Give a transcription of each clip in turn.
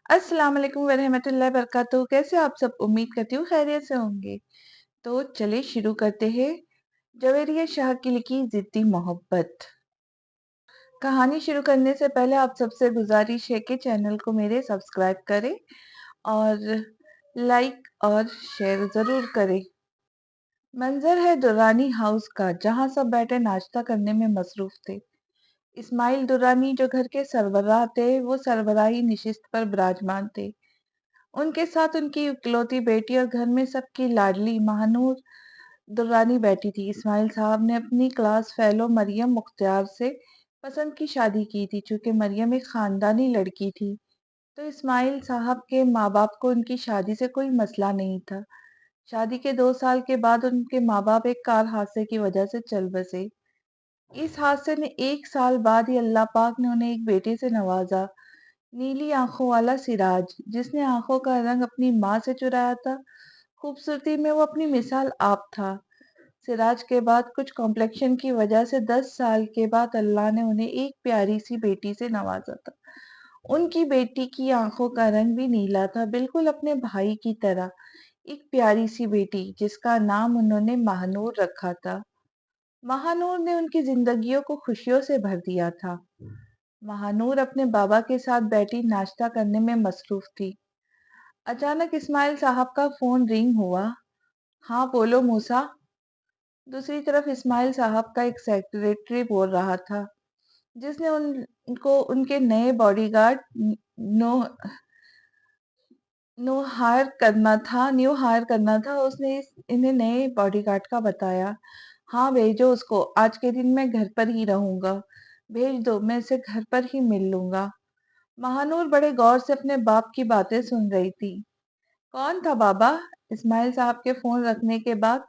अस्सलाम वालेकुम वरहमतुल्लाहि वबरकातुहू। कैसे आप सब? उम्मीद करती हूँ खैरियत से होंगे। तो चलिए शुरू करते हैं। जवेरिया शाह की लिखी जिद्दी मोहब्बत। कहानी शुरू करने से पहले आप सबसे गुजारिश है कि चैनल को मेरे सब्सक्राइब करें और लाइक और शेयर जरूर करें। मंजर है दुरानी हाउस का, जहां सब बैठे नाश्ता करने में मसरूफ थे। इस्माइल दुरानी जो घर के सरबराह थे, वो सरबराही निशिस्त पर विराजमान थे। उनके साथ उनकी इकलौती बेटी और घर में सबकी लाडली महानूर दुर्रानी बैठी थी। इस्माइल साहब ने अपनी क्लास फेलो मरियम मुख्तियार से पसंद की शादी की थी। चूंकि मरियम एक खानदानी लड़की थी, तो इस्माइल साहब के माँ बाप को उनकी शादी से कोई मसला नहीं था। शादी के 2 साल के बाद उनके माँ बाप एक कार हादसे की वजह से चल बसे। इस हादसे ने 1 साल बाद ही अल्लाह पाक ने उन्हें एक बेटे से नवाजा, नीली आंखों वाला सिराज, जिसने आंखों का रंग अपनी माँ से चुराया था। खूबसूरती में वो अपनी मिसाल आप था। सिराज के बाद कुछ कॉम्प्लेक्शन की वजह से 10 साल के बाद अल्लाह ने उन्हें एक प्यारी सी बेटी से नवाजा था। उनकी बेटी की आंखों का रंग भी नीला था, बिल्कुल अपने भाई की तरह। एक प्यारी सी बेटी जिसका नाम उन्होंने महानूर रखा था। महानूर ने उनकी जिंदगियों को खुशियों से भर दिया था। महानूर अपने बाबा के साथ बैठी नाश्ता करने में मसरूफ थी। अचानक इस्माइल साहब का फोन रिंग हुआ। हाँ बोलो मूसा। दूसरी तरफ इस्माइल साहब का एक सेक्रेटरी बोल रहा था, जिसने उनको उनके नए बॉडीगार्ड नो न्यू हायर करना था। उसने इन्हें नए बॉडीगार्ड का बताया। हाँ भेजो उसको, आज के दिन मैं घर पर ही रहूंगा। भेज दो, मैं इसे घर पर ही मिल लूंगा। महानूर बड़े गौर से अपने बाप की बातें सुन रही थी। कौन था बाबा? इस्माइल साहब के फोन रखने के बाद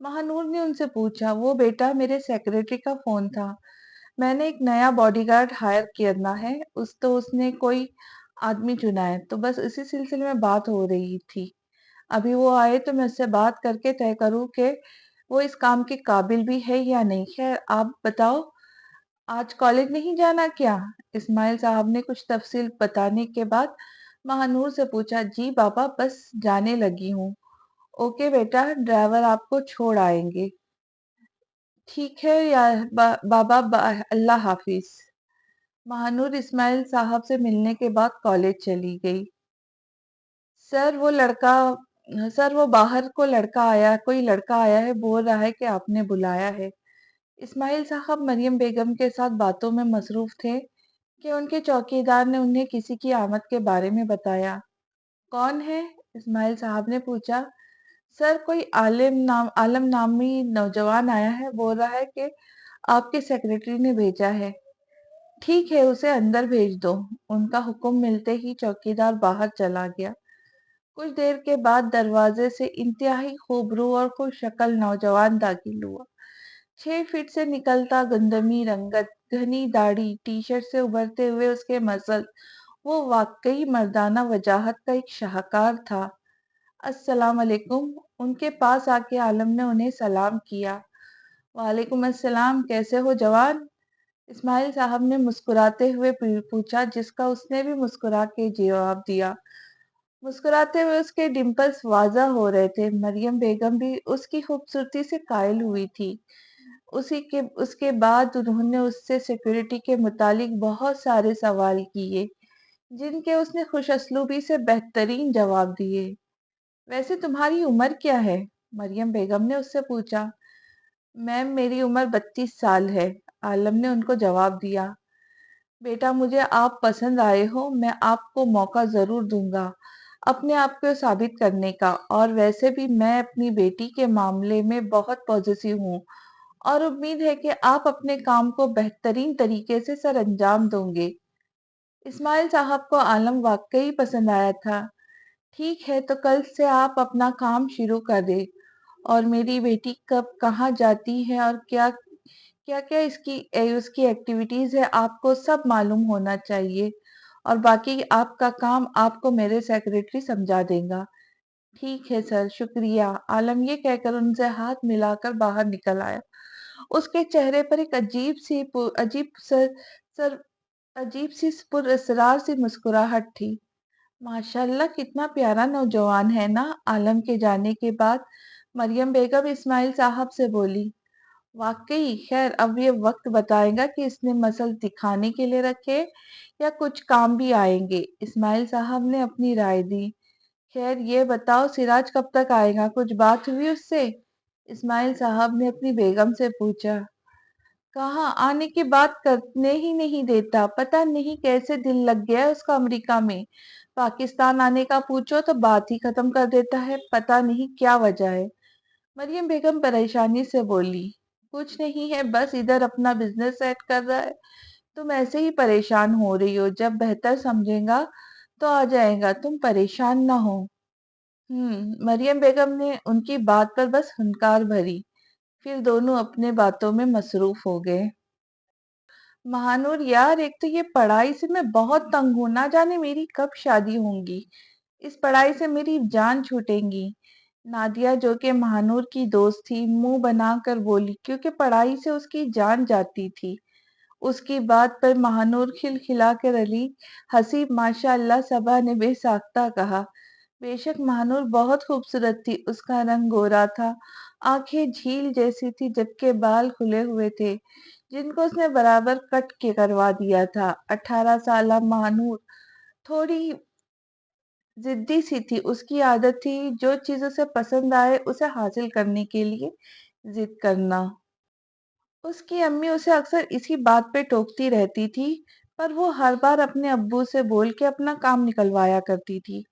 महानूर ने उनसे पूछा। वो बेटा, मेरे सेक्रेटरी का फोन था। मैंने एक नया बॉडीगार्ड हायर करना है, उसने कोई आदमी चुना है, तो बस इसी सिलसिले में बात हो रही थी। अभी वो आए तो मैं उससे बात करके तय करूं कि वो इस काम के काबिल भी है या नहीं। खैर आप बताओ, आज कॉलेज नहीं जाना क्या? इस्माइल साहब ने कुछ तफसील बताने के बाद महानूर से पूछा। जी बाबा, बस जाने लगी हूँ। ओके बेटा, ड्राइवर आपको छोड़ आएंगे। ठीक है यार बाबा अल्लाह हाफिज। महानूर इस्माइल साहब से मिलने के बाद कॉलेज चली गई। सर वो लड़का सर वो बाहर कोई लड़का आया है, बोल रहा है कि आपने बुलाया है। इस्माइल साहब मरियम बेगम के साथ बातों में मसरूफ थे कि उनके चौकीदार ने उन्हें किसी की आमद के बारे में बताया। कौन है? इस्माइल साहब ने पूछा। सर कोई आलम नामी नौजवान आया है, बोल रहा है कि आपके सेक्रेटरी ने भेजा है। ठीक है, उसे अंदर भेज दो। उनका हुक्म मिलते ही चौकीदार बाहर चला गया। कुछ देर के बाद दरवाजे से इंतहाई खूबरू और खुशशक्ल नौजवान दाखिल हुआ। 6 फीट से निकलता गंदमी रंगत, घनी दाढ़ी, टी शर्ट से उभरते हुए उसके मसल, वो वाकई मर्दाना वजाहत का एक शाहकार था। अस्सलाम वालेकुम। उनके पास आके आलम ने उन्हें सलाम किया। वालेकुम अस्सलाम, कैसे हो जवान? इस्माइल साहब ने मुस्कुराते हुए पूछा, जिसका उसने भी मुस्कुरा के जवाब दिया। मुस्कुराते हुए उसके डिंपल्स वाजा हो रहे थे। मरियम बेगम भी उसकी खूबसूरती से कायल हुई थी। उसके बाद उन्होंने उससे सिक्योरिटी के मुतालिक बहुत सारे सवाल किए, जिनके उसने खुश असलूबी से बेहतरीन जवाब दिए। वैसे तुम्हारी उम्र क्या है? मरियम बेगम ने उससे पूछा। मैम मेरी उम्र 32 साल है, आलम ने उनको जवाब दिया। बेटा, मुझे आप पसंद आए हो, मैं आपको मौका जरूर दूंगा अपने आप को साबित करने का। और वैसे भी मैं अपनी बेटी के मामले में बहुत पॉजिटिव हूँ और उम्मीद है कि आप अपने काम को बेहतरीन तरीके से सर अंजाम दोगे। इस्माइल साहब को आलम वाकई पसंद आया था। ठीक है, तो कल से आप अपना काम शुरू कर दे। और मेरी बेटी कब कहाँ जाती है और क्या क्या क्या उसकी एक्टिविटीज है, आपको सब मालूम होना चाहिए। और बाकी आपका काम आपको मेरे सेक्रेटरी समझा देगा। ठीक है सर, शुक्रिया। आलम ये कहकर उनसे हाथ मिलाकर बाहर निकल आया। उसके चेहरे पर एक अजीब सी पुरअसरार सी मुस्कुराहट थी। माशाल्लाह कितना प्यारा नौजवान है ना। आलम के जाने के बाद मरियम बेगम इस्माइल साहब से बोली, वाकई खैर अब ये वक्त बताएगा कि इसने मसल दिखाने के लिए रखे या कुछ काम भी आएंगे। इस्माइल साहब ने अपनी राय दी। खैर ये बताओ सिराज कब तक आएगा, कुछ बात हुई उससे? इस्माइल साहब ने अपनी बेगम से पूछा। कहाँ आने की बात करने ही नहीं देता, पता नहीं कैसे दिल लग गया है उसका अमेरिका में। पाकिस्तान आने का पूछो तो बात ही खत्म कर देता है, पता नहीं क्या वजह है। मरियम बेगम परेशानी से बोली, कुछ नहीं है, बस इधर अपना बिजनेस सेट कर रहा है। तुम ऐसे ही परेशान हो रही हो, जब बेहतर समझेगा तो आ जाएगा, तुम परेशान ना हो। मरियम बेगम ने उनकी बात पर बस हुंकार भरी। फिर दोनों अपने बातों में मसरूफ हो गए। महानूर यार, एक तो ये पढ़ाई से मैं बहुत तंग हूँ, ना जाने मेरी कब शादी होगी। इस पढ़ाई से मेरी जान छूटेगी। नादिया जो कि महानूर की दोस्त थी मुंह बनाकर बोली, क्योंकि पढ़ाई से उसकी जान जाती थी। उसकी बात पर महानूर खिलखिला कर रली हंसी। माशाअल्लाह, सबा ने बेसाख्ता कहा। बेशक महानूर बहुत खूबसूरत थी, उसका रंग गोरा था, आंखें झील जैसी थी, जबकि बाल खुले हुए थे जिनको उसने बराबर कट के करवा दिया था। 18 साल महानूर थोड़ी जिद्दी सी थी। उसकी आदत थी जो चीज उसे पसंद आए उसे हासिल करने के लिए जिद करना। उसकी अम्मी उसे अक्सर इसी बात पे टोकती रहती थी, पर वो हर बार अपने अब्बू से बोल के अपना काम निकलवाया करती थी।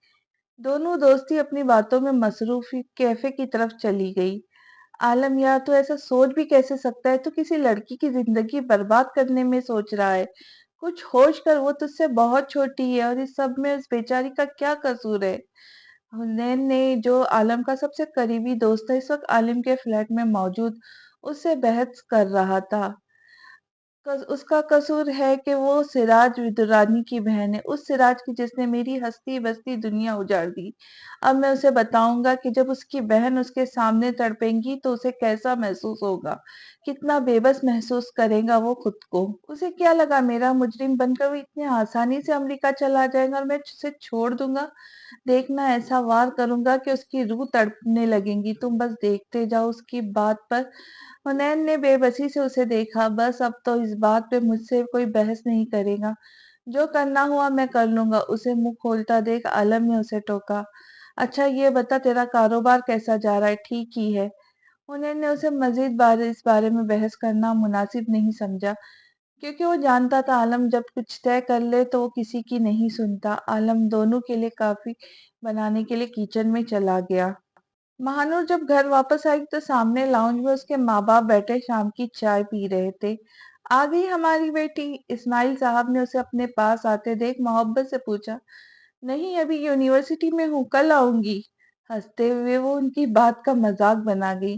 दोनों दोस्ती अपनी बातों में मसरूफ ही कैफे की तरफ चली गई। आलम यार, तो ऐसा सोच भी कैसे सकता है? तो किसी लड़की की जिंदगी बर्बाद करने में सोच रहा है। कुछ होश कर, वो तुझसे बहुत छोटी है और इस सब में उस बेचारी का क्या कसूर है? हुनैन ने, जो आलम का सबसे करीबी दोस्त था, इस वक्त आलिम के फ्लैट में मौजूद उससे बहस कर रहा था। उसका कसूर है कि वो सिराज विदुरानी की बहन है, उस सिराज की जिसने मेरी हंसती बसती दुनिया उजाड़ दी। अब मैं उसे बताऊंगा कि जब उसकी बहन उसके सामने तड़पेंगी तो उसे कैसा महसूस होगा, कितना बेबस महसूस करेगा वो खुद को। उसे क्या लगा मेरा मुजरिम बनकर वो इतने आसानी से अमेरिका चला जाएगा और मैं उसे छोड़ दूंगा? देखना, ऐसा वार करूंगा कि उसकी रूह तड़पने लगेगी, तुम बस देखते जाओ। उसकी बात पर हुनैन ने बेबसी से उसे देखा। बस अब तो इस बात पे मुझसे कोई बहस नहीं करेगा, जो करना हुआ मैं कर लूंगा। उसे मुंह खोलता देख आलम ने उसे टोका। अच्छा ये बता, तेरा कारोबार कैसा जा रहा है? ठीक ही है? हुनैन ने उसे मजीद इस बारे में बहस करना मुनासिब नहीं समझा, क्योंकि वो जानता था आलम जब कुछ तय कर ले तो वो किसी की नहीं सुनता। आलम दोनों के लिए काफी बनाने के लिए किचन में चला गया। महानूर जब घर वापस आई तो सामने लाउंज में उसके माँ बाप बैठे शाम की चाय पी रहे थे। आ गई हमारी बेटी? इस्माइल साहब ने उसे अपने पास आते देख मोहब्बत से पूछा। नहीं, अभी यूनिवर्सिटी में हूँ, कल आऊंगी। हंसते हुए वो उनकी बात का मजाक बना गई।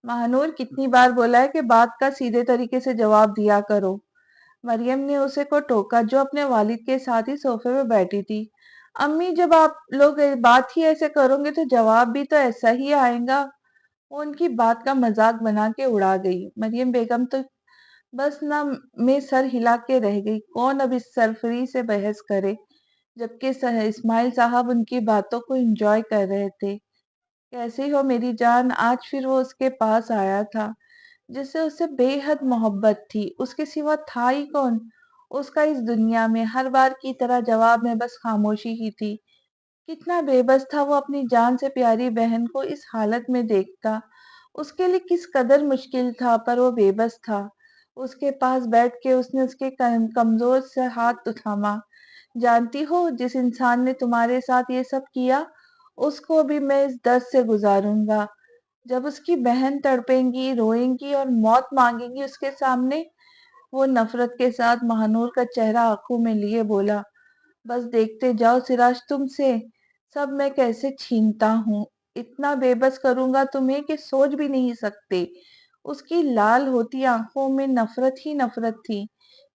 महानूर, कितनी बार बोला है कि बात का सीधे तरीके से जवाब दिया करो। मरियम ने उसे को टोका, जो अपने वालिद के साथ ही सोफे में बैठी थी। अम्मी, जब आप लोग बात ही ऐसे करोगे तो जवाब भी तो ऐसा ही आएगा। वो उनकी बात का मजाक बना के उड़ा गई। मरियम बेगम तो बस ना में सर हिला के रह गई। कौन अब इस सरफरी से बहस करे? जबकि इस्माइल साहब उनकी बातों को एंजॉय कर रहे थे। कैसी हो मेरी जान? आज फिर वो उसके पास आया था जिससे उसे बेहद मोहब्बत थी। उसके सिवा था ही कौन उसका इस दुनिया में? हर बार की तरह जवाब में बस खामोशी ही थी। कितना बेबस था वो अपनी जान से प्यारी बहन को इस हालत में देखता। उसके लिए किस कदर मुश्किल था, पर वो बेबस था। उसके पास बैठ के उसने उसके कमजोर से हाथ थामा। जानती हो, जिस इंसान ने तुम्हारे साथ ये सब किया, उसको भी मैं इस दर्द से गुजारूंगा। जब उसकी बहन तड़पेंगी, रोएंगी और मौत मांगेंगी उसके सामने। वो नफरत के साथ महानूर का चेहरा आंखों में लिए बोला, बस देखते जाओ सिराज, तुमसे सब मैं कैसे छीनता हूँ। इतना बेबस करूंगा तुम्हें कि सोच भी नहीं सकते। उसकी लाल होती आंखों में नफरत ही नफरत थी,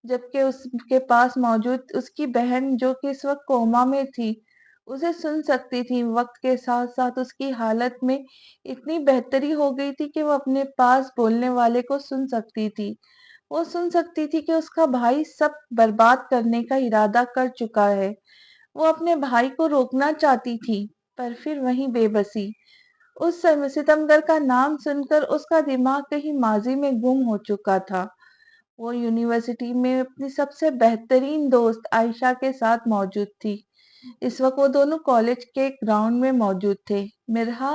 जबकि उसके पास मौजूद उसकी बहन, जो कि इस वक्त कोमा में थी, उसे सुन सकती थी। वक्त के साथ साथ उसकी हालत में इतनी बेहतरी हो गई थी कि वो अपने पास बोलने वाले को सुन सकती थी। वो सुन सकती थी कि उसका भाई सब बर्बाद करने का इरादा कर चुका है। وہ اپنے بھائی کو روکنا چاہتی تھی، پر پھر وہیں بے بسی۔ اس ستمگر کا نام سن کر اس کا دماغ کہیں ماضی میں گم ہو چکا تھا۔ وہ یونیورسٹی میں اپنی سب سے بہترین دوست عائشہ کے ساتھ موجود تھی۔ اس وقت وہ دونوں کالج کے گراؤنڈ میں موجود تھے۔ مرحا،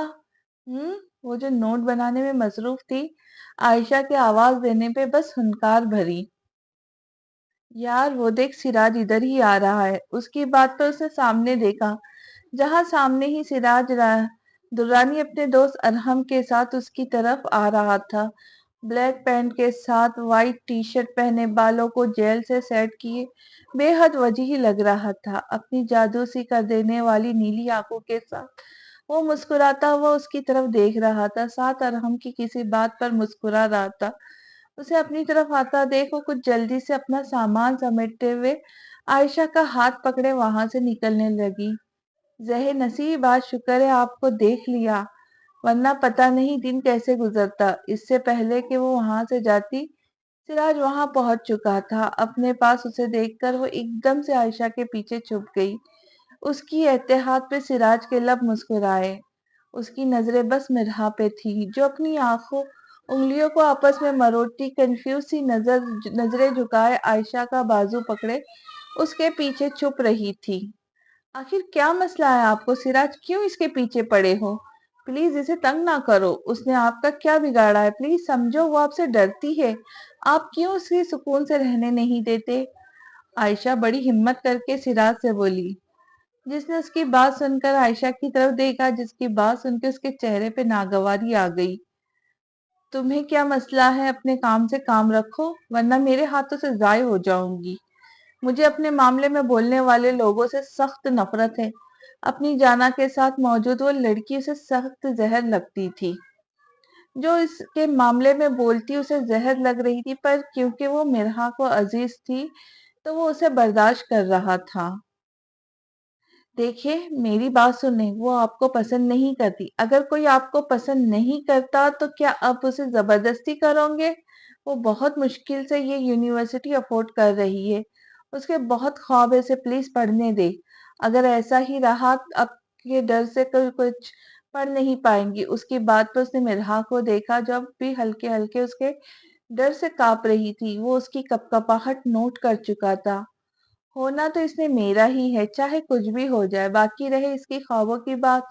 وہ جو نوٹ بنانے میں مصروف تھی، عائشہ کے آواز دینے پہ بس ہنکار بھری۔ یار وہ دیکھ، سراج ادھر ہی آ رہا ہے۔ اس کی بات پر اسے سامنے دیکھا، جہاں سامنے ہی سراج درانی اپنے دوست ارحم کے ساتھ اس کی طرف آ رہا تھا۔ بلیک پینٹ کے ساتھ وائٹ ٹی شرٹ پہنے، بالوں کو جیل سے سیٹ کیے، بے حد وجیح لگ رہا تھا۔ اپنی جادو سی کر دینے والی نیلی آنکھوں کے ساتھ وہ مسکراتا ہوا اس کی طرف دیکھ رہا تھا، ساتھ ارحم کی کسی بات پر مسکرا رہا تھا۔ اسے اپنی طرف آتا دیکھ وہ کچھ جلدی سے اپنا سامان سمیٹتے ہوئے عائشہ کا ہاتھ پکڑے وہاں سے نکلنے لگی۔ ذہن نصیب، آج شکر ہے آپ کو دیکھ لیا، ورنہ پتہ نہیں دن کیسے گزرتا۔ اس سے پہلے کہ وہ وہاں سے جاتی، سراج وہاں پہنچ چکا تھا۔ اپنے پاس اسے دیکھ کر وہ ایک دم سے عائشہ کے پیچھے چھپ گئی۔ اس کی اتحاد پہ سراج کے لب مسکرائے۔ اس کی نظریں بس مرحا پہ تھی، جو اپنی انگلیوں کو آپس میں مروڑتی کنفیوز سی نظریں جھکائے عائشہ کا بازو پکڑے اس کے پیچھے چھپ رہی تھی۔ آخر کیا مسئلہ ہے آپ کو سراج؟ کیوں اس کے پیچھے پڑے ہو؟ پلیز اسے تنگ نہ کرو، اس نے آپ کا کیا بگاڑا ہے؟ پلیز سمجھو، وہ آپ سے ڈرتی ہے، آپ کیوں اسے سکون سے رہنے نہیں دیتے؟ عائشہ بڑی ہمت کر کے سراج سے بولی، جس نے اس کی بات سن کر عائشہ کی طرف دیکھا، جس کی بات سن کے اس کے چہرے پہ ناگواری آ گئی۔ تمہیں کیا مسئلہ ہے؟ اپنے کام سے کام رکھو، ورنہ میرے ہاتھوں سے ضائع ہو جاؤں گی۔ مجھے اپنے معاملے میں بولنے والے لوگوں سے سخت نفرت ہے۔ اپنی جانا کے ساتھ موجود وہ لڑکی اسے سخت زہر لگتی تھی۔ جو اس کے معاملے میں بولتی اسے زہر لگ رہی تھی، پر کیونکہ وہ مرحا کو عزیز تھی تو وہ اسے برداشت کر رہا تھا۔ دیکھیے میری بات سنیں، وہ آپ کو پسند نہیں کرتی۔ اگر کوئی آپ کو پسند نہیں کرتا تو کیا آپ اسے زبردستی کرو گے؟ وہ بہت مشکل سے یہ یونیورسٹی افورڈ کر رہی ہے، اس کے بہت خواب ہے، اسے پلیز پڑھنے دے۔ اگر ایسا ہی رہا اب کے ڈر سے کچھ پڑھ نہیں پائیں گی۔ اس کی بات پر اس نے مرحا کو دیکھا، جو اب بھی ہلکے ہلکے اس کے ڈر سے کانپ رہی تھی۔ وہ اس کی کپکپاہٹ نوٹ کر چکا تھا۔ ہونا تو اس نے میرا ہی ہے، چاہے کچھ بھی ہو جائے۔ باقی رہے اس کی خوابوں کی بات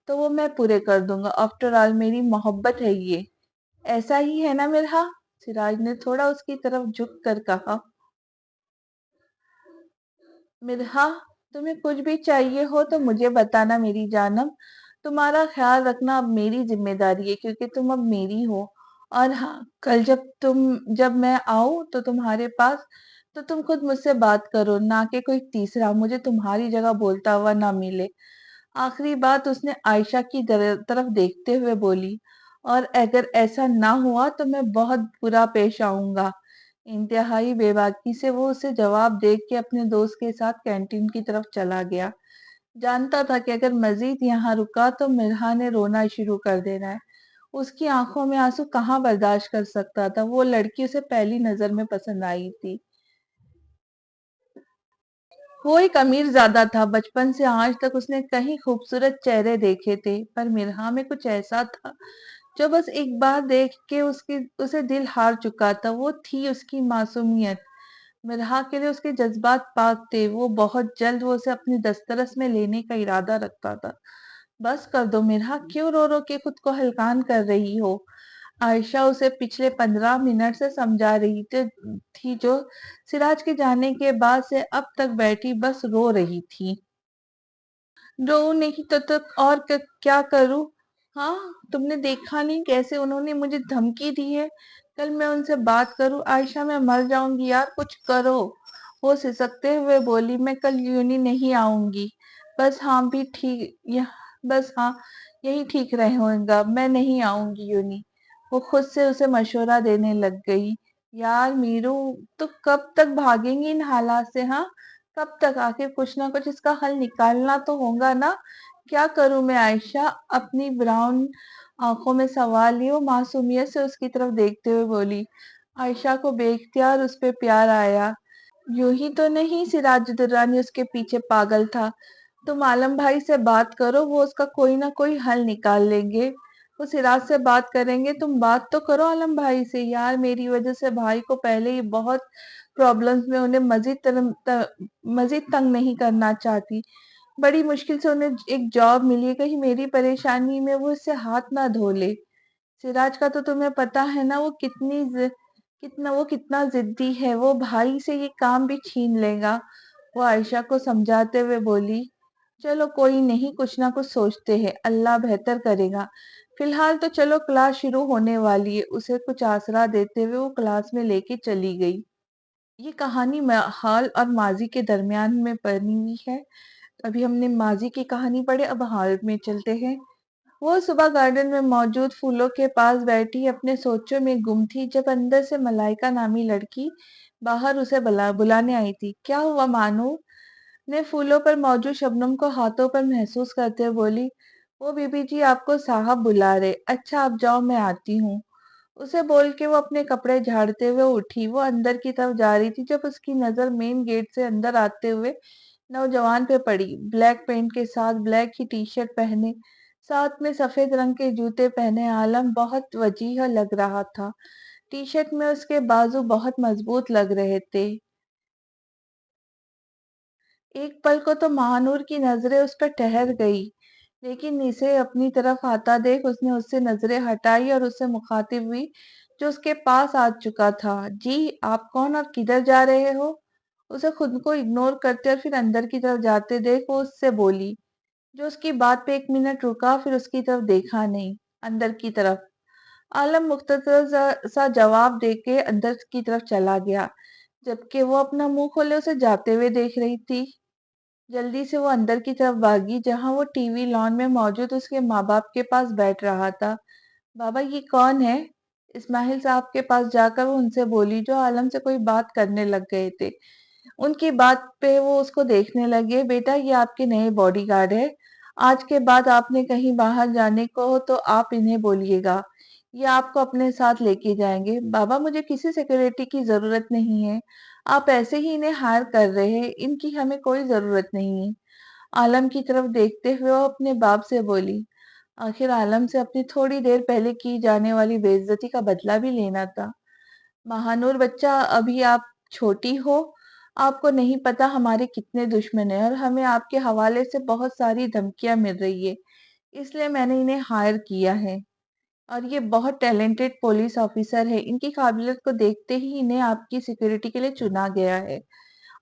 تو وہ میں پورے کر دوں گا، آفٹر آل میری محبت ہے یہ۔ ایسا ہی ہے نا مرحا؟ سراج نے تھوڑا اس کی طرف جھک کر کہا۔ مرحا، تمہیں کچھ بھی چاہیے ہو تو مجھے بتانا میری جانم، تمہارا خیال رکھنا اب میری ذمہ داری ہے، کیونکہ تم اب میری ہو۔ اور ہاں، کل جب میں آؤں تو تمہارے پاس تو تم خود مجھ سے بات کرو، نہ کہ کوئی تیسرا مجھے تمہاری جگہ بولتا ہوا نہ ملے۔ آخری بات اس نے عائشہ کی طرف دیکھتے ہوئے بولی، اور اگر ایسا نہ ہوا تو میں بہت برا پیش آؤں گا۔ انتہائی بے باکی سے وہ اسے جواب دے کے اپنے دوست کے ساتھ کینٹین کی طرف چلا گیا۔ جانتا تھا کہ اگر مزید یہاں رکا تو مرحا نے رونا شروع کر دینا ہے۔ اس کی آنکھوں میں آنسو کہاں برداشت کر سکتا تھا؟ وہ لڑکی اسے پہلی نظر میں پسند آئی تھی۔ وہ ایک امیر زادہ تھا، بچپن سے آج تک اس نے کئی خوبصورت چہرے دیکھے تھے، پر مرحا میں کچھ ایسا تھا جو بس ایک بار دیکھ کے اسے دل ہار چکا تھا۔ وہ تھی اس کی معصومیت۔ مرحا کے لیے اس کے جذبات پاک تھے۔ وہ بہت جلد وہ اسے اپنی دسترس میں لینے کا ارادہ رکھتا تھا۔ بس کر دو مرحا، کیوں رو رو کے خود کو ہلکان کر رہی ہو؟ عائشہ اسے پچھلے 15 منٹ سے سمجھا رہی تھی، جو سراج کے جانے کے بعد سے اب تک بیٹھی بس رو رہی تھی۔ رو نہیں تو اور کیا کروں؟ ہاں، تم نے دیکھا نہیں کیسے انہوں نے مجھے دھمکی دی ہے؟ کل میں ان سے بات کروں؟ عائشہ میں مر جاؤں گی یار، کچھ کرو۔ وہ سسکتے ہوئے بولی، میں کل یونی نہیں آؤں گی۔ بس ہاں یہی ٹھیک رہے گا، میں نہیں آؤں گی یونی۔ وہ خود سے اسے مشورہ دینے لگ گئی۔ یار میرو، تو کب تک بھاگیں گی ان حالات سے؟ ہاں کب تک؟ آخر کچھ نہ کچھ اس کا حل نکالنا تو ہوگا نا۔ کیا کروں میں؟ عائشہ اپنی براؤن آنکھوں میں سوال لیے وہ معصومیت سے اس کی طرف دیکھتے ہوئے بولی۔ عائشہ کو بے اختیار اس پہ پیار آیا۔ यूं ही तो नहीं, सिराज दुर्रानी उसके पीछे पागल था। तुम आलम भाई से बात करो, वो उसका कोई ना कोई हल निकाल लेंगे। वो सिराज से बात करेंगे, तुम बात तो करो आलम भाई से यार। मेरी वजह से भाई को पहले ही बहुत प्रॉब्लम्स में, उन्हें मजीद तंग नहीं करना चाहती। बड़ी मुश्किल से उन्हें एक जॉब मिली है, कहीं मेरी परेशानी में वो इससे हाथ ना धो ले। सिराज का तो तुम्हें पता है ना, वो कितना जिद्दी है। वो भाई से ये काम भी छीन लेगा। वो आयशा को समझाते हुए बोली, चलो कोई नहीं, कुछ ना कुछ सोचते हैं, अल्लाह बेहतर करेगा। फिलहाल तो चलो, क्लास शुरू होने वाली है। उसे कुछ आसरा देते हुए वो क्लास में लेके चली गई। ये कहानी हाल और माजी के दरमियान में बनी हुई है। अभी हमने माजी की कहानी पढ़े, अब हाल में चलते हैं। वो सुबह गार्डन में मौजूद फूलों के पास बैठी अपने सोचों में गुम थी, जब अंदर से मलाइका नामी लड़की बाहर उसे बुलाने आई थी। क्या हुआ मानो? ने फूलों पर मौजूद शबनम को हाथों पर महसूस करते हुए बोली, वो बीबी जी आपको साहब बुला रहे। अच्छा आप जाओ, मैं आती हूँ। उसे बोल के वो अपने कपड़े झाड़ते हुए उठी। वो अंदर की तरफ जा रही थी, जब उसकी नजर मेन गेट से अंदर आते हुए नौजवान पे पड़ी। ब्लैक पेंट के साथ ब्लैक ही टी शर्ट पहने, साथ में सफेद रंग के जूते पहने आलम बहुत वजीह लग रहा था। टी शर्ट में उसके बाजू बहुत मजबूत लग रहे थे। एक पल को तो महानूर की नजरें उस पर ठहर गई, लेकिन इसे अपनी तरफ आता देख उसने उससे नजरें हटाई और उससे मुखातिब हुई, जो उसके पास आ चुका था। जी आप कौन और किधर जा रहे हो? उसे खुद को इग्नोर करते और फिर अंदर की तरफ जाते देख वो उससे बोली, जो उसकी बात पे एक मिनट रुका, फिर उसकी तरफ देखा नहीं। अंदर की तरफ। आलम मुख्तसर सा जवाब देके अंदर की तरफ चला गया, जबकि वो अपना मुंह खोले उसे जाते हुए देख रही थी। जल्दी से वो अंदर की तरफ भागी, जहां वो टीवी लॉन में मौजूद उसके माँ बाप के पास बैठ रहा था। बाबा ये कौन है? इस्माइल साहब के पास जाकर वो उनसे बोली, जो आलम से कोई बात करने लग गए थे। उनकी बात पे वो उसको देखने लगे। बेटा ये आपके नए बॉडीगार्ड है। आज के बाद आपने कहीं बाहर जाने को हो तो आप इन्हें बोलिएगा, ये आपको अपने साथ लेके जाएंगे। बाबा मुझे किसी सिक्योरिटी की जरूरत नहीं है, आप ऐसे ही इन्हें हायर कर रहे हैं, इनकी हमें कोई जरूरत नहीं है। आलम की तरफ देखते हुए वो अपने बाप से बोली, आखिर आलम से अपनी थोड़ी देर पहले की जाने वाली बेइज्जती का बदला भी लेना था। महानूर बच्चा, अभी आप छोटी हो, आपको नहीं पता हमारे कितने दुश्मन हैं और हमें आपके हवाले से बहुत सारी धमकियां मिल रही है, इसलिए मैंने इन्हें हायर किया है। और ये बहुत टैलेंटेड पुलिस ऑफिसर है, इनकी काबिलियत को देखते ही इन्हें आपकी सिक्योरिटी के लिए चुना गया है।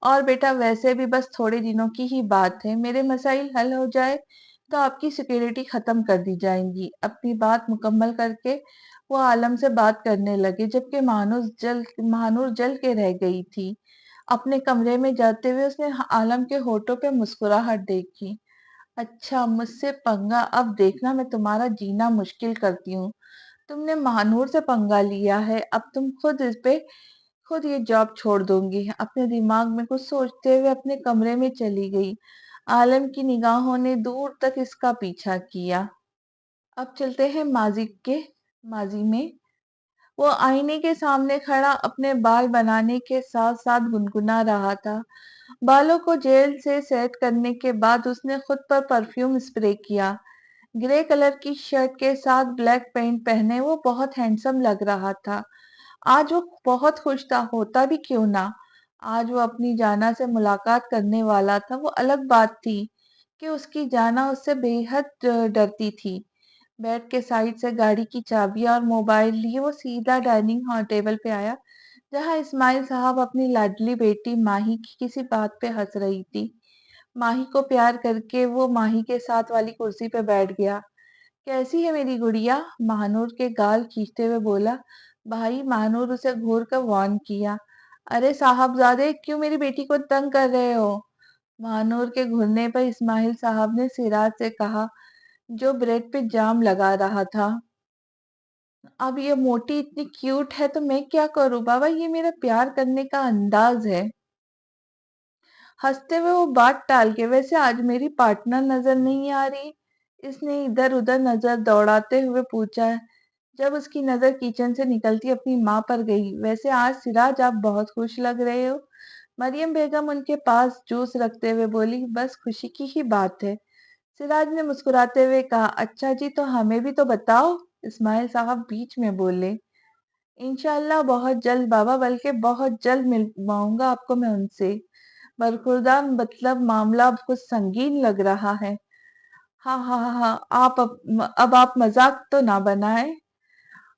और बेटा वैसे भी बस थोड़े दिनों की ही बात है, मेरे मसाइल हल हो जाए तो आपकी सिक्योरिटी खत्म कर दी जाएंगी। अपनी बात मुकम्मल करके वो आलम से बात करने लगे, जबकि महानूर जल के रह गई थी। अपने कमरे में जाते हुए उसने आलम के होठों पे मुस्कुराहट देखी। अच्छा मुझसे पंगा, अब देखना मैं तुम्हारा जीना मुश्किल करती हूँ। तुमने महानूर से पंगा लिया है, अब तुम खुद ये जॉब छोड़ दूंगी। अपने दिमाग में कुछ सोचते हुए अपने कमरे में चली गई। आलम की निगाहों ने दूर तक इसका पीछा किया। अब चलते हैं माजी में। वो आईने के सामने खड़ा अपने बाल बनाने के साथ साथ गुनगुना रहा था। बालों को जेल से सेट करने के बाद उसने खुद पर परफ्यूम स्प्रे किया। ग्रे कलर की शर्ट के साथ ब्लैक पैंट पहने वो बहुत हैंडसम लग रहा था। आज वो बहुत खुश था, होता भी क्यों ना। आज वो अपनी जाना से मुलाकात करने वाला था। वो अलग बात थी कि उसकी जाना उससे बेहद डरती थी। बेड के साइड से गाड़ी की चाबियां और मोबाइल लिए वो सीधा डाइनिंग हॉल टेबल पे आया, जहां इस्माइल साहब अपनी लाडली बेटी माही की किसी बात पे हंस रही थी। माही को प्यार करके वो माही के साथ वाली कुर्सी पे बैठ गया। कैसी है मेरी गुड़िया? महानूर के गाल खींचते हुए बोला। भाई, महानूर उसे घूर कर वार्न किया। अरे साहबजादे, क्यों मेरी बेटी को तंग कर रहे हो? महानूर के घूरने पर इस्माइल साहब ने सिराज से कहा, जो ब्रेड पे जाम लगा रहा था। अब ये मोटी इतनी क्यूट है तो मैं क्या करूं बाबा, ये मेरा प्यार करने का अंदाज है। हंसते हुए वो बात टाल के, वैसे आज मेरी पार्टनर नजर नहीं आ रही? इसने इधर उधर नजर दौड़ाते हुए पूछा। जब उसकी नजर किचन से निकलती अपनी माँ पर गई। वैसे आज सिराज आप बहुत खुश लग रहे हो। مریم بیگم ان کے پاس جوس رکھتے ہوئے بولی، بس خوشی کی ہی بات ہے۔ سراج نے مسکراتے ہوئے کہا، اچھا جی تو ہمیں بھی تو بتاؤ۔ اسماعیل صاحب بیچ میں بولے، انشاءاللہ بہت جلد بابا، بلکہ بہت جلد ملواؤں گا آپ کو میں ان سے۔ برخوردار مطلب معاملہ کچھ سنگین لگ رہا ہے۔ ہاں ہاں ہاں ہاں، اب آپ مذاق تو نہ بنائیں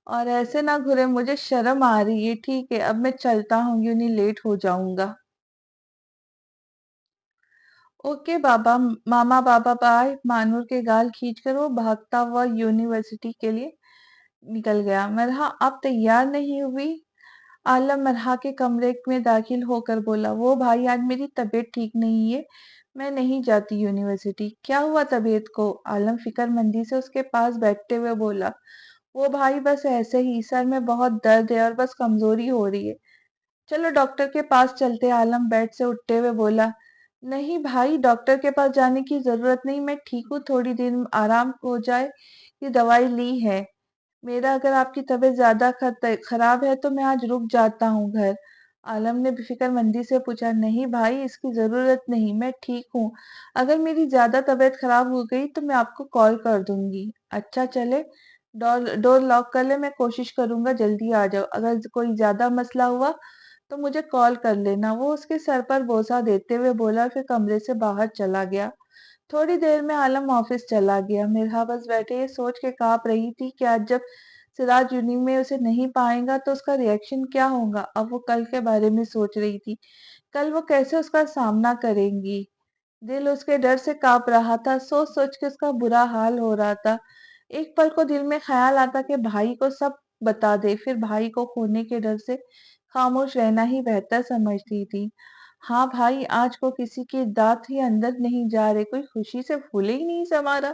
اور ایسے نہ گھرے، مجھے شرم آ رہی ہے۔ ٹھیک ہے اب میں چلتا ہوں، یوں نہیں لیٹ ہو جاؤں گا۔ اوکے بابا، ماما بابا بائے۔ مانور کے گال کھینچ کر وہ بھاگتا ہوا یونیورسٹی کے لیے نکل گیا۔ مرحا آپ تیار نہیں ہوئی؟ عالم مرحا کے کمرے میں داخل ہو کر بولا، وہ بھائی آج میری طبیعت ٹھیک نہیں ہے، میں نہیں جاتی یونیورسٹی۔ کیا ہوا طبیعت کو؟ عالم فکر مندی سے اس کے پاس بیٹھتے ہوئے بولا، وہ بھائی بس ایسے ہی، سر میں بہت درد ہے اور بس کمزوری ہو رہی ہے۔ چلو ڈاکٹر کے پاس چلتے۔ عالم بیڈ سے اٹھتے ہوئے بولا، نہیں بھائی ڈاکٹر کے پاس جانے کی ضرورت نہیں، میں ٹھیک ہوں، تھوڑی دیر آرام ہو جائے، یہ دوائی لی ہے میرا، اگر آپ کی طبیعت زیادہ خراب ہے تو میں آج رک جاتا ہوں گھر۔ عالم نے فکر مندی سے پوچھا، نہیں بھائی اس کی ضرورت نہیں، میں ٹھیک ہوں، اگر میری زیادہ طبیعت خراب ہو گئی تو میں آپ کو کال کر دوں گی۔ اچھا چلے ڈور لاک کر لے، میں کوشش کروں گا جلدی آ جاؤ، اگر کوئی زیادہ مسئلہ ہوا تو مجھے کال کر لینا۔ وہ اس کے سر پر بوسہ دیتے ہوئے بولا، پھر کمرے سے باہر چلا گیا۔ تھوڑی دیر میں عالم آفس چلا گیا۔ مرحا بس بیٹھے یہ سوچ کے کانپ رہی تھی کہ آج جب سراج یونی میں اسے نہیں پائے گا تو اس کا ری ایکشن کیا ہوگا۔ اب وہ کل کے بارے میں سوچ رہی تھی، کل وہ کیسے اس کا سامنا کریں گی۔ دل اس کے ڈر سے کانپ رہا تھا، سوچ سوچ کے اس کا برا حال ہو رہا تھا۔ ایک پل کو دل میں خیال آتا کہ بھائی کو سب بتا دے، پھر بھائی کو کھونے کے ڈر سے خاموش رہنا ہی بہتر سمجھتی تھی۔ ہاں بھائی آج کو کسی کی دانت ہی اندر نہیں جا رہے، کوئی خوشی سے پھولے ہی نہیں سما رہا۔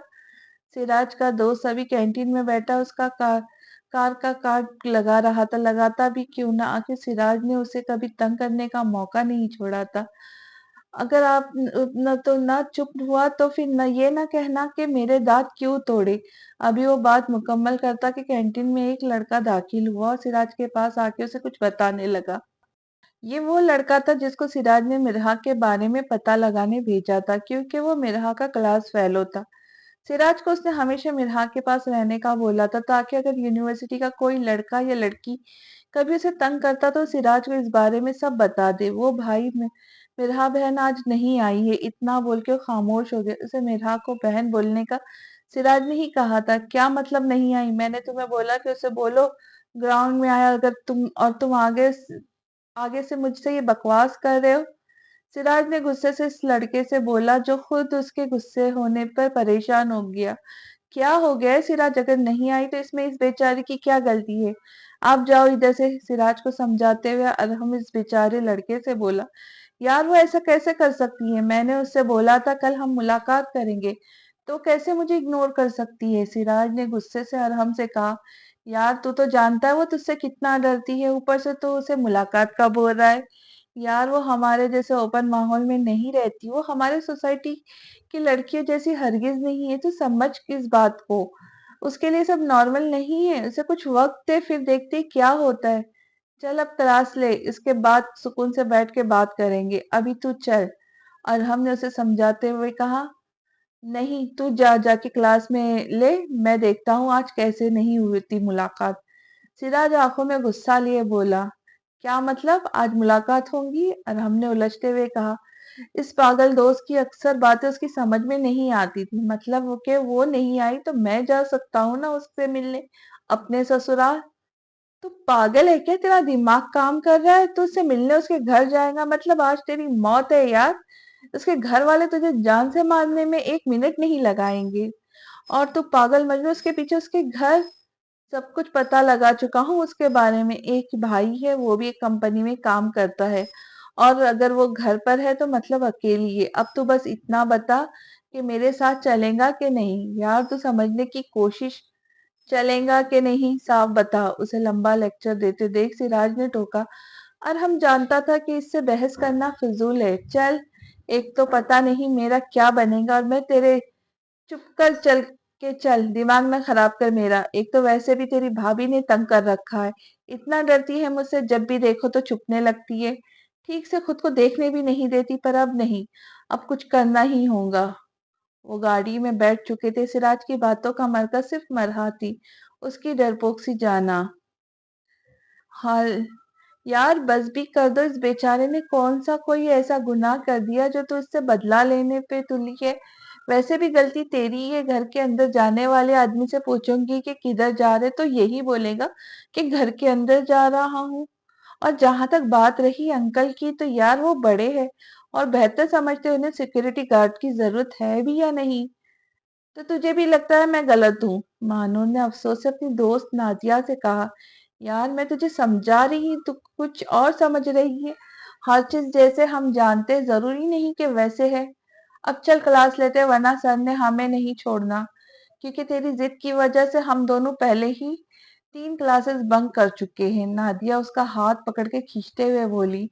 سراج کا دوست ابھی کینٹین میں بیٹھا اس کا کار کا کارڈ لگا رہا تھا، لگاتا بھی کیوں نہ، آخر سراج نے اسے کبھی تنگ کرنے کا موقع نہیں چھوڑا تھا۔ اگر آپ نہ چپ ہوا تو پھر یہ نہ کہنا کہ میرے دانت کیوں توڑے۔ ابھی وہ بات مکمل کرتا کہ کینٹین میں ایک لڑکا داخل ہوا اور سراج کے پاس آ کے اسے کچھ بتانے لگا۔ یہ وہ لڑکا تھا جس کو سراج نے مرحا کے بارے میں پتہ لگانے بھیجا تھا، کیونکہ وہ مرحا کا کلاس فیلو تھا۔ سراج کو اس نے ہمیشہ مرحا کے پاس رہنے کا بولا تھا تاکہ اگر یونیورسٹی کا کوئی لڑکا یا لڑکی کبھی اسے تنگ کرتا تو سراج کو اس بارے میں سب بتا دے۔ وہ بھائی مرحا بہن آج نہیں آئی ہے، اتنا بول کے وہ خاموش ہو گئے۔ اسے مرحا کو بہن بولنے کا سراج نے ہی کہا تھا۔ کیا مطلب نہیں آئی؟ میں نے تمہیں بولا کہ اسے بولو گراؤنڈ میں آیا، اگر تم آگے سے مجھ سے یہ بکواس کر رہے ہو۔ سراج نے غصے سے اس لڑکے سے بولا جو خود اس کے غصے ہونے پر پریشان ہو گیا۔ کیا ہو گیا سراج؟ اگر نہیں آئی تو اس میں اس بیچارے کی کیا غلطی ہے؟ آپ جاؤ ادھر سے۔ سراج کو سمجھاتے ہوئے ارحم اس بیچارے لڑکے سے بولا، یار وہ ایسا کیسے کر سکتی ہے؟ میں نے اس سے بولا تھا کل ہم ملاقات کریں گے، تو کیسے مجھے اگنور کر سکتی ہے؟ سراج نے غصے سے ارحم سے کہا، یار تو جانتا ہے وہ تجھ سے کتنا ڈرتی ہے، اوپر سے تو اسے ملاقات کا بول رہا ہے۔ یار وہ ہمارے جیسے اوپن ماحول میں نہیں رہتی، وہ ہمارے سوسائٹی کی لڑکیوں جیسی ہرگز نہیں ہے، تو سمجھ کس بات کو، اس کے لیے سب نارمل نہیں ہے، اسے کچھ وقت دے پھر دیکھتے کیا ہوتا ہے۔ چل اب کلاس لے، اس کے بعد سکون سے بیٹھ کے بات کریں گے، ابھی تو چل۔ اور ہم نے اسے سمجھاتے ہوئے کہا، نہیں تو جا کے کلاس میں لے، میں دیکھتا ہوں آج کیسے نہیں ہوئی تھی ملاقات۔ سراج آنکھوں میں غصہ لیے بولا، کیا مطلب آج ملاقات ہوں گی؟ اور ہم نے الجھتے ہوئے کہا، اس پاگل دوست کی اکثر باتیں اس کی سمجھ میں نہیں آتی تھی، مطلب کہ وہ نہیں آئی تو میں جا سکتا ہوں نا اس سے ملنے اپنے سسرال۔ تو پاگل ہے کیا؟ تیرا دماغ کام کر رہا ہے؟ تو اس سے ملنے اس کے گھر جائے گا؟ مطلب آج تیری موت ہے یار، اس کے گھر والے تجھے جان سے مارنے میں 1 منٹ نہیں لگائیں گے، اور تو پاگل مجنوں اس کے پیچھے اس کے گھر سب کچھ پتا لگا چکا ہوں اس کے بارے میں۔ ایک بھائی ہے، وہ بھی ایک کمپنی میں کام کرتا ہے، اور اگر وہ گھر پر ہے تو مطلب اکیلی ہے۔ اب تو بس اتنا بتا کہ میرے ساتھ چلیں گا کہ نہیں؟ یار تو سمجھنے کی کوشش، چلیں گا کہ نہیں صاف بتا۔ اسے لمبا لیکچر دیتے دیکھ سراج نے ٹوکا، اور ہم جانتا تھا کہ اس سے بحث کرنا فضول ہے، چل۔ ایک تو پتا نہیں میرا کیا بنے گا، اور میں تیرے چپ کر چل کے چل، دماغ نہ خراب کر میرا، ایک تو ویسے بھی تیری بھابھی نے تنگ کر رکھا ہے، اتنا ڈرتی ہے مجھ سے، جب بھی دیکھو تو چھپنے لگتی ہے۔ ठीक से खुद को देखने भी नहीं देती, पर अब नहीं, अब कुछ करना ही होगा। वो गाड़ी में बैठ चुके थे। सिराज की बातों का मरकज सिर्फ मरहा थी, उसकी डरपोक सी जाना। हाँ यार, बस भी कर दो। इस बेचारे ने कौन सा कोई ऐसा गुनाह कर दिया जो तू इससे बदला लेने पे तुली है? वैसे भी गलती तेरी ही है। घर के अंदर जाने वाले आदमी से पूछूंगी कि किधर जा रहे, तो यही बोलेगा कि घर के अंदर जा रहा हूँ। और जहां तक बात रही अंकल की, तो यार वो बड़े हैं और बेहतर समझते, उन्हें सिक्योरिटी गार्ड की जरूरत है भी या नहीं। तो तुझे भी लगता है मैं गलत हूँ? मानूर ने अफसोस से अपनी दोस्त नाजिया से कहा। यार मैं तुझे समझा रही, तू कुछ और समझ रही है। हर चीज जैसे हम जानते हैं, जरूरी नहीं कि वैसे है। अब चल क्लास लेते हैं, वरना सर ने हमें नहीं छोड़ना। क्योंकि तेरी जिद की वजह से हम दोनों पहले ही 3 क्लासेस बंक कर चुके हैं। नादिया उसका हाथ पकड़ के खींचते हुए बोली।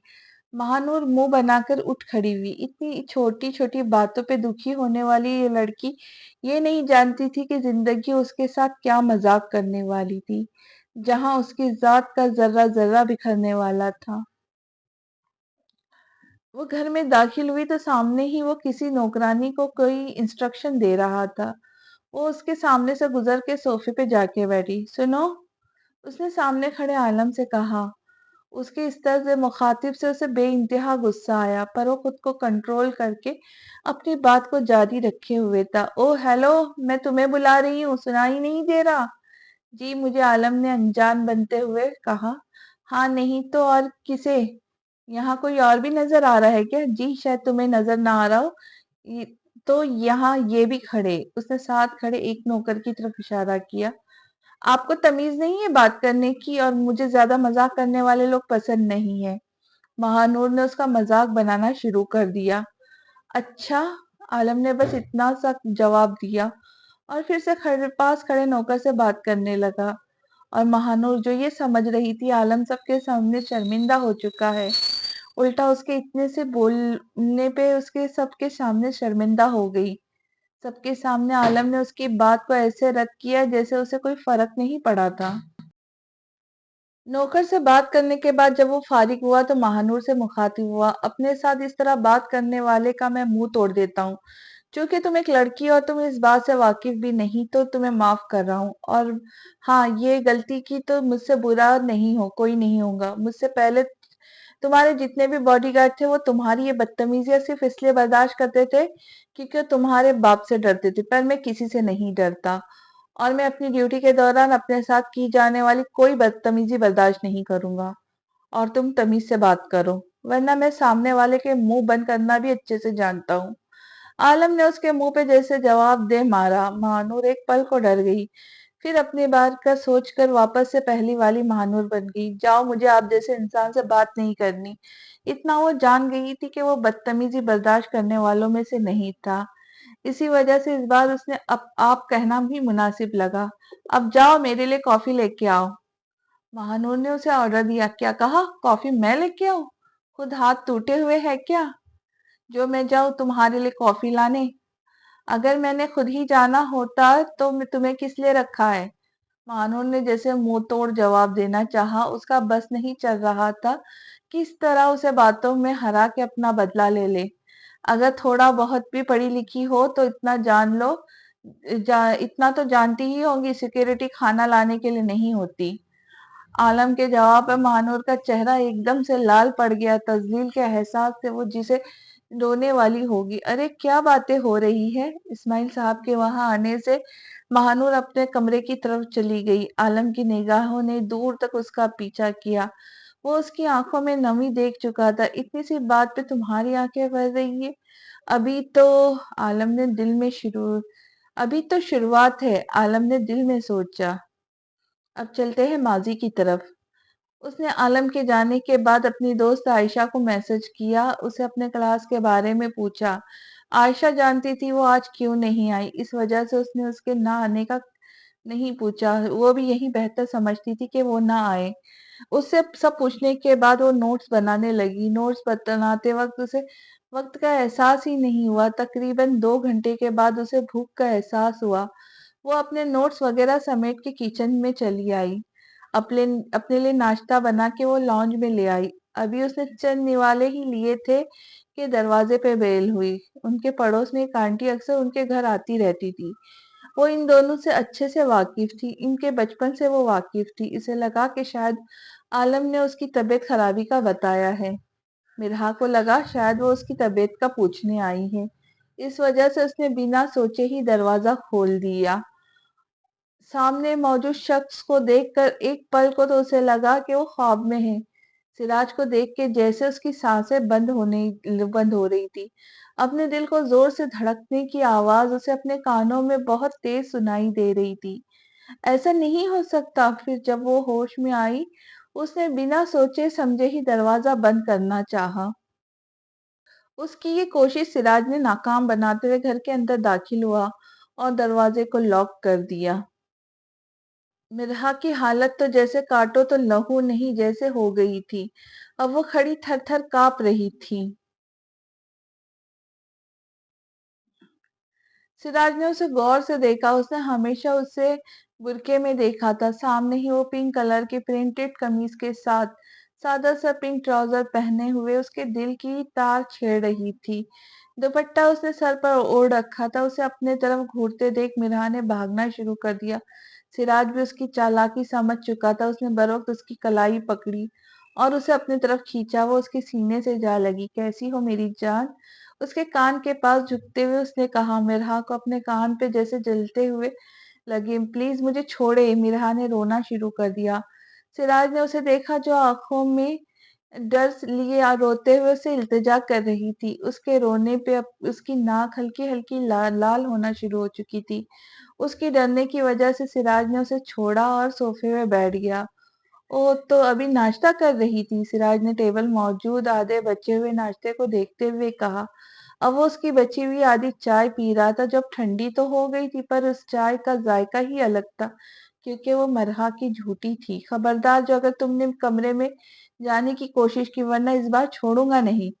महानूर मुंह बनाकर उठ खड़ी हुई। इतनी छोटी छोटी बातों पे दुखी होने वाली ये लड़की ये नहीं जानती थी कि जिंदगी उसके साथ क्या मजाक करने वाली थी, जहां उसकी जात का जर्रा जर्रा बिखरने वाला था। वो घर में दाखिल हुई तो सामने ही वो किसी नौकरानी को कोई इंस्ट्रक्शन दे रहा था। वो उसके सामने से गुजर के सोफे पे जाके बैठी। सुनो, उसने सामने खड़े आलम से कहा। उसके इस तरह से मुखातिब से उसे बेइंतहा गुस्सा आया, पर वो खुद को कंट्रोल करके अपनी बात को जारी रखे हुए था। ओ हेलो, मैं तुम्हें बुला रही हूँ, सुनाई नहीं दे रहा? जी मुझे, आलम ने अनजान बनते हुए कहा। हाँ नहीं तो और किसे? यहाँ कोई और भी नजर आ रहा है क्या? जी शायद तुम्हें नजर ना आ रहा हो। तो यहाँ ये भी खड़े। उसने साथ खड़े एक नौकर की तरफ इशारा किया। आपको तमीज नहीं है बात करने की, और मुझे ज्यादा मजाक करने वाले लोग पसंद नहीं है। महानूर ने उसका मजाक बनाना शुरू कर दिया। अच्छा, आलम ने बस इतना सा जवाब दिया और फिर से पास खड़े नौकर से बात करने लगा। और महानूर जो ये समझ रही थी आलम सबके सामने शर्मिंदा हो चुका है, उल्टा उसके इतने से बोलने पे उसके सबके सामने शर्मिंदा हो गई। सबके सामने आलम ने उसकी बात को ऐसे रद्द किया जैसे उसे कोई फर्क नहीं पड़ा था। नौकर से बात करने के बाद जब वो फारिग हुआ तो महानूर से मुखातिब हुआ। अपने साथ इस तरह बात करने वाले का मैं मुंह तोड़ देता हूँ। चूंकि तुम एक लड़की और तुम इस बात से वाकिफ भी नहीं, तो तुम्हें माफ कर रहा हूँ। और हाँ, ये गलती की तो मुझसे बुरा नहीं हो कोई नहीं होगा। मुझसे पहले तुम्हारे जितने भी बॉडीगार्ड थे, वो तुम्हारी ये बदतमीजियां सिर्फ इसलिए बर्दाश्त करते थे क्योंकि वो तुम्हारे बाप से डरते थे, पर मैं किसी से नहीं डरता। और मैं अपनी ड्यूटी के दौरान अपने साथ की जाने वाली कोई बदतमीजी बर्दाश्त नहीं करूंगा। और तुम तमीज से बात करो, वरना मैं सामने वाले के मुंह बंद करना भी अच्छे से जानता हूँ। आलम ने उसके मुंह पे जैसे जवाब दे मारा। महानूर एक पल को डर गई, फिर अपनी बात का सोचकर वापस से पहली वाली महानूर बन गई। जाओ, मुझे आप जैसे इंसान से बात नहीं करनी। इतना वो जान गई थी कि वो बदतमीजी बर्दाश्त करने वालों में से नहीं था। इसी वजह से इस बार उसने आप कहना भी मुनासिब लगा। अब जाओ, मेरे लिए कॉफी लेके आओ। महानूर ने उसे ऑर्डर दिया। क्या कहा? कॉफी मैं लेके आऊं? खुद हाथ टूटे हुए है क्या जो मैं जाऊं तुम्हारे लिए कॉफी लाने? अगर मैंने खुद ही जाना होता तो मैं तुम्हें किस लिए रखा है? महानूर ने जैसे मुंह तोड़ जवाब देना चाहा। उसका बस नहीं चल रहा था किस तरह उसे बातों में हरा के अपना बदला ले ले। अगर थोड़ा बहुत भी पढ़ी लिखी हो तो इतना जान लो, इतना तो जानती ही होंगी, सिक्योरिटी खाना लाने के लिए नहीं होती। आलम के जवाब पर महानूर का चेहरा एकदम से लाल पड़ गया। तजलील के एहसास से वो जिसे रोने वाली होगी। अरे क्या बातें हो रही है? इस्माइल साहब के वहां आने से महानूर अपने कमरे की तरफ चली गई। आलम की निगाहों ने दूर तक उसका पीछा किया। वो उसकी आंखों में नमी देख चुका था। इतनी सी बात पे तुम्हारी आंखें भर रही है? अभी तो आलम ने दिल में शुरू अभी तो शुरुआत है, आलम ने दिल में सोचा। अब चलते हैं माजी की तरफ। उसने आलम के जाने के बाद अपनी दोस्त आयशा को मैसेज किया, उसे अपने क्लास के बारे में पूछा। आयशा जानती थी वो आज क्यों नहीं आई, इस वजह से उसने उसके ना आने का नहीं पूछा। वो भी यही बेहतर समझती थी कि वो ना आए। उससे सब पूछने के बाद वो नोट्स बनाने लगी। नोट्स बनाते वक्त उसे वक्त का एहसास ही नहीं हुआ। तकरीबन 2 घंटे के बाद उसे भूख का एहसास हुआ। वो अपने नोट्स वगैरह समेट के किचन में चली आई। अपने अपने लिए नाश्ता बना के वो लॉन्ज में ले आई। ابھی اس نے چند نوالے ہی لیے تھے کہ دروازے پہ بیل ہوئی۔ ان کے پڑوس میں ایک آنٹی اکثر ان کے گھر آتی رہتی تھی۔ وہ ان دونوں سے اچھے سے واقف تھی، ان کے بچپن سے وہ واقف تھی۔ اسے لگا کہ شاید عالم نے اس کی طبیعت خرابی کا بتایا ہے۔ مرحا کو لگا شاید وہ اس کی طبیعت کا پوچھنے آئی ہے، اس وجہ سے اس نے بنا سوچے ہی دروازہ کھول دیا۔ سامنے موجود شخص کو دیکھ کر ایک پل کو تو اسے لگا کہ وہ خواب میں ہے۔ سراج کو دیکھ کے جیسے اس کی سانسیں بند ہو رہی تھی۔ اپنے دل کو زور سے دھڑکنے کی آواز اسے اپنے کانوں میں بہت تیز سنائی دے رہی تھی۔ ایسا نہیں ہو سکتا۔ پھر جب وہ ہوش میں آئی، اس نے بنا سوچے سمجھے ہی دروازہ بند کرنا چاہا۔ اس کی یہ کوشش سراج نے ناکام بناتے ہوئے گھر کے اندر داخل ہوا اور دروازے کو لاک کر دیا۔ مرحا کی حالت تو جیسے کاٹو تو لہو نہیں جیسے ہو گئی تھی۔ اب وہ کھڑی تھر تھر کانپ رہی تھی۔ سراج نے اسے غور سے دیکھا۔ اس نے ہمیشہ اسے برقعے میں دیکھا تھا۔ سامنے ہی وہ پنک کلر کی پرنٹڈ قمیص کے ساتھ سادہ سا پنک ٹراؤزر پہنے ہوئے اس کے دل کی تار چھیڑ رہی تھی۔ دوپٹہ اس نے سر پر اوڑھ رکھا تھا۔ اسے اپنے طرف گھورتے دیکھ مرحا نے بھاگنا شروع کر دیا۔ سراج بھی اس کی چالاکی سمجھ چکا تھا۔ اس نے بروقت اس کی کلائی پکڑی اور اسے اپنی طرف کھینچا۔ وہ اس کے سینے سے جا لگی۔ کیسی ہو میری جان؟ اس کے کان کے پاس جھکتے ہوئے اس نے کہا۔ مرحا کو اپنے کان پہ جیسے جلتے ہوئے لگے۔ پلیز مجھے چھوڑے۔ مرحا نے رونا شروع کر دیا۔ سراج نے اسے دیکھا جو آنکھوں میں ڈر لیے روتے ہوئے اسے التجا کر رہی تھی۔ اس کے رونے پہ اس کی ناک ہلکی ہلکی لال ہونا شروع ہو چکی تھی۔ اس کی ڈرنے کی وجہ سے سراج نے اسے چھوڑا اور صوفے میں بیٹھ گیا۔ او تو ابھی ناشتہ کر رہی تھی؟ سراج نے ٹیبل موجود آدھے بچے ہوئے ناشتے کو دیکھتے ہوئے کہا۔ اب وہ اس کی بچی ہوئی آدھی چائے پی رہا تھا جو اب ٹھنڈی تو ہو گئی تھی پر اس چائے کا ذائقہ ہی الگ تھا کیونکہ وہ مرحا کی جھوٹی تھی۔ خبردار جو اگر تم نے کمرے میں جانے کی کوشش کی ورنہ اس بار چھوڑوں گا نہیں۔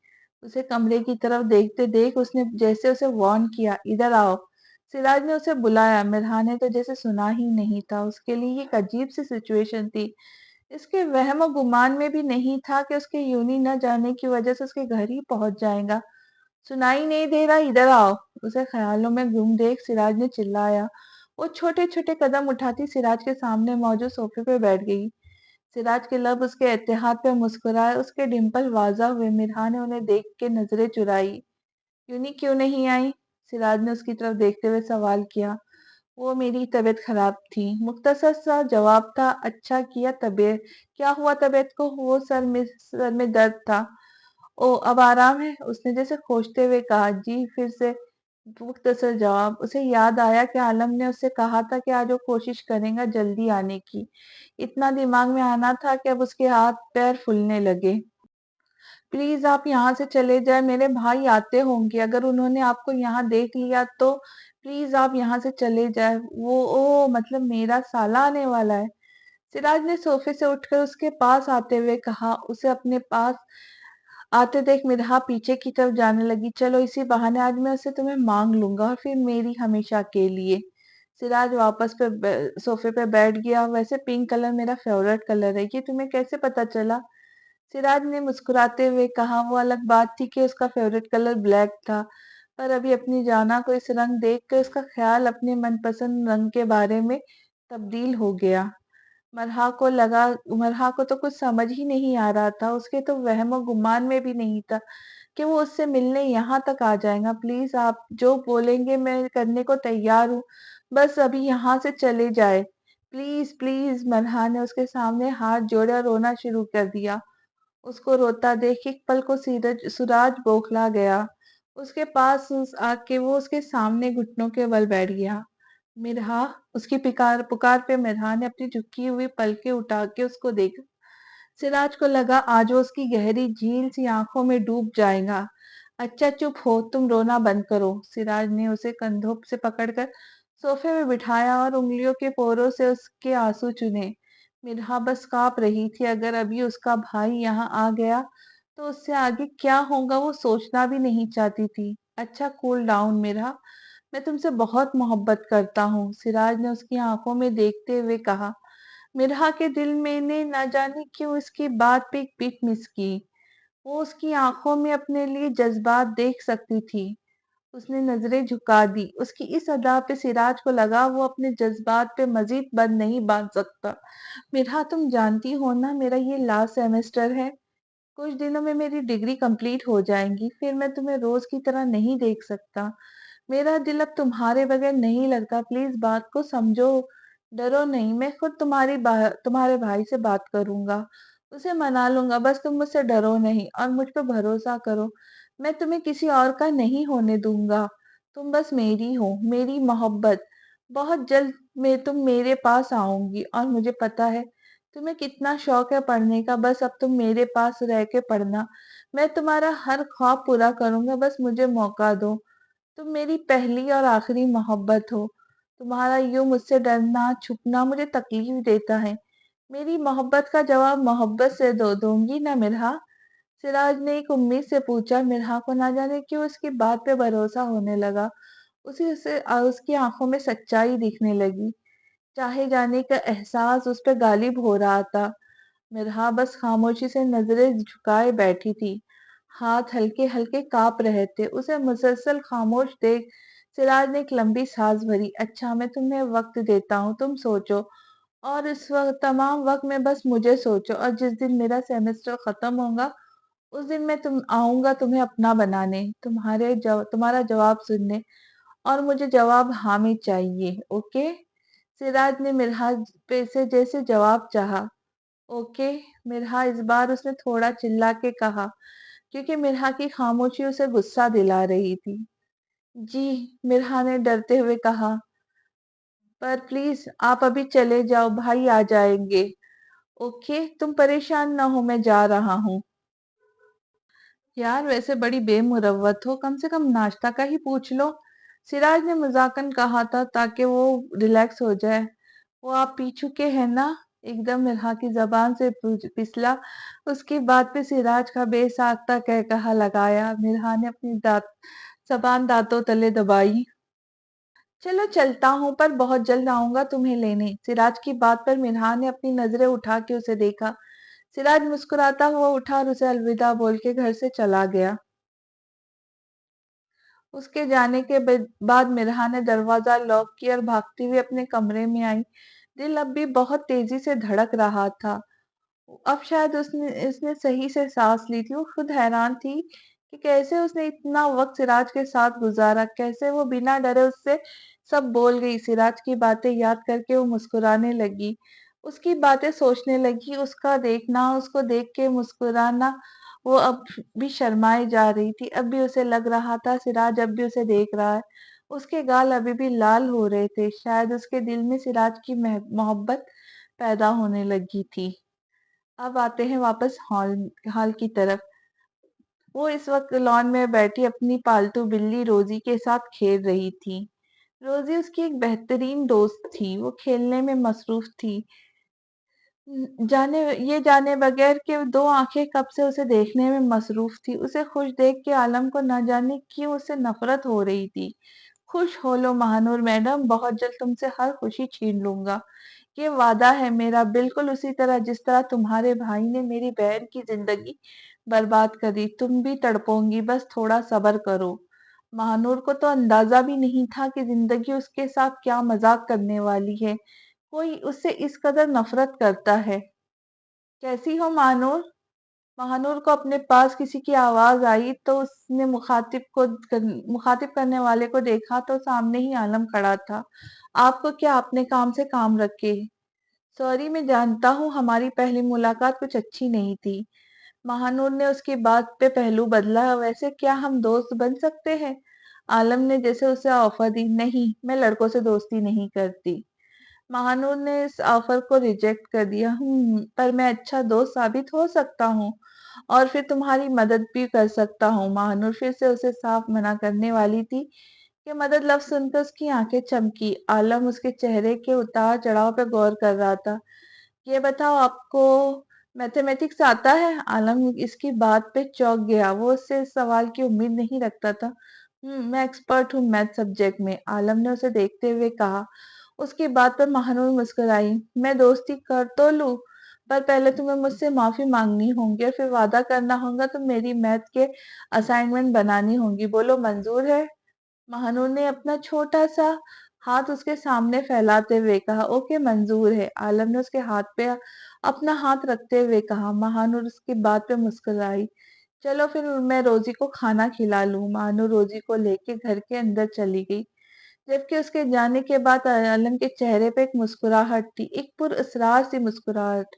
اسے کمرے کی طرف دیکھتے دیکھ اس نے جیسے اسے وارن کیا۔ ادھر آؤ۔ سراج نے اسے بلایا۔ مرحا نے تو جیسے سنا ہی نہیں تھا۔ اس کے لیے یہ ایک عجیب سی سچویشن تھی۔ اس کے وہم و گمان میں بھی نہیں تھا کہ اس کے یونہی نہ جانے کی وجہ سے اس کے گھر ہی پہنچ جائے گا۔ سنائی نہیں دے رہا؟ ادھر آؤ۔ اسے خیالوں میں گم دیکھ سراج نے چلایا۔ وہ چھوٹے چھوٹے قدم اٹھاتی سراج کے سامنے موجود صوفے پہ بیٹھ گئی۔ سراج کے لب اس کے اتحاد پہ مسکرائے، اس کے ڈمپل واضح ہوئے۔ مرحا نے انہیں دیکھ کے نظریں چرائی۔ یونہی کیوں نہیں آئی؟ سراج نے اس کی طرف دیکھتے ہوئے سوال کیا۔ وہ میری طبیعت خراب تھی، مختصر سا جواب تھا۔ اچھا کیا طبیعت کیا ہوا طبیعت کو؟ وہ سر میں درد تھا۔ او اب آرام ہے؟ اس نے جیسے کھوجتے ہوئے کہا۔ جی، پھر سے مختصر جواب۔ اسے یاد آیا کہ عالم نے اس سے کہا تھا کہ آج وہ کوشش کرے گا جلدی آنے کی۔ اتنا دماغ میں آنا تھا کہ اب اس کے ہاتھ پیر پھولنے لگے۔ پلیز آپ یہاں سے چلے جائیں، میرے بھائی آتے ہوں گے، اگر انہوں نے آپ کو یہاں دیکھ لیا تو پلیز آپ یہاں سے چلے جائیں۔ مطلب میرا سالہ آنے والا ہے؟ سراج نے صوفے سے اٹھ کر اس کے پاس آتے ہوئے کہا۔ اسے اپنے پاس آتے دیکھ مرحا پیچھے کی طرف جانے لگی۔ چلو اسی بہانے آج میں اسے تمہیں مانگ لوں گا اور پھر میری ہمیشہ کے لیے۔ سراج واپس صوفے پہ بیٹھ گیا۔ ویسے پنک کلر میرا فیورٹ کلر ہے، یہ تمہیں کیسے پتا چلا؟ سراج نے مسکراتے ہوئے کہا۔ وہ الگ بات تھی کہ اس کا فیورٹ کلر بلیک تھا، پر ابھی اپنی جانا کو اس رنگ دیکھ کر اس کا خیال اپنے من پسند رنگ کے بارے میں تبدیل ہو گیا۔ مرحا کو تو کچھ سمجھ ہی نہیں آ رہا تھا۔ اس کے تو وہم و گمان میں بھی نہیں تھا کہ وہ اس سے ملنے یہاں تک آ جائے گا۔ پلیز آپ جو بولیں گے میں کرنے کو تیار ہوں، بس ابھی یہاں سے چلے جائے۔ Please please. مرحا نے اس کے سامنے ہاتھ جوڑے اور رونا شروع کر دیا۔ اس کو روتا دیکھ ایک پل کو سراج بوکھلا گیا۔ اس کے پاس آ کے وہ اس کے سامنے گھٹنوں کے بل بیٹھ گیا۔ مرحا، اس کی پکار پہ مرحا نے اپنی جھکی ہوئی پلکیں اٹھا کے اس کو دیکھا۔ سراج کو لگا آج وہ اس کی گہری جھیل سی آنکھوں میں ڈوب جائے گا۔ اچھا چپ ہو، تم رونا بند کرو۔ سراج نے اسے کندھوں سے پکڑ کر صوفے میں بٹھایا اور انگلیوں کے پوروں سے اس کے آنسو چنے۔ مرحا بس کانپ رہی تھی۔ اگر ابھی اس کا بھائی یہاں آ گیا تو اس سے آگے کیا ہوگا وہ سوچنا بھی نہیں چاہتی تھی۔ اچھا کول ڈاؤن مرحا، میں تم سے بہت محبت کرتا ہوں، سراج نے اس کی آنکھوں میں دیکھتے ہوئے کہا۔ मिरहा के दिल में ने ना जाने क्यों इसकी बात पे एक पिक मिस की। वो उसकी आंखों में अपने लिए जज्बात देख सकती थी। उसने नजरें झुका दी। उसकी इस अदा पे सिराज को लगा वो अपने जज्बात पे मजीद बंद नहीं बांध सकता। मिरहा, तुम जानती हो ना मेरा ये लास्ट सेमेस्टर है। कुछ दिनों में मेरी डिग्री कंप्लीट हो जाएगी, फिर मैं तुम्हें रोज की तरह नहीं देख सकता। मेरा दिल अब तुम्हारे बगैर नहीं लगता। प्लीज बात को समझो। डरो नहीं, मैं खुद तुम्हारे भाई से बात करूंगा, उसे मना लूंगा। बस तुम मुझसे डरो नहीं और मुझ पर भरोसा करो। मैं तुम्हें किसी और का नहीं होने दूंगा। तुम बस मेरी हो, मेरी मोहब्बत। बहुत जल्द मैं तुम मेरे पास आओगी और मुझे पता है तुम्हें कितना शौक है पढ़ने का। बस अब तुम मेरे पास रह के पढ़ना। मैं तुम्हारा हर ख्वाब पूरा करूंगा, बस मुझे मौका दो। तुम मेरी पहली और आखिरी मोहब्बत हो। तुम्हारा यूं मुझसे डरना छुपना मुझे तकलीफ देता है। मेरी मोहब्बत का जवाब मोहब्बत से दूंगी ना मिरहा? सिराज ने एक उम्मीद से पूछा। मिरहा को ना जाने क्यों उसकी बात पे भरोसा होने लगा। उसकी आंखों में सच्चाई दिखने लगी। चाहे जाने का एहसास उस पर गालिब हो रहा था। मिरहा बस खामोशी से नजरें झुकाए बैठी थी। हाथ हल्के हल्के कांप रहे थे। उसे मुसलसल खामोश देख सिराज ने एक लंबी सांस भरी। अच्छा, मैं तुम्हें वक्त देता हूँ, तुम सोचो। और इस वक्त तमाम वक्त में बस मुझे सोचो। और जिस दिन मेरा सेमेस्टर खत्म होगा उस दिन मैं तुम आऊंगा तुम्हें अपना बनाने, तुम्हारा जवाब सुनने। और मुझे जवाब हामी चाहिए, ओके? सिराज ने मिरहा पे से जैसे जवाब चाहा। ओके। मिरहा, इस बार उसने थोड़ा चिल्ला के कहा, क्योंकि मिरहा की खामोशी उसे गुस्सा दिला रही थी। जी, मिरहा ने डरते हुए कहा। पर प्लीज आप अभी चले जाओ, भाई आ जाएंगे। ओके, तुम परेशान ना हो, मैं जा रहा हूँ। यार, वैसे बड़ी बेमुरव्वत हो, कम से कम नाश्ता का ही पूछ लो। सिराज ने मजाकन कहा था ताकि वो रिलैक्स हो जाए। वो आप पी चुके हैं ना? एकदम मिरहा की जबान से फिसला। उसकी बात पे सिराज का बेसाख्ता कह कहा लगाया। मिरहा ने अपनी जबान दांतों तले दबाई। चलो चलता हूँ, पर बहुत जल्द आऊंगा तुम्हें लेने। सिराज की बात पर मिरहा ने अपनी नजरें उठा के उसे देखा। सिराज मुस्कुराता हुआ उठा और उसे अलविदा बोल के घर से चला गया। उसके जाने के बाद मिरहा ने दरवाजा लॉक किया और भागती हुई अपने कमरे में आई। दिल अब भी बहुत तेजी से धड़क रहा था। अब शायद उसने इसने सही से सांस ली थी। वो खुद हैरान थी कि कैसे उसने इतना वक्त सिराज के साथ गुजारा, कैसे वो बिना डरे उससे सब बोल गई। सिराज की बातें याद करके वो मुस्कुराने लगी। उसकी बातें सोचने लगी। उसका देखना, उसको देख के मुस्कुराना। वो अब भी शर्माए जा रही थी। अब भी उसे लग रहा था सिराज अब भी उसे देख रहा है। उसके गाल अभी भी लाल हो रहे थे। शायद उसके दिल में सिराज की मोहब्बत पैदा होने लगी थी। अब आते हैं वापस हॉल की तरफ। वो इस वक्त लॉन में बैठी अपनी पालतू बिल्ली रोजी के साथ खेल रही थी। रोजी उसकी एक बेहतरीन दोस्त थी। वो खेलने में मसरूफ थी। जाने बगैर कि दो आंखें कब से उसे देखने में मसरूफ थी। उसे खुश देख के आलम को न जाने क्यों उससे नफरत हो रही थी। खुश हो लो महानूर मैडम, बहुत जल्द तुमसे हर खुशी छीन लूंगा। ये वादा है मेरा, बिल्कुल उसी तरह जिस तरह तुम्हारे भाई ने मेरी बहन की जिंदगी बर्बाद करी, तुम भी तड़पोंगी। बस थोड़ा सब्र करो। महानूर को तो अंदाजा भी नहीं था कि जिंदगी उसके साथ क्या मजाक करने वाली है। कोई उससे इस कदर नफरत करता है। कैसी हो महानूर? महानूर को अपने पास किसी की आवाज आई तो उसने मुखातिब करने वाले को देखा तो सामने ही आलम खड़ा था। आपको क्या, अपने काम से काम रखे। सॉरी, मैं जानता हूँ हमारी पहली मुलाकात कुछ अच्छी नहीं थी। महानूर ने उसकी बात पे पहलू बदला। वैसे क्या हम दोस्त बन सकते हैं? आलम ने जैसे उसे ऑफर दी। नहीं, मैं लड़कों से दोस्ती नहीं करती। महानूर ने इस ऑफर को रिजेक्ट कर दिया। पर मैं अच्छा दोस्त साबित हो सकता हूँ और फिर तुम्हारी मदद भी कर सकता हूँ। महानूर फिर से उसे साफ मना करने वाली थी कि मदद लफ्ज सुनकर उसकी आंखें चमकी। आलम उसके चेहरे के उतार चढ़ाव पर गौर कर रहा था। ये बताओ, आपको मैथमेटिक्स आता है? आलम इसकी बात पे चौंक गया। वो उससे इस सवाल की उम्मीद नहीं रखता था। मैं एक्सपर्ट हूँ मैथ सब्जेक्ट में, आलम ने उसे देखते हुए कहा। اس کی بات پر مہنور مسکرائی۔ میں دوستی کر تو لوں، پر پہلے تمہیں مجھ سے معافی مانگنی ہوں گی اور پھر وعدہ کرنا ہوگا تو میری میتھ کے اسائنمنٹ بنانی ہوں گی۔ بولو منظور ہے؟ مہنور نے اپنا چھوٹا سا ہاتھ اس کے سامنے پھیلاتے ہوئے کہا، اوکے منظور ہے۔ عالم نے اس کے ہاتھ پہ اپنا ہاتھ رکھتے ہوئے کہا۔ مہنور اس کی بات پہ مسکرائی۔ چلو پھر میں روزی کو کھانا کھلا لوں۔ مہنور روزی کو لے کے گھر کے اندر چلی گئی، جبکہ اس کے جانے کے بعد عالم کے چہرے پہ ایک مسکراہٹ تھی، ایک پر اسرار سی مسکراہٹ۔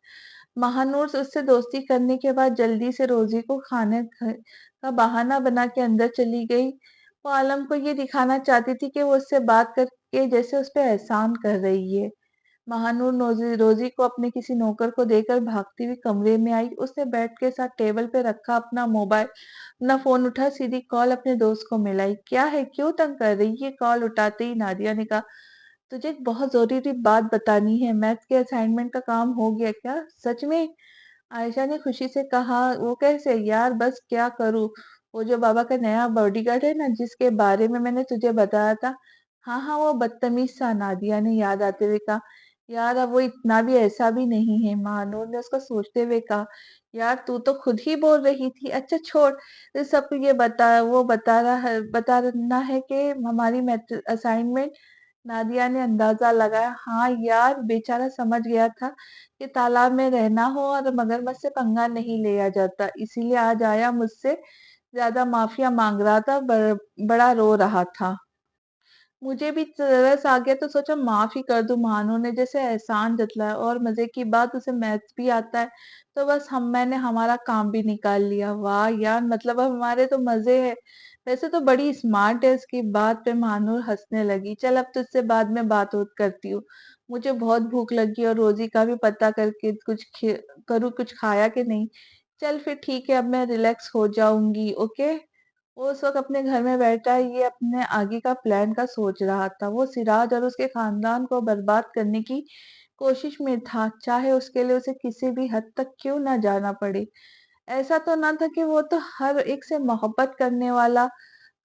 مہنور اس سے دوستی کرنے کے بعد جلدی سے روزی کو کھانے کا بہانہ بنا کے اندر چلی گئی۔ وہ عالم کو یہ دکھانا چاہتی تھی کہ وہ اس سے بات کر کے جیسے اس پہ احسان کر رہی ہے۔ مہنور روزی کو اپنے کسی نوکر کو دے کر بھاگتی ہوئی کمرے میں آئی۔ اس نے بیڈ کے ساتھ ٹیبل پہ رکھا اپنا فون اٹھا، سیدھی کال اپنے دوست کو ملائی۔ کیا ہے، کیوں تنگ کر رہی ہے؟ کال اٹھاتے ہی نادیہ نے کہا، تجھے ایک بہت ضروری بات بتانی ہے۔ میتھ کے اسائنمنٹ کا کام ہو گیا کیا؟ سچ میں؟ عائشہ نے خوشی سے کہا۔ وہ کیسے یار، بس کیا کروں، وہ جو بابا کا نیا باڈی گارڈ ہے نا، جس کے بارے میں نے تجھے بتایا تھا۔ ہاں ہاں، وہ بدتمیز سا، نادیہ نے یاد آتے ہوئے کہا۔ یار اب وہ اتنا بھی ایسا بھی نہیں ہے، مہنور نے اس کو سوچتے ہوئے کہا۔ یار تو خود ہی بول رہی تھی۔ اچھا چھوڑ، سب کو یہ بتانا ہے کہ ہماری اسائنمنٹ۔ نادیہ نے اندازہ لگایا۔ ہاں یار، بیچارہ سمجھ گیا تھا کہ تالاب میں رہنا ہو اور مگرمچھ سے پنگا نہیں لیا جاتا، اسی لیے آج آیا، مجھ سے زیادہ معافیا مانگ رہا تھا، بڑا رو رہا تھا۔ مجھے بھی ترس آ گیا تو سوچا معاف ہی کر دوں۔ مہنور نے جیسے احسان جتلایا، اور مزے کی بات اسے میتھس بھی آتا ہے، تو بس میں نے ہمارا کام بھی نکال لیا۔ واہ یار، مطلب اب ہمارے تو مزے ہے۔ ویسے تو بڑی اسمارٹ ہے۔ اس کی بات پہ مہنور ہنسنے لگی۔ چل اب تجھ سے بعد میں بات کرتی ہوں، مجھے بہت بھوک لگی اور روزی کا بھی پتہ کر کے کچھ کھایا کہ نہیں۔ چل پھر ٹھیک ہے، اب میں ریلیکس ہو جاؤں گی، اوکے۔ وہ اس وقت اپنے گھر میں بیٹھا یہ اپنے آگے کا پلان کا سوچ رہا تھا۔ وہ سراج اور اس کے خاندان کو برباد کرنے کی کوشش میں تھا، چاہے اس کے لیے اسے کسی بھی حد تک کیوں نہ جانا پڑے۔ ایسا تو نہ تھا کہ وہ تو ہر ایک سے محبت کرنے والا،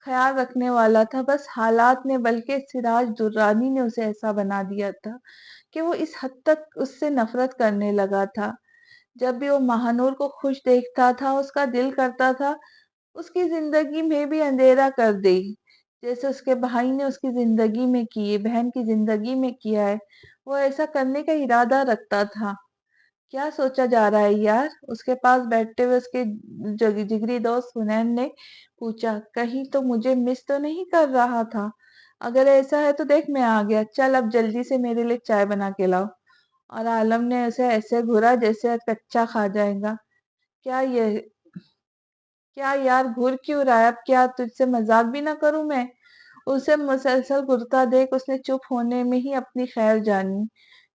خیال رکھنے والا تھا، بس حالات نے، بلکہ سراج درانی نے اسے ایسا بنا دیا تھا کہ وہ اس حد تک اس سے نفرت کرنے لگا تھا۔ جب بھی وہ مہنور کو خوش دیکھتا تھا، اس کا دل کرتا تھا اس کی زندگی میں بھی اندھیرا کر دے، جیسے اس کے بھائی نے اس کی زندگی میں کیے، بہن کی زندگی میں کیا ہے۔ وہ ایسا کرنے کا ارادہ رکھتا تھا۔ کیا سوچا جا رہا ہے یار؟ اس کے پاس بیٹھتے ہوئے اس کے جگری دوست حنین نے پوچھا۔ کہیں تو مجھے مس تو نہیں کر رہا تھا؟ اگر ایسا ہے تو دیکھ میں آ گیا، چل اب جلدی سے میرے لیے چائے بنا کے لاؤ۔ اور عالم نے اسے ایسے گھورا جیسے کچا کھا جائے گا۔ کیا یار، گھور کیوں رہا ہے؟ اب کیا تجھ سے مذاق بھی نہ کروں میں؟ اسے مسلسل گھرتا دیکھ اس نے چپ ہونے میں ہی اپنی خیر جانی،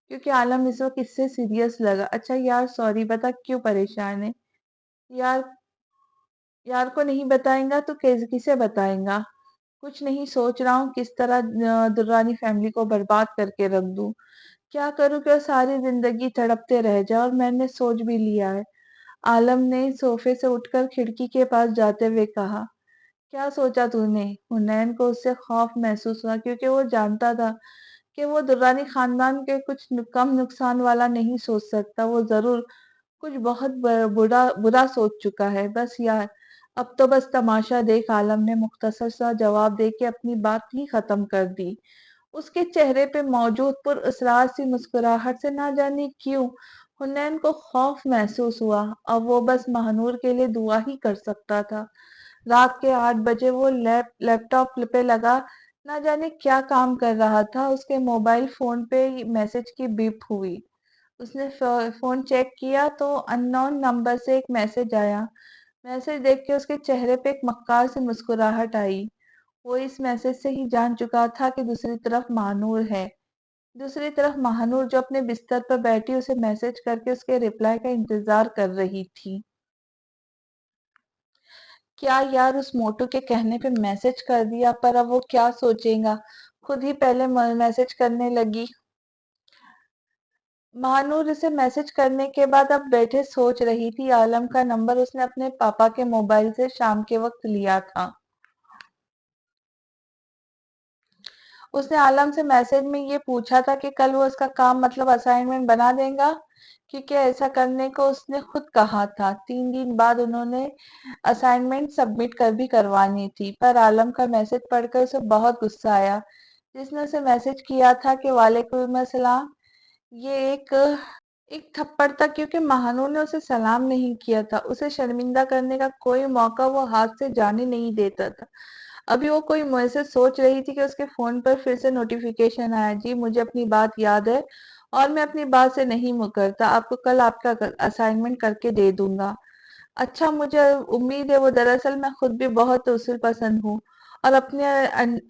کیونکہ عالم اس وقت اس سے سیریس لگا۔ اچھا یار سوری، بتا کیوں پریشان ہے؟ یار یار کو نہیں بتائیں گا تو کسے بتائیں گا؟ کچھ نہیں، سوچ رہا ہوں کس طرح درانی فیملی کو برباد کر کے رکھ دوں۔ کیا کروں کہ وہ ساری زندگی تڑپتے رہ جائے، اور میں نے سوچ بھی لیا ہے۔ عالم نے صوفے سے اٹھ کر کھڑکی کے پاس جاتے ہوئے کہا۔ کیا سوچا تو نے؟ حنین کو اس سے خوف محسوس ہوا، کیونکہ وہ جانتا تھا کہ وہ درانی خاندان کے کچھ کم نقصان والا نہیں سوچ سکتا۔ وہ ضرور کچھ بہت برا سوچ چکا ہے۔ بس یار، اب تو بس تماشا دیکھ، عالم نے مختصر سا جواب دے کے اپنی بات ہی ختم کر دی۔ اس کے چہرے پہ موجود پر اسرار سی مسکراہٹ سے نہ جانے کیوں حنین کو خوف محسوس ہوا۔ اب وہ بس مہنور کے لیے دعا ہی کر سکتا تھا۔ رات کے 8 بجے وہ لیپ ٹاپ پہ لگا نہ جانے کیا کام کر رہا تھا۔ اس کے موبائل فون پہ میسج کی بیپ ہوئی۔ اس نے فون چیک کیا تو ان نون نمبر سے ایک میسج آیا۔ میسج دیکھ کے اس کے چہرے پہ ایک مکار سی مسکراہٹ آئی۔ وہ اس میسج سے ہی جان چکا تھا کہ دوسری طرف مہنور ہے۔ دوسری طرف مہنور جو اپنے بستر پر بیٹھی اسے میسج کر کے اس کے رپلائی کا انتظار کر رہی تھی۔ کیا یار، اس موٹو کے کہنے پہ میسج کر دیا، پر اب وہ کیا سوچے گا، خود ہی پہلے میسج کرنے لگی۔ مہنور اسے میسج کرنے کے بعد اب بیٹھے سوچ رہی تھی۔ عالم کا نمبر اس نے اپنے پاپا کے موبائل سے شام کے وقت لیا تھا۔ اس نے عالم سے میسج میں یہ پوچھا تھا کہ کل وہ اس کا کام مطلب اسائنمنٹ بنا دے گا، کیونکہ ایسا کرنے کو اس نے خود کہا تھا۔ 3 دن بعد انہوں نے اسائنمنٹ سبمٹ بھی کروانی تھی، پر عالم کا میسج پڑھ کر اسے بہت غصہ آیا۔ جس نے اسے میسج کیا تھا کہ وعلیکم السلام، یہ ایک تھپڑ تھا، کیونکہ مہانور نے اسے سلام نہیں کیا تھا۔ اسے شرمندہ کرنے کا کوئی موقع وہ ہاتھ سے جانے نہیں دیتا تھا۔ ابھی وہ کوئی میسج سوچ رہی تھی کہ اس کے فون پر پھر سے نوٹیفیکیشن آیا، جی مجھے اپنی بات یاد ہے اور میں اپنی بات سے نہیں مکرتا، آپ کو کل آپ کا اسائنمنٹ کر کے دے دوں گا۔ اچھا، مجھے امید ہے وہ دراصل میں خود بھی بہت اصول پسند ہوں اور اپنے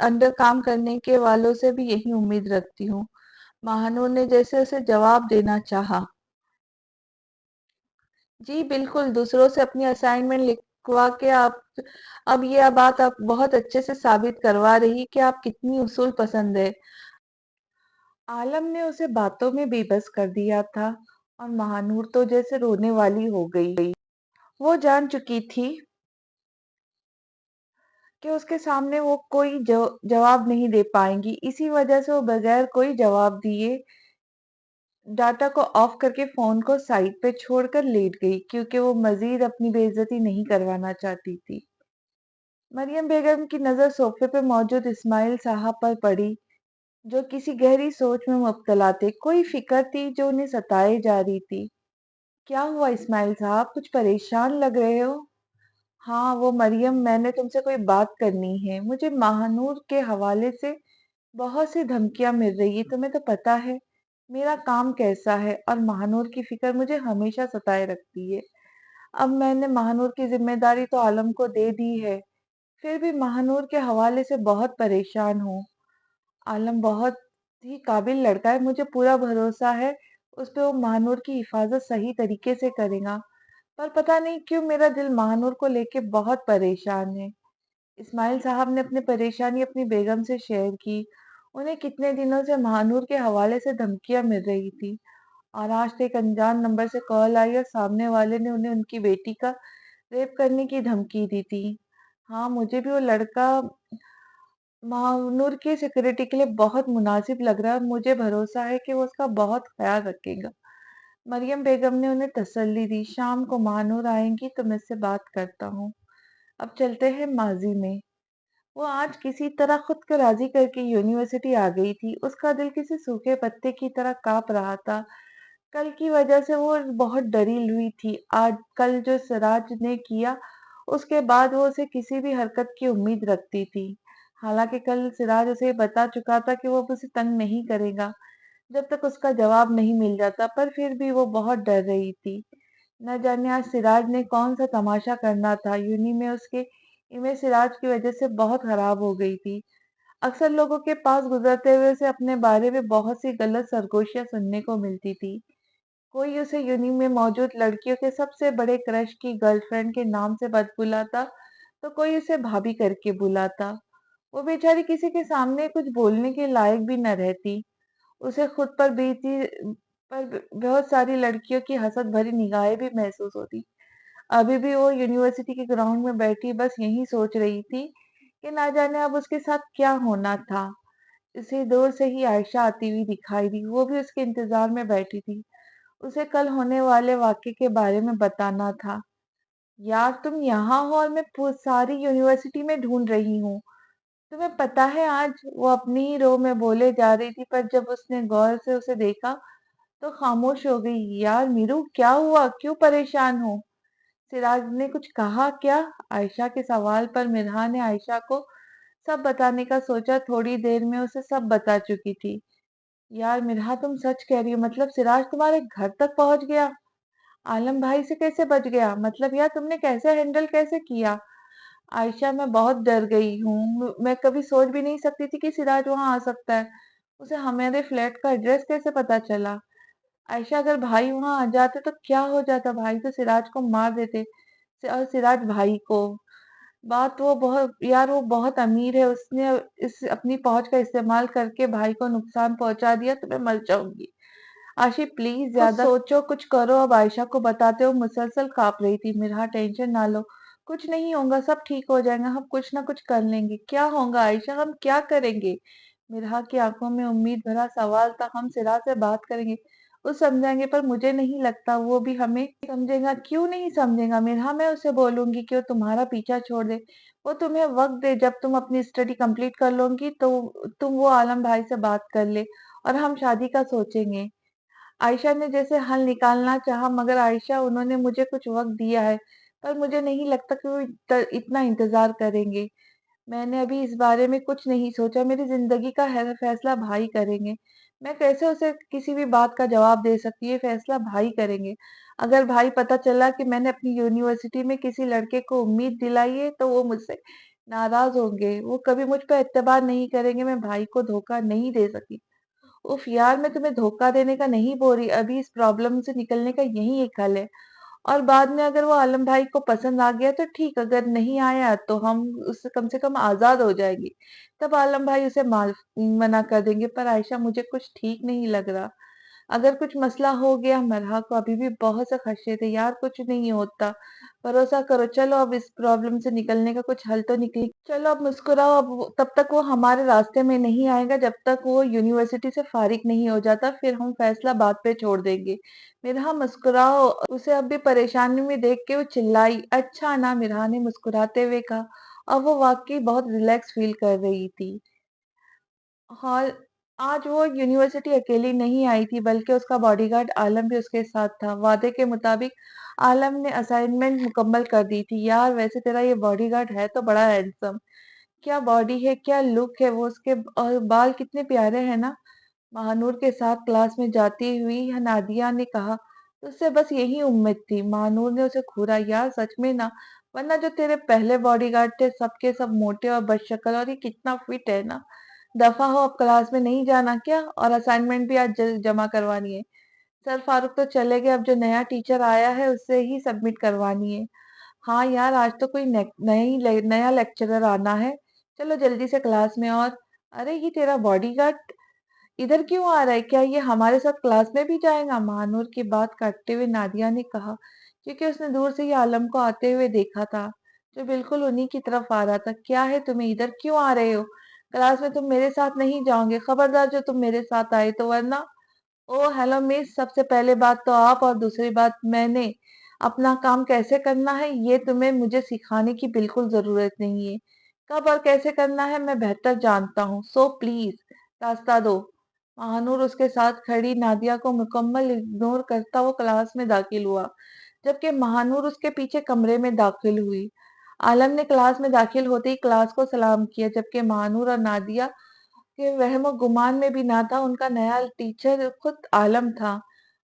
انڈر کام کرنے کے والوں سے بھی یہی امید رکھتی ہوں۔ مہانور نے جیسے اسے جواب دینا چاہا۔ جی بالکل، دوسروں سے اپنی اسائنمنٹ لکھوا کے اب یہ بات آپ بہت اچھے سے ثابت کروا رہی کہ آپ کتنی اصول پسند ہے۔ عالم نے اسے باتوں میں بے بس کر دیا تھا اور مہانور تو جیسے رونے والی ہو گئی۔ وہ جان چکی تھی کہ اس کے سامنے وہ کوئی جواب نہیں دے پائیں گی، اسی وجہ سے وہ بغیر کوئی جواب دیے ڈاٹا کو آف کر کے فون کو سائٹ پہ چھوڑ کر لیٹ گئی، کیونکہ وہ مزید اپنی بے عزتی نہیں کروانا چاہتی تھی۔ مریم بیگم کی نظر صوفے پہ موجود اسماعیل صاحب پر پڑی، جو کسی گہری سوچ میں مبتلا تھے۔ کوئی فکر تھی جو انہیں ستائے جا رہی تھی۔ کیا ہوا اسماعیل صاحب، کچھ پریشان لگ رہے ہو؟ ہاں وہ مریم، میں نے تم سے کوئی بات کرنی ہے۔ مجھے مہانور کے حوالے سے بہت سی دھمکیاں مل رہی ہیں، تمہیں تو پتا ہے میرا کام کیسا ہے، اور مہانور کی فکر مجھے ہمیشہ ستائے رکھتی ہے۔ اب میں نے مہانور کی ذمہ داری تو عالم کو دے دی ہے، پھر بھی مہانور کے حوالے سے بہت پریشان ہوں۔ عالم بہت ہی قابل لڑکا ہے، مجھے پورا بھروسہ ہے اس پہ وہ مہانور کی حفاظت صحیح طریقے سے کرے گا، پر پتہ نہیں کیوں میرا دل مہانور کو لے کے بہت پریشان ہے۔ اسماعیل صاحب نے اپنی پریشانی اپنی بیگم سے شیئر کی۔ انہیں کتنے دنوں سے مہانور کے حوالے سے دھمکیاں مل رہی تھی، اور آج ایک انجان نمبر سے کال آئی اور سامنے والے نے انہیں ان کی بیٹی کا ریپ کرنے کی دھمکی دی تھی۔ ہاں مجھے بھی وہ لڑکا مہانور کی سیکورٹی کے لیے بہت مناسب لگ رہا ہے، مجھے بھروسہ ہے کہ وہ اس کا بہت خیال رکھے گا۔ مریم بیگم نے انہیں تسلی دی۔ شام کو مہانور آئیں گی تو میں اس سے بات کرتا ہوں۔ اب چلتے ہیں ماضی میں۔ وہ آج کسی طرح خود کو راضی کر کے یونیورسٹی آ گئی تھی۔ اس کا دل کسی سوکھے پتے کی طرح کانپ رہا تھا۔ کل کی وجہ سے وہ بہت ڈری ہوئی تھی۔ کل جو سراج نے کیا، اس کے بعد وہ اسے کسی بھی حرکت کی امید رکھتی تھی۔ حالانکہ کل سراج اسے بتا چکا تھا کہ وہ اسے تنگ نہیں کرے گا جب تک اس کا جواب نہیں مل جاتا، پر پھر بھی وہ بہت ڈر رہی تھی۔ نہ جانے آج سراج نے کون سا تماشا کرنا تھا۔ یونی میں اس کے امیج سراج کی وجہ سے بہت خراب ہو گئی تھی۔ اکثر لوگوں کے پاس گزرتے ہوئے اسے اپنے بارے میں بہت سی غلط سرگوشیاں سننے کو ملتی تھی۔ کوئی اسے یونی میں موجود لڑکیوں کے سب سے بڑے کرش کی گرل فرینڈ کے نام سے بد بلاتا، تو کوئی اسے بھابھی کر کے بلاتا۔ وہ بیچاری کسی کے سامنے کچھ بولنے کے لائق بھی نہ رہتی۔ اسے خود پر بیتی پر بہت ساری لڑکیوں کی حسد بھری نگاہیں بھی محسوس ہوتی۔ ابھی بھی وہ یونیورسٹی کے گراؤنڈ میں بیٹھی بس یہی سوچ رہی تھی کہ نہ جانے اب اس کے ساتھ کیا ہونا تھا۔ اسے دور سے ہی عائشہ آتی ہوئی دکھائی دی، وہ بھی اس کے انتظار میں بیٹھی تھی۔ اسے کل ہونے والے واقعے کے بارے میں بتانا تھا۔ یار تم یہاں ہو اور میں ساری یونیورسٹی میں ڈھونڈ رہی ہوں، تمہیں پتا ہے آج؟ وہ اپنی ہی رو میں بولے جا رہی تھی، پر جب اس نے غور سے اسے دیکھا تو خاموش ہو گئی۔ یار میرو، کیا ہوا؟ کیوں پریشان ہو؟ سراج نے کچھ کہا کیا؟ عائشہ کے سوال پر مرحا نے عائشہ کو سب بتانے کا سوچا۔ تھوڑی دیر میں اسے سب بتا چکی تھی۔ یار مرحا، تم سچ کہہ رہی ہو؟ مطلب سراج تمہارے گھر تک پہنچ گیا؟ عالم بھائی سے کیسے بچ گیا؟ مطلب یار تم نے کیسے ہینڈل کیسے کیا؟ عائشہ میں بہت ڈر گئی ہوں، میں کبھی سوچ بھی نہیں سکتی تھی کہ سراج وہاں آ سکتا ہے۔ اسے ہمارے فلیٹ کا ایڈریس کیسے پتا چلا؟ عائشہ اگر بھائی وہاں آ جاتے تو کیا ہو جاتا؟ بھائی تو سراج کو مار دیتے، اور سراج بھائی کو۔ وہ بہت امیر ہے، اس نے اپنی پہنچ کا استعمال کر کے بھائی کو نقصان پہنچا دیا تو میں مر جاؤں گی۔ آشی پلیز زیادہ سوچو، کچھ کرو۔ اب عائشہ کو بتاتے ہوئے مسلسل کانپ رہی تھی۔ مرحا ٹینشن نہ لو، کچھ نہیں ہوگا، سب ٹھیک ہو جائے گا، ہم کچھ نہ کچھ کر لیں گے۔ کیا ہوگا عائشہ؟ ہم کیا کریں گے؟ मिरहा की आंखों में उम्मीद भरा सवाल था। हम सिरा से बात करेंगे, वो समझाएंगे, पर मुझे नहीं लगता वो भी हमें समझेगा। क्यों नहीं समझेगा मिरहा? मैं उसे बोलूंगी कि वो तुम्हारा पीछा छोड़ दे, वो तुम्हें वक्त दे। जब तुम अपनी स्टडी कंप्लीट कर लोगी तो तुम वो आलम भाई से बात कर ले और हम शादी का सोचेंगे। आयशा ने जैसे हल निकालना चाहा, मगर आयशा, उन्होंने मुझे कुछ वक्त दिया है, पर मुझे नहीं लगता कि वो इतना इंतजार करेंगे। मैंने अभी इस बारे में कुछ नहीं सोचा। मेरी जिंदगी का है फैसला भाई करेंगे। मैं कैसे उसे किसी भी बात का जवाब दे सकती? ये फैसला भाई करेंगे। अगर भाई पता चला कि मैंने अपनी यूनिवर्सिटी में किसी लड़के को उम्मीद दिलाई है तो वो मुझसे नाराज होंगे। वो कभी मुझ पर एतबार नहीं करेंगे। मैं भाई को धोखा नहीं दे सकती। उफ यार, मैं तुम्हें धोखा देने का नहीं बोल रही। अभी इस प्रॉब्लम से निकलने का यही एक हल है। और बाद में अगर वो आलम भाई को पसंद आ गया तो ठीक, अगर नहीं आया तो हम उससे कम से कम आजाद हो जाएंगे। तब आलम भाई उसे मना कर देंगे। पर आयशा, मुझे कुछ ठीक नहीं लग रहा। अगर कुछ मसला हो गया, मरहा को अभी भी बहुत से खदशे थे। यार कुछ नहीं होता, भरोसा करो। चलो अब इस प्रॉब्लम से निकलने का कुछ हल तो निकली। चलो अब मुस्कुराओ। अब तब तक वो हमारे रास्ते में नहीं आएगा जब तक वो यूनिवर्सिटी से फारिग नहीं हो जाता। फिर हम फैसला बात पे छोड़ देंगे। मिरहा मुस्कुराओ। उसे अब भी परेशानी में देख के वो चिल्लाई। अच्छा ना, मिरहा ने मुस्कुराते हुए कहा। अब वो वाकई बहुत रिलैक्स फील कर रही थी। हॉल आज वो यूनिवर्सिटी अकेली नहीं आई थी, बल्कि उसका बॉडीगार्ड आलम भी उसके साथ था। वादे के मुताबिक आलम ने असाइनमेंट मुकम्मल कर दी थी। यार वैसे तेरा ये बॉडीगार्ड है तो बड़ा हैंडसम। क्या बॉडी है, क्या लुक है वो उसके, और बाल कितने प्यारे हैं ना। महानूर के साथ क्लास में जाती हुई नादिया ने कहा। उससे बस यही उम्मीद थी। महानूर ने उसे घूरा। यार सच में ना, वरना जो तेरे पहले बॉडीगार्ड थे सबके सब मोटे और बदशक्ल, और ये कितना फिट है ना। दफा हो, अब क्लास में नहीं जाना क्या? और असाइनमेंट भी आज जमा करवानी है। सर फारूक तो चले गए, अब जो नया टीचर आया है उससे ही सबमिट करवानी है। हाँ यार, आज तो कोई नया लेक्चरर आना है। चलो जल्दी से क्लास में। और अरे, ये तेरा बॉडीगार्ड इधर क्यों आ रहा है? क्या ये हमारे साथ क्लास में भी जाएगा? महानूर की बात काटते हुए नादिया ने कहा, क्योंकि उसने दूर से ही आलम को आते हुए देखा था, जो बिल्कुल उन्हीं की तरफ आ रहा था। क्या है तुम्हें? इधर क्यों आ रहे हो? क्लास में तुम मेरे साथ नहीं जाओगे, खबरदार जो तुम मेरे साथ आए तो, वरना। ओ हेलो मिस, सबसे पहले बात तो आप, और दूसरी बात मैंने अपना काम कैसे करना है ये तुम्हें मुझे सिखाने की बिल्कुल जरूरत नहीं है। कब और कैसे करना है मैं बेहतर जानता हूँ, सो प्लीज रास्ता दो। महानूर उसके साथ खड़ी नादिया को मुकम्मल इग्नोर करता वो क्लास में दाखिल हुआ, जबकि महानूर उसके पीछे कमरे में दाखिल हुई। आलम ने क्लास में दाखिल होते ही क्लास को सलाम किया, जबकि महानूर और नादिया के वहम गुमान में भी ना था उनका नया टीचर खुद आलम था।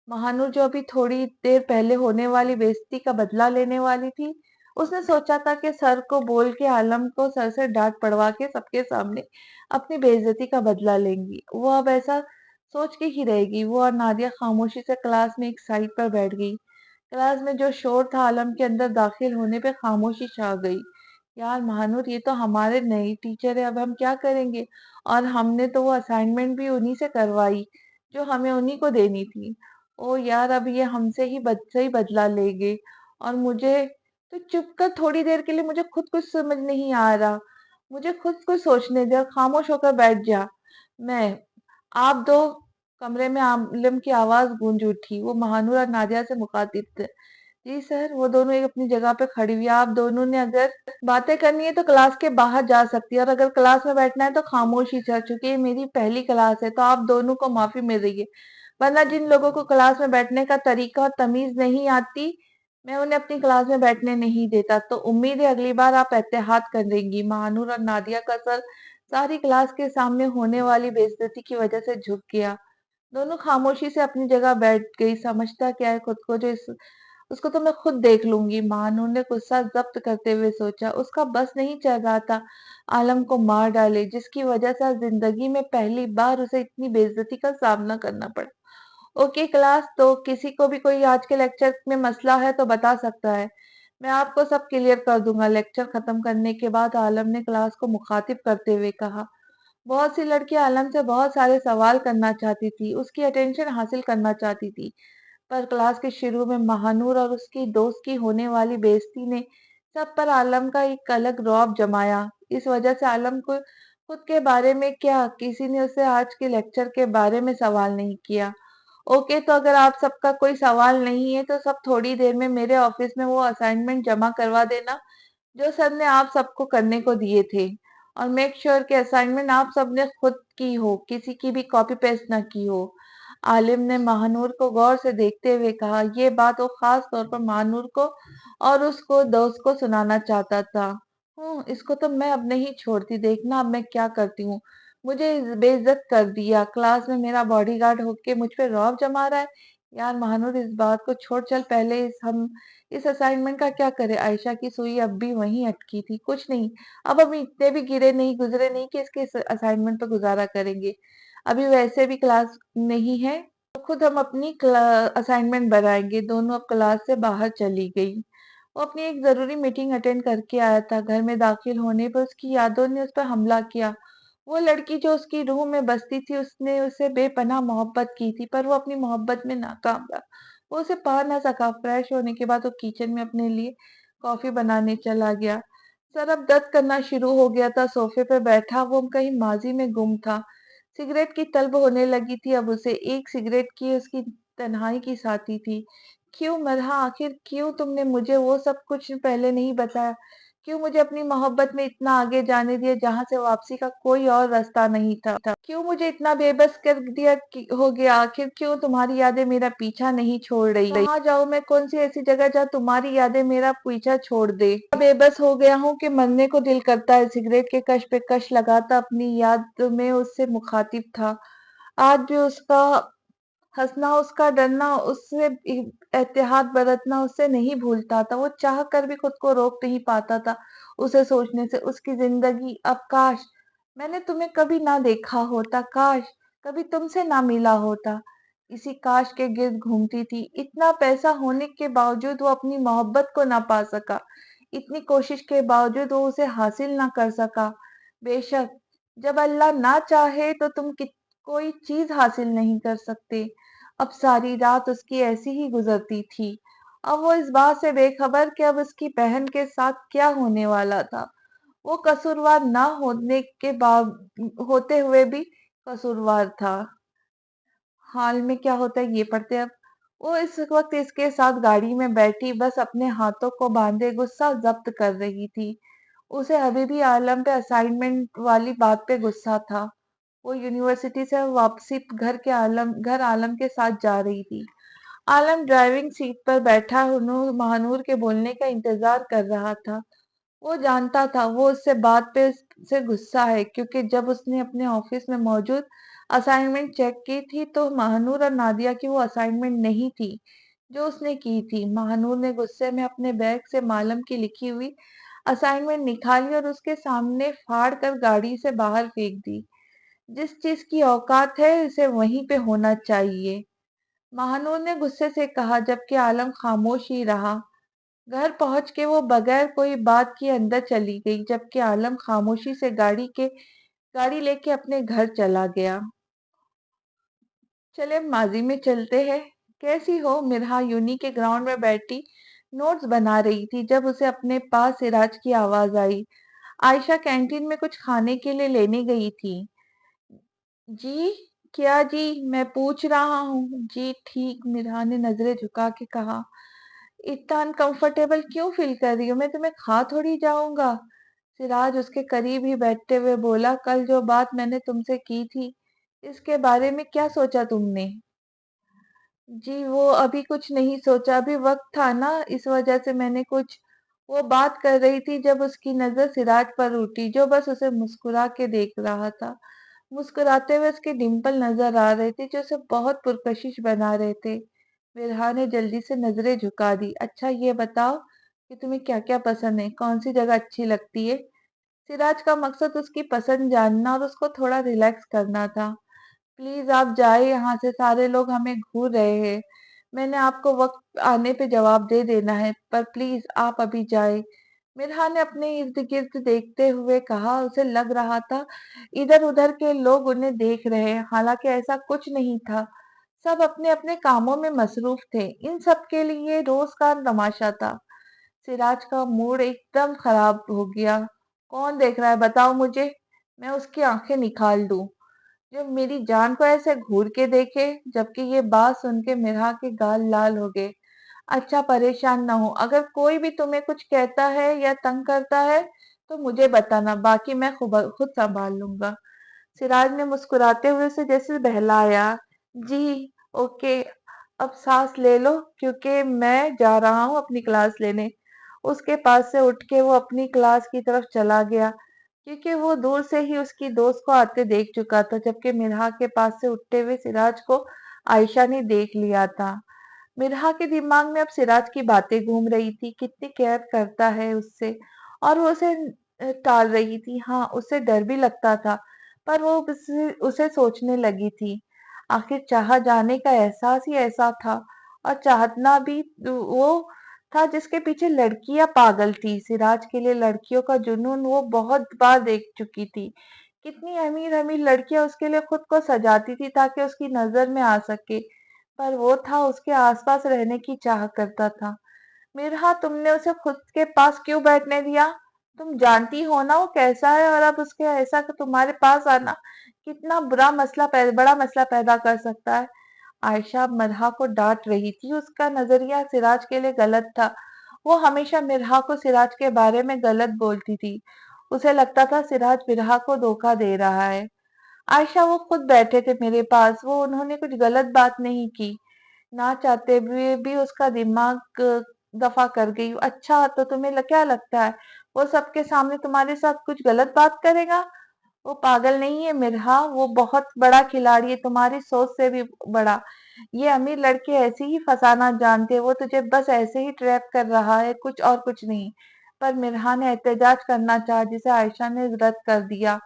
महानूर, जो अभी थोड़ी देर पहले होने वाली बेइज्जती का बदला लेने वाली थी, उसने सोचा था कि सर को बोल के आलम को सर से डांट पड़वा के सबके सामने अपनी बेइज्जती का बदला लेंगी। वो अब ऐसा सोच के ही रहेगी। वो और नादिया खामोशी से क्लास में एक साइड पर बैठ गई। क्लास में जो शोर था, आलम के अंदर दाखिल होने पे खामोशी छा गई। यार महानूर, ये तो हमारे नए टीचर है, अब हम क्या करेंगे? और हमने तो वो असाइनमेंट भी उन्हीं से करवाई जो हमें उन्हीं को देनी थी। ओ यार, अब ये हमसे ही बदला लेंगे। और मुझे तो चुप कर थोड़ी देर के लिए, मुझे खुद कुछ समझ नहीं आ रहा। मुझे खुद कुछ सोचने दे और खामोश होकर बैठ जा। मैं आप दो। कमरे में आलम की आवाज गूंज उठी। वो महानूर और नादिया से मुखातिब थे। जी सर। वो दोनों एक अपनी जगह पे खड़ी हुई। आप दोनों ने अगर बातें करनी है तो क्लास के बाहर जा सकती है, और अगर क्लास में बैठना है तो खामोशी से, चूंकि ये मेरी पहली क्लास है तो आप दोनों को माफी मिल रही है। वरना जिन लोगों को क्लास में बैठने का तरीका और तमीज नहीं आती, मैं उन्हें अपनी क्लास में बैठने नहीं देता। तो उम्मीद है अगली बार आप एहतियात करेंगी। महानूर और नादिया का सर सारी क्लास के सामने होने वाली बेइज्जती की वजह से झुक गया। दोनों खामोशी से अपनी जगह बैठ गई। समझता क्या है खुद को, जो इस उसको तो मैं खुद देख लूंगी। महानूर ने गुस्सा जब्त करते हुए सोचा। उसका बस नहीं चल रहा था आलम को मार डाले, जिसकी वजह से आज जिंदगी में पहली बार उसे इतनी बेइज्जती का सामना करना पड़ा। ओके क्लास, तो किसी को भी कोई आज के लेक्चर में मसला है तो बता सकता है। मैं आपको सब क्लियर कर दूंगा। लेक्चर खत्म करने के बाद आलम ने क्लास को मुखातिब करते हुए कहा। बहुत सी लड़कियां आलम से बहुत सारे सवाल करना चाहती थी, उसकी अटेंशन हासिल करना चाहती थी, पर क्लास के शुरू में महानूर और उसकी दोस्त की होने वाली बेइज्जती ने सब पर आलम का एक अलग रौब जमाया। इस वजह से आलम को खुद के बारे में क्या, किसी ने उसे आज के लेक्चर के बारे में सवाल नहीं किया। ओके, तो अगर आप सबका कोई सवाल नहीं है तो सब थोड़ी देर में मेरे ऑफिस में वो असाइनमेंट जमा करवा देना जो सर ने आप सबको करने को दिए थे। और मेक श्योर कि असाइनमेंट आप सबने खुद की हो, किसी की भी कॉपी पेस्ट ना की हो। आलिम ने महानूर को गौर से देखते हुए कहा। ये बात वो खास तौर पर महानूर को और उसको दोस्त को सुनाना चाहता था। इसको तो मैं अब नहीं छोड़ती, देखना अब मैं क्या करती हूँ। मुझे बेइज्जत कर दिया, क्लास में मेरा बॉडीगार्ड होके मुझ पे रौब जमा रहा है। यार महानूर, इस बात को छोड़, चल पहले हम इस असाइनमेंट का क्या करें। आयशा की सुई अब भी वहीं अटकी थी। कुछ नहीं, अब हम इतने भी गिरे नहीं गुजरे नहीं कि इसके असाइनमेंट पर गुजारा करेंगे। अभी वैसे भी क्लास नहीं है, तो खुद हम अपनी असाइनमेंट बनाएंगे। दोनों अब क्लास से बाहर चली गई। वो अपनी एक जरूरी मीटिंग अटेंड करके आया था। घर में दाखिल होने पर उसकी यादों ने उस पर हमला किया। वो लड़की जो उसकी रूह में बसती थी, उसने उसे बेपनाह मोहब्बत की थी, पर वो अपनी मोहब्बत में नाकाम रहा। वो उसे पा ना सका। फ्रेश होने के बाद वो किचन में अपने लिए कॉफी बनाने चला गया। सर अब दर्द करना शुरू हो गया था। सोफे पर बैठा वो कहीं माजी में गुम था। सिगरेट की तलब होने लगी थी अब उसे। एक सिगरेट की उसकी तन्हाई की साथी थी। क्यों मरहा, आखिर क्यों तुमने मुझे वो सब कुछ पहले नहीं बताया? क्यों मुझे अपनी मोहब्बत में इतना आगे जाने दिया जहां से वापसी का कोई और रास्ता नहीं था? क्यों मुझे इतना बेबस कर दिया हो गया? आखिर क्यों तुम्हारी यादें मेरा पीछा नहीं छोड़ रही? कहाँ जाऊं मैं, कौन सी ऐसी जगह जहाँ तुम्हारी यादें मेरा पीछा छोड़ दे? बेबस हो गया हूँ कि मरने को दिल करता है। सिगरेट के कश पे कश लगाता अपनी याद में उससे मुखातिब था। आज भी उसका हंसना, उसका डरना, उससे एहतियात बरतना उसे नहीं भूलता था। वो चाह कर भी खुद को रोक नहीं पाता था उसे सोचने से। उसकी जिंदगी अब, काश मैंने तुम्हें कभी ना देखा होता, काश कभी तुमसे ना मिला होता, इसी काश के गिर्द घूमती थी। इतना पैसा होने के बावजूद वो अपनी मोहब्बत को ना पा सका। इतनी कोशिश के बावजूद वो उसे हासिल ना कर सका। बेशक, जब अल्लाह ना चाहे तो तुम कोई चीज हासिल नहीं कर सकते। अब सारी रात उसकी ऐसी ही गुजरती थी। अब वो इस बात से बेखबर कि अब उसकी बहन के साथ क्या होने वाला था। वो कसूरवार ना होने के होते हुए भी कसूरवार था। हाल में क्या होता है ये पढ़ते हैं अब। वो इस वक्त इसके साथ गाड़ी में बैठी बस अपने हाथों को बांधे गुस्सा जब्त कर रही थी। उसे अभी भी आलम पे असाइनमेंट वाली बात पे गुस्सा था। वो यूनिवर्सिटी से वापसी घर आलम के साथ जा रही थी। आलम ड्राइविंग सीट पर बैठा महानूर के बोलने का इंतजार कर रहा था। वो जानता था वो उससे बात पे से गुस्सा है, क्योंकि जब उसने अपने ऑफिस में मौजूद असाइनमेंट चेक की थी तो महानूर और नादिया की वो असाइनमेंट नहीं थी जो उसने की थी। महानूर ने गुस्से में अपने बैग से मालम की लिखी हुई असाइनमेंट निकाली और उसके सामने फाड़ कर गाड़ी से बाहर फेंक दी। जिस चीज की औकात है उसे वहीं पे होना चाहिए, महानूर ने गुस्से से कहा, जबकि आलम खामोश ही रहा। घर पहुंच के वो बगैर कोई बात किए अंदर चली गई, जबकि आलम खामोशी से गाड़ी लेके अपने घर चला गया। चले माजी में चलते हैं। कैसी हो? मिरहा यूनी के ग्राउंड में बैठी नोट्स बना रही थी जब उसे अपने पास सिराज की आवाज आई। आयशा कैंटीन में कुछ खाने के लिए लेने गई थी। जी? क्या जी? मैं पूछ रहा हूँ। जी ठीक, मिरहा ने नजरें झुका के कहा। इतना अनकंफर्टेबल क्यों फील कर रही हो? मैं तुम्हें खा थोड़ी जाऊंगा। सिराज उसके करीब ही बैठते हुए बोला, कल जो बात मैंने तुमसे की थी, इसके बारे में क्या सोचा तुमने? जी वो अभी कुछ नहीं सोचा, अभी वक्त था ना, इस वजह से मैंने कुछ। वो बात कर रही थी जब उसकी नजर सिराज पर उठी, जो बस उसे मुस्कुरा के देख रहा था। मुस्कुराते हुए उसके डिंपल नजर आ रहे थे जो उसे बहुत पुरकशिश बना रहे थे। विरहा ने जल्दी से नजरें झुका दी। अच्छा ये बताओ कि तुम्हें क्या क्या पसंद है, कौन सी जगह अच्छी लगती है? सिराज का मकसद उसकी पसंद जानना और उसको थोड़ा रिलैक्स करना था। प्लीज आप जाए यहाँ से, सारे लोग हमें घूर रहे हैं। मैंने आपको वक्त आने पे जवाब दे देना है, पर प्लीज आप अभी जाए। मिरहा ने अपने इर्द गिर्द देखते हुए कहा। उसे लग रहा था इधर उधर के लोग उन्हें देख रहे हैं, हालांकि ऐसा कुछ नहीं था। सब अपने अपने कामों में मसरूफ थे। इन सब के लिए रोज का तमाशा था। सिराज का मूड एकदम खराब हो गया। कौन देख रहा है बताओ मुझे? मैं उसकी आंखें निकाल दूं, जो मेरी जान को ऐसे घूर के देखे। जबकि ये बात सुन के मिरहा के गाल लाल हो गए। अच्छा, परेशान ना हो, अगर कोई भी तुम्हें कुछ कहता है या तंग करता है तो मुझे बताना, बाकी मैं खुद संभाल लूंगा। सिराज ने मुस्कुराते हुए उसे जैसे बहलाया। जी, ओके, अब सांस ले लो, क्योंकि मैं जा रहा हूँ अपनी क्लास लेने। उसके पास से उठ के वो अपनी क्लास की तरफ चला गया, क्योंकि वो दूर से ही उसकी दोस्त को आते देख चुका था, जबकि मिरहा के पास से उठते हुए सिराज को आयशा ने देख लिया था। मिरहा के दिमाग में अब सिराज की बातें घूम रही थी, कितनी केयर करता है उससे, और वो उसे टाल रही थी। हाँ, उसे डर भी लगता था, पर वो उसे सोचने लगी थी। आखिर चाहा जाने का एहसास ही ऐसा था, और चाहना भी वो था जिसके पीछे लड़कियां पागल थी। सिराज के लिए लड़कियों का जुनून वो बहुत बार देख चुकी थी। कितनी अमीर अमीर लड़कियां उसके लिए खुद को सजाती थी ताकि उसकी नजर में आ सके, पर वो था उसके आसपास रहने की चाह करता था। मिरहा, तुमने उसे खुद के पास क्यों बैठने दिया? तुम जानती हो ना वो कैसा है, और अब उसके ऐसा कि तुम्हारे पास आना कितना बड़ा मसला पैदा कर सकता है। आयशा मिरहा को डांट रही थी। उसका नजरिया सिराज के लिए गलत था। वो हमेशा मिरहा को सिराज के बारे में गलत बोलती थी। उसे लगता था सिराज मिरहा को धोखा दे रहा है। आयशा, वो खुद बैठे थे मेरे पास, वो उन्होंने कुछ गलत बात नहीं की। ना चाहते हुए भी उसका दिमाग दफा कर गई। अच्छा, तो तुम्हें क्या लगता है वो सबके सामने तुम्हारे साथ कुछ गलत बात करेगा? वो पागल नहीं है मिरहा, वो बहुत बड़ा खिलाड़ी है, तुम्हारी सोच से भी बड़ा। ये अमीर लड़के ऐसे ही फंसाना जानते हैं, वो तुझे बस ऐसे ही ट्रैप कर रहा है, कुछ और कुछ नहीं। पर मिरहा ने एहतजाज करना चाहा, जिसे आयशा ने रद्द कर दिया।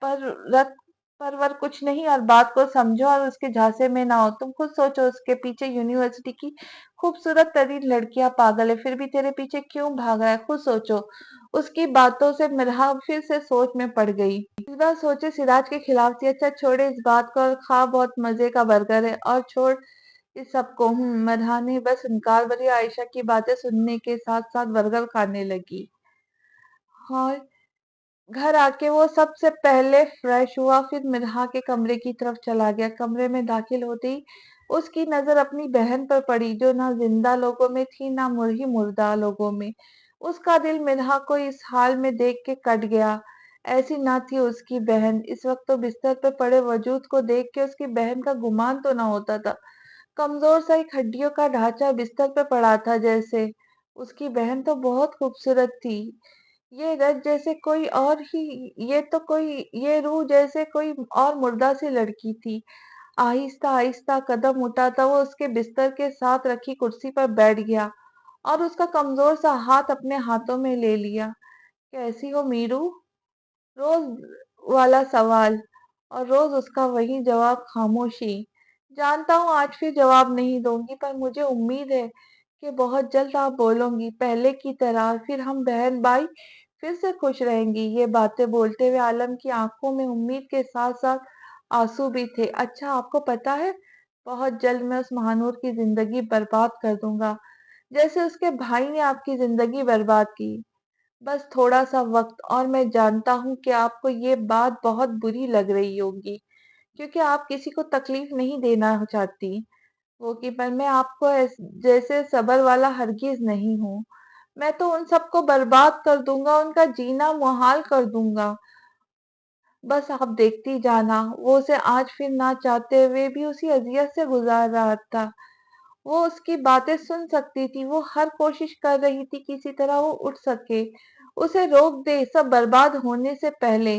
पर रत परवर कुछ नहीं, और बात को समझो और उसके झांसे में ना हो। तुम खुद सोचो, उसके पीछे यूनिवर्सिटी की खूबसूरत तरीन लड़कियां पागल है, फिर भी तेरे पीछे क्यों भाग रहा है? खुद सोचो। उसकी बातों से मिरहा फिर से सोच में पड़ गई। इस बार सोचे सिराज के खिलाफ थी। अच्छा, छोड़े इस बात को और खा, बहुत मजे का बर्गर है, और छोड़ इस सबको। मिरहा ने बस इनकार भरी आयशा की बातें सुनने के साथ साथ बर्गर खाने लगी। हाँ, घर आके वो सबसे पहले फ्रेश हुआ, फिर मिरहा के कमरे की तरफ चला गया। कमरे में दाखिल होते ही उसकी नजर अपनी बहन पर पड़ी, जो ना जिंदा लोगों में थी ना मुर्ही मुर्दा लोगों में। उसका दिल मिरहा को इस हाल में देख के कट गया। ऐसी ना थी उसकी बहन। इस वक्त तो बिस्तर पर पड़े वजूद को देख के उसकी बहन का गुमान तो ना होता था। कमजोर सा एक हड्डियों का ढांचा बिस्तर पर पड़ा था जैसे। उसकी बहन तो बहुत खूबसूरत थी। ये रज जैसे कोई और ही, ये रूह जैसे कोई और मुर्दा सी लड़की थी। आहिस्ता आहिस्ता कदम उठाता वो उसके बिस्तर के साथ रखी कुर्सी पर बैठ गया, और उसका कमजोर सा हाथ अपने हाथों में ले लिया। कैसी हो मीरू? रोज वाला सवाल, और रोज उसका वही जवाब, खामोशी। जानता हूँ आज फिर जवाब नहीं दूंगी, पर मुझे उम्मीद है कि बहुत जल्द आप बोलोगी, पहले की तरह। फिर हम बहन भाई फिर से खुश रहेंगी। ये बातें बोलते हुए आलम की आंखों में उम्मीद के साथ साथ आंसू भी थे। अच्छा, आपको पता है, बहुत जल्द मैं उस महानूर की जिंदगी बर्बाद कर दूंगा, जैसे उसके भाई ने आपकी जिंदगी बर्बाद की। बस थोड़ा सा वक्त, और मैं जानता हूँ कि आपको ये बात बहुत बुरी लग रही होगी, क्योंकि आप किसी को तकलीफ नहीं देना चाहती होगी, पर मैं आपको जैसे सबर वाला हरगिज नहीं हूँ। मैं तो उन सबको बर्बाद कर दूंगा, उनका जीना मुहाल कर दूंगा। बस आप देखती जाना। वो उसे आज फिर ना चाहते हुए भी उसी अजियत से गुजार रहा था। वो उसकी बातें सुन सकती थी। वो हर कोशिश कर रही थी किसी तरह वो उठ सके, उसे रोक दे सब बर्बाद होने से पहले,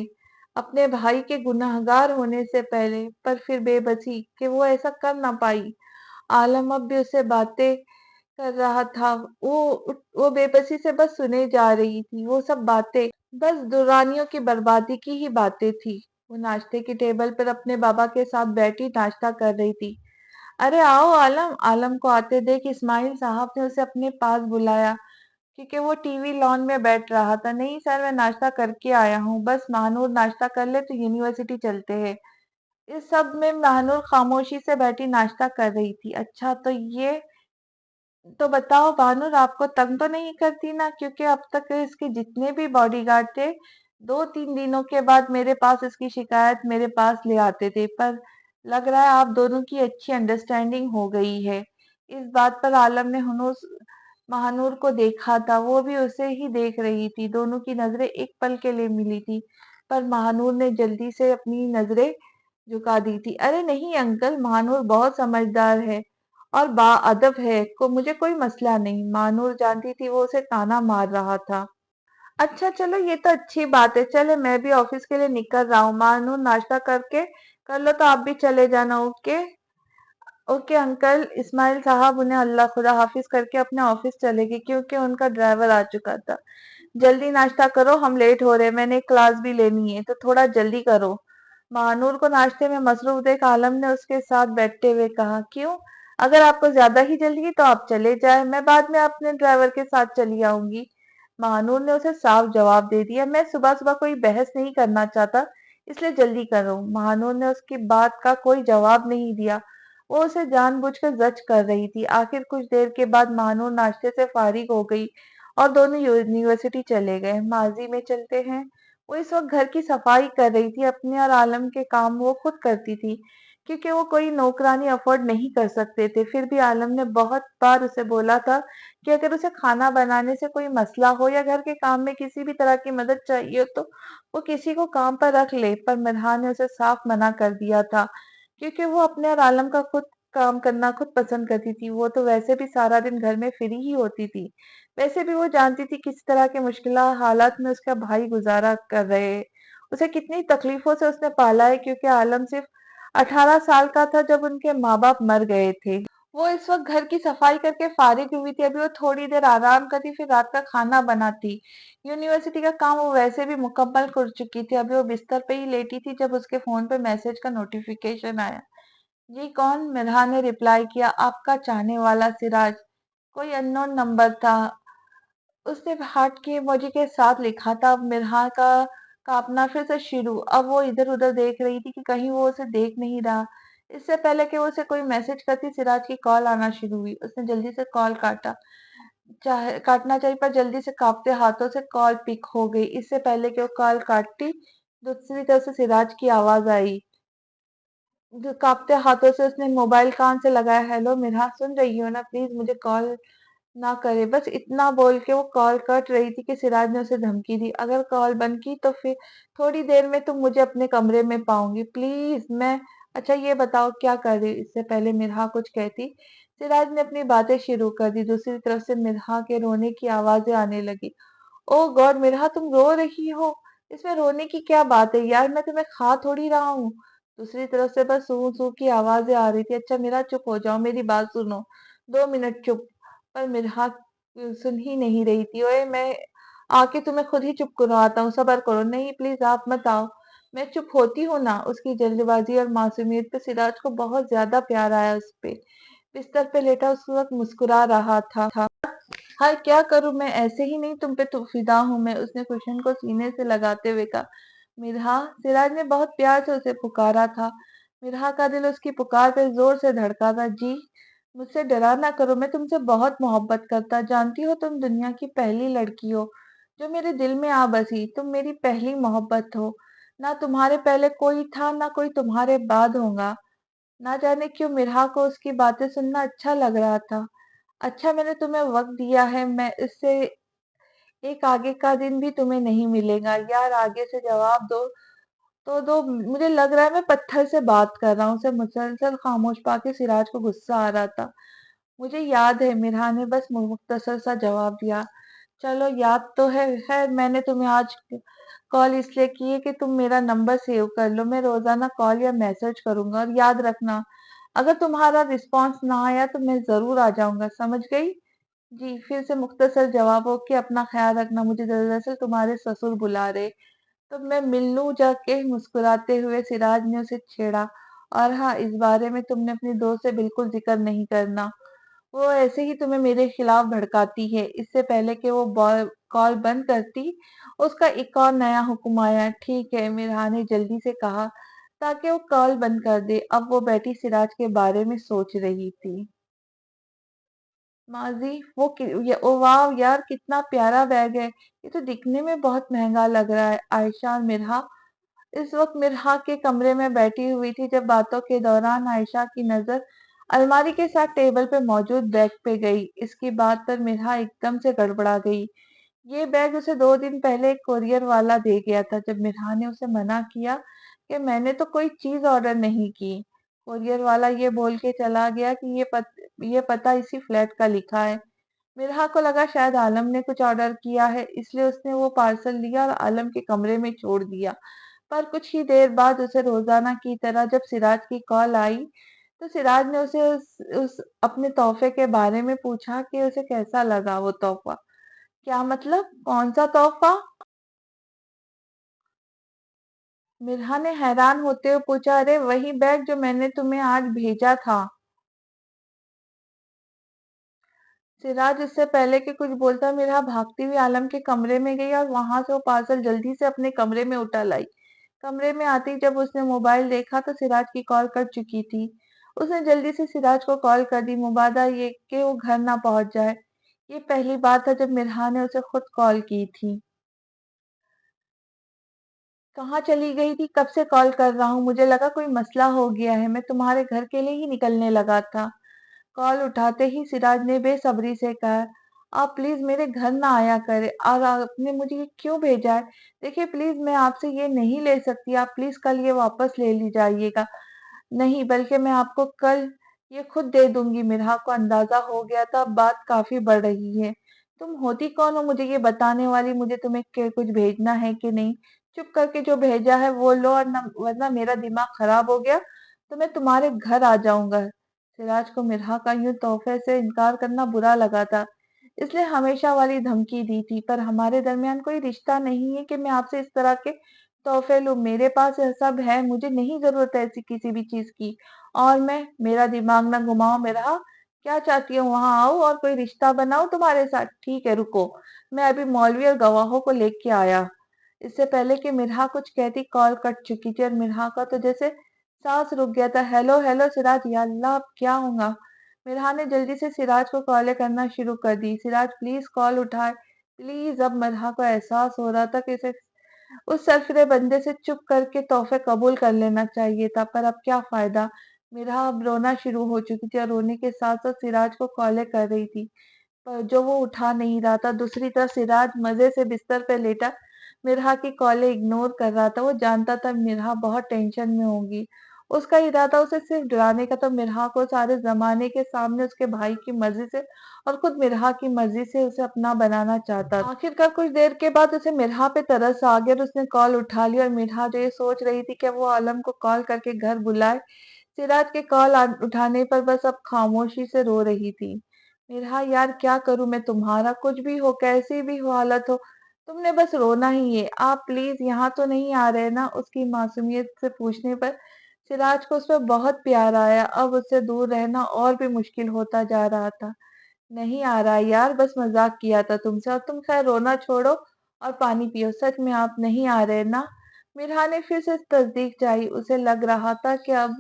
अपने भाई के गुनाहगार होने से पहले। पर फिर बेबसी कि वो ऐसा कर ना पाई। आलम अब भी उसे बातें कर रहा था। वो बेबसी से बस सुने जा रही थी। वो सब बातें बस दुरानियों की बर्बादी की ही बातें थी। वो नाश्ते की टेबल पर अपने बाबा के साथ बैठी नाश्ता कर रही थी। अरे आओ आलम। आलम को आते देख इस्माइल साहब ने उसे अपने पास बुलाया, क्योंकि वो टीवी लॉन में बैठ रहा था। नहीं सर, मैं नाश्ता करके आया हूँ, बस महानूर नाश्ता कर ले तो यूनिवर्सिटी चलते हैं। इस सब में महानूर खामोशी से बैठी नाश्ता कर रही थी। अच्छा, तो बताओ, महानूर आपको तंग तो नहीं करती ना? क्योंकि अब तक इसके जितने भी बॉडीगार्ड थे, 2-3 दिनों के बाद मेरे पास इसकी शिकायत मेरे पास ले आते थे, पर लग रहा है आप दोनों की अच्छी अंडरस्टैंडिंग हो गई है। इस बात पर आलम ने हुनूस महानूर को देखा था, वो भी उसे ही देख रही थी। दोनों की नजरें एक पल के लिए मिली थी, पर महानूर ने जल्दी से अपनी नजरें झुका दी थी। अरे नहीं अंकल, महानूर बहुत समझदार है और बाअदब है, को मुझे कोई मसला नहीं। महानूर जानती थी वो उसे ताना मार रहा था। अच्छा चलो, ये तो अच्छी बात है। चले, मैं भी ऑफिस के लिए निकल रहा हूँ। मानू नाश्ता करके कर लो तो आप भी चले जाना। ओके। Okay uncle. इस्माइल साहब उन्हें अल्लाह खुदा हाफिज करके अपने ऑफिस चले गए, क्योंकि उनका ड्राइवर आ चुका था। जल्दी नाश्ता करो, हम लेट हो रहे हैं, मैंने एक क्लास भी लेनी है, तो थोड़ा जल्दी करो। महानूर को नाश्ते में मसरूफ देख आलम ने उसके साथ बैठते हुए कहा, क्यों, अगर आपको ज्यादा ही जल्दी है तो आप चले जाए, मैं बाद में अपने ड्राइवर के साथ चली आऊंगी। महानूर ने उसे साफ जवाब दे दिया, मैं सुबह सुबह कोई बहस नहीं करना चाहता, इसलिए जल्दी करो। महानूर ने उसकी बात का कोई जवाब नहीं दिया, वो उसे जानबूझकर जज कर रही थी। आखिर कुछ देर के बाद महानूर नाश्ते से फारिग हो गई और दोनों यूनिवर्सिटी चले गए। माजी में चलते हैं। वो इस वक्त घर की सफाई कर रही थी। अपने और आलम के काम वो खुद करती थी, क्योंकि वो कोई नौकरानी अफोर्ड नहीं कर सकते थे। फिर भी आलम ने बहुत बार उसे बोला था कि अगर उसे खाना बनाने से कोई मसला हो या घर के काम में किसी भी तरह की मदद चाहिए हो तो वो किसी को काम पर रख ले, पर मिरहा ने उसे साफ मना कर दिया था, क्योंकि वो अपने और आलम का खुद काम करना खुद पसंद करती थी। वो तो वैसे भी सारा दिन घर में फ्री ही होती थी। वैसे भी वो जानती थी किस तरह के मुश्किल हालात में उसका भाई गुजारा कर रहे हैं। उसे कितनी तकलीफों से उसने पाला है, क्योंकि आलम सिर्फ 18 साल का था जब उनके माँ बाप मर गए थे। वो इस वक्त घर की सफाई करके फारिग हुई थी। अभी वो थोड़ी देर आराम करती, फिर रात का खाना बनाती। यूनिवर्सिटी का काम वो वैसे भी मुकम्मल कर चुकी थी। अभी वो बिस्तर पे ही लेटी थी जब उसके फोन पे मैसेज का नोटिफिकेशन आया। जी कौन? मिरहा ने रिप्लाई किया, आपका चाहने वाला सिराज। कोई अननोन नंबर था। उसने हार्ट की इमोजी के साथ लिखा था। अब मिरहा का कांपना फिर से शुरू। अब वो इधर उधर देख रही थी कि कहीं वो उसे देख नहीं रहा। इससे पहले कि वो उसे कोई मैसेज करती, सिराज की कॉल आना शुरू हुई। उसने जल्दी से कॉल काटा, चाहे काटना चाहिए, पर जल्दी से कांपते हाथों से कॉल पिक हो गई। इससे पहले कि वो कॉल काटती, दूसरी तरफ से सिराज की आवाज आई। जो कांपते हाथों से उसने मोबाइल कान से लगाया। हेलो मिरहा, सुन रही हो ना? प्लीज मुझे कॉल ना करे। बस इतना बोल के वो कॉल कट रही थी कि सिराज ने उसे धमकी दी, अगर कॉल बंद की तो फिर थोड़ी देर में तुम मुझे अपने कमरे में पाओगी, प्लीज। मैं अच्छा ये बताओ क्या कर रही हो? इससे पहले मिरहा कुछ कहती, सिराज ने अपनी बातें शुरू कर दी। दूसरी तरफ से मिरहा के रोने की आवाजें आने लगी। ओ गॉड मिरहा, तुम रो रही हो? इसमें रोने की क्या बात है यार, मैं तुम्हें खा थोड़ी रहा हूँ। दूसरी तरफ से बस सू सू की आवाजें आ रही थी। अच्छा मेरा चुप हो जाओ, मेरी बात सुनो, 2 मिनट चुप। पर मिरहा सुन ही नहीं रही थी। ओए मैं आके तुम्हें खुद ही चुप करवाता हूँ, सबर करो। नहीं प्लीज आप मत आओ, मैं चुप होती हूँ ना। उसकी जल्दबाजी और मासूमियत पे सिराज को बहुत ज्यादा प्यार आया। उस पे बिस्तर पे लेटा उस वक्त मुस्कुरा रहा था। हाँ क्या करूं, मैं ऐसे ही नहीं तुम पे तो फिदा हूं मैं। उसने कुशन को सीने से लगाते हुए कहा। मिरहा, सिराज ने बहुत प्यार से उसे पुकारा था। मिरहा का दिल उसकी पुकार पे जोर से धड़का था। जी मुझसे डरा ना करो, मैं तुमसे बहुत मोहब्बत करता। जानती हो तुम दुनिया की पहली लड़की हो जो मेरे दिल में आ बसी। तुम मेरी पहली मोहब्बत हो। ना तुम्हारे पहले कोई था, ना कोई तुम्हारे बाद होगा। ना जाने क्यों मिरहा को उसकी बातें सुनना अच्छा लग रहा था। अच्छा मैंने तुम्हें वक्त दिया है, मैं इससे एक आगे का दिन भी तुम्हें नहीं मिलेगा। यार आगे से जवाब दो तो दो, मुझे लग रहा है मैं पत्थर से बात कर रहा हूँ। उसे मुसलसल खामोश पाके सिराज को गुस्सा आ रहा था। मुझे याद है, मिरहा ने बस मुख्तसर सा जवाब दिया। चलो याद तो है। खैर मैंने तुम्हें आज कॉल इसलिए की है कि तुम मेरा नंबर सेव कर लो। मैं रोजाना कॉल या मैसेज करूंगा, और याद रखना अगर तुम्हारा रिस्पांस ना आया तो मैं जरूर आ जाऊंगा, समझ गई? जी फिर से मुख्तसर जवाब हो कि अपना ख्याल रखना, मुझे दरअसल तुम्हारे ससुर बुला रहे, तो मैं मिल लूं जाके। मुस्कुराते हुए सिराज ने उसे छेड़ा। और हाँ, इस बारे में तुमने अपनी दोस्त से बिल्कुल जिक्र नहीं करना, वो ऐसे ही तुम्हें मेरे खिलाफ भड़काती है। इससे पहले कि वो कॉल बंद करती, उसका एक और नया हुक्म आया। ठीक है, मिरहा ने जल्दी से कहा, ताकि वो कॉल बंद कर दे। अब वो बैठी सिराज के बारे में सोच रही थी। माजी ओ वाह यार, कितना प्यारा बैग है, ये तो दिखने में बहुत महंगा लग रहा है। आयशा और मिरहा इस वक्त मिरहा के कमरे में बैठी हुई थी जब बातों के दौरान आयशा की नजर अलमारी के साथ टेबल पे मौजूद बैग पे गई। इसकी बात पर मिरहा एकदम से गड़बड़ा गई। ये बैग उसे 2 दिन पहले एक कोरियर वाला दे गया था। जब मिरहा ने उसे मना किया कि मैंने तो कोई चीज ऑर्डर नहीं की, कोरियर वाला ये बोल के चला गया कि ये पता इसी फ्लैट का लिखा है। मिरहा को लगा शायद आलम ने कुछ ऑर्डर किया है, इसलिए उसने वो पार्सल लिया और आलम के कमरे में छोड़ दिया। पर कुछ ही देर बाद उसे रोजाना की तरह जब सिराज की कॉल आई, तो सिराज ने उसे उस अपने तोहफे के बारे में पूछा कि उसे कैसा लगा वो तोहफा। क्या मतलब, कौन सा तोहफा? मिरहा ने हैरान होते हुए पूछा, अरे वही बैग जो मैंने तुम्हें आज भेजा था। सिराज इससे पहले कि कुछ बोलता मिरहा भागती हुई आलम के कमरे में गई और वहां से वो पार्सल जल्दी से अपने कमरे में उठा लाई। कमरे में आते ही जब उसने मोबाइल देखा तो सिराज की कॉल कट चुकी थी। उसने जल्दी से सिराज को कॉल कर दी, मुबादा ये कि वो घर ना पहुंच जाए। ये पहली बार था जब मिरहा ने उसे खुद कॉल की थी। कहाँ चली गई थी? कब से कॉल कर रहा हूँ, मुझे लगा कोई मसला हो गया है, मैं तुम्हारे घर के लिए ही निकलने लगा था। कॉल उठाते ही सिराज ने बेसब्री से कहा, आप प्लीज मेरे घर ना आया करें, और आपने मुझे ये क्यों भेजा है? देखिए प्लीज, मैं आपसे ये नहीं ले सकती, आप प्लीज कल ये वापस ले ली जाइएगा। नहीं, बल्कि मैं आपको कल ये खुद दे दूंगी। मिरहा को अंदाजा हो गया था अब बात काफी बढ़ रही है। तुम होती कौन हो मुझे ये बताने वाली? मुझे तुम्हें कुछ भेजना है कि नहीं? चुप करके जो भेजा है वो लो, और न, वरना मेरा दिमाग खराब हो गया तो मैं तुम्हारे घर आ जाऊंगा। सिराज को मिरहा का यूं तोहफे से इनकार करना बुरा लगा था, इसलिए हमेशा वाली धमकी दी थी, पर हमारे दरमियान कोई रिश्ता नहीं है कि मैं आपसे इस तरह के तोहफे लूं। मेरे पास यह सब है, मुझे नहीं जरूरत है ऐसी किसी भी चीज की। और मैं, मेरा दिमाग ना घुमाओ मिरहा, क्या चाहती हो वहां आऊं और कोई रिश्ता बनाऊं तुम्हारे साथ? ठीक है रुको, मैं अभी मौलवी और गवाहों को लेके आया। इससे पहले कि मिरहा कुछ कहती कॉल कट चुकी थी और मिरहा का तो जैसे सांस रुक गया था। हेलो हेलो सिराज, या अल्लाह अब क्या होगा? मिरहा ने जल्दी से सिराज को कॉलें करना शुरू कर दी। सिराज प्लीज कॉल उठाए प्लीज। अब मिरहा को एहसास हो रहा था कि इसे उस सरफिरे बंदे से चुप करके तोहफे कबूल कर लेना चाहिए था, पर अब क्या फायदा? मिरहा अब रोना शुरू हो चुकी थी और रोने के साथ साथ सिराज को कॉलें कर रही थी, पर जो वो उठा नहीं रहा था। दूसरी तरफ सिराज मजे से बिस्तर पे लेटा मिरहा की कॉलें इग्नोर कर रहा था। वो जानता था मिरहा बहुत टेंशन में होगी। उसका इरादा उसे सिर्फ डराने का था। मिरहा को सारे जमाने के सामने उसके भाई की मर्जी से और खुद मिरहा की मर्जी से उसे अपना बनाना चाहता था। आखिरकार कुछ देर के बाद उसे मिरहा पे तरस आ गया और उसने कॉल उठा ली। और मिरहा जो ये सोच रही थी कि वो आलम को कॉल करके घर बुलाए, सिराज के कॉल उठाने पर बस अब खामोशी से रो रही थी। मिरहा यार क्या करूं मैं तुम्हारा? कुछ भी हो, कैसी भी हो हालत हो, तुमने बस रोना ही है। आप प्लीज यहाँ तो नहीं आ रहे ना? उसकी मासूमियत से पूछने पर सिराज को उस पर बहुत प्यार आया। अब उससे दूर रहना और भी मुश्किल होता जा रहा था। नहीं आ रहा यार, बस मजाक किया था तुमसे, और तुम खैर रोना छोड़ो और पानी पियो। सच में आप नहीं आ रहे ना? मिरहा ने फिर से तस्दीक चाही। उसे लग रहा था कि अब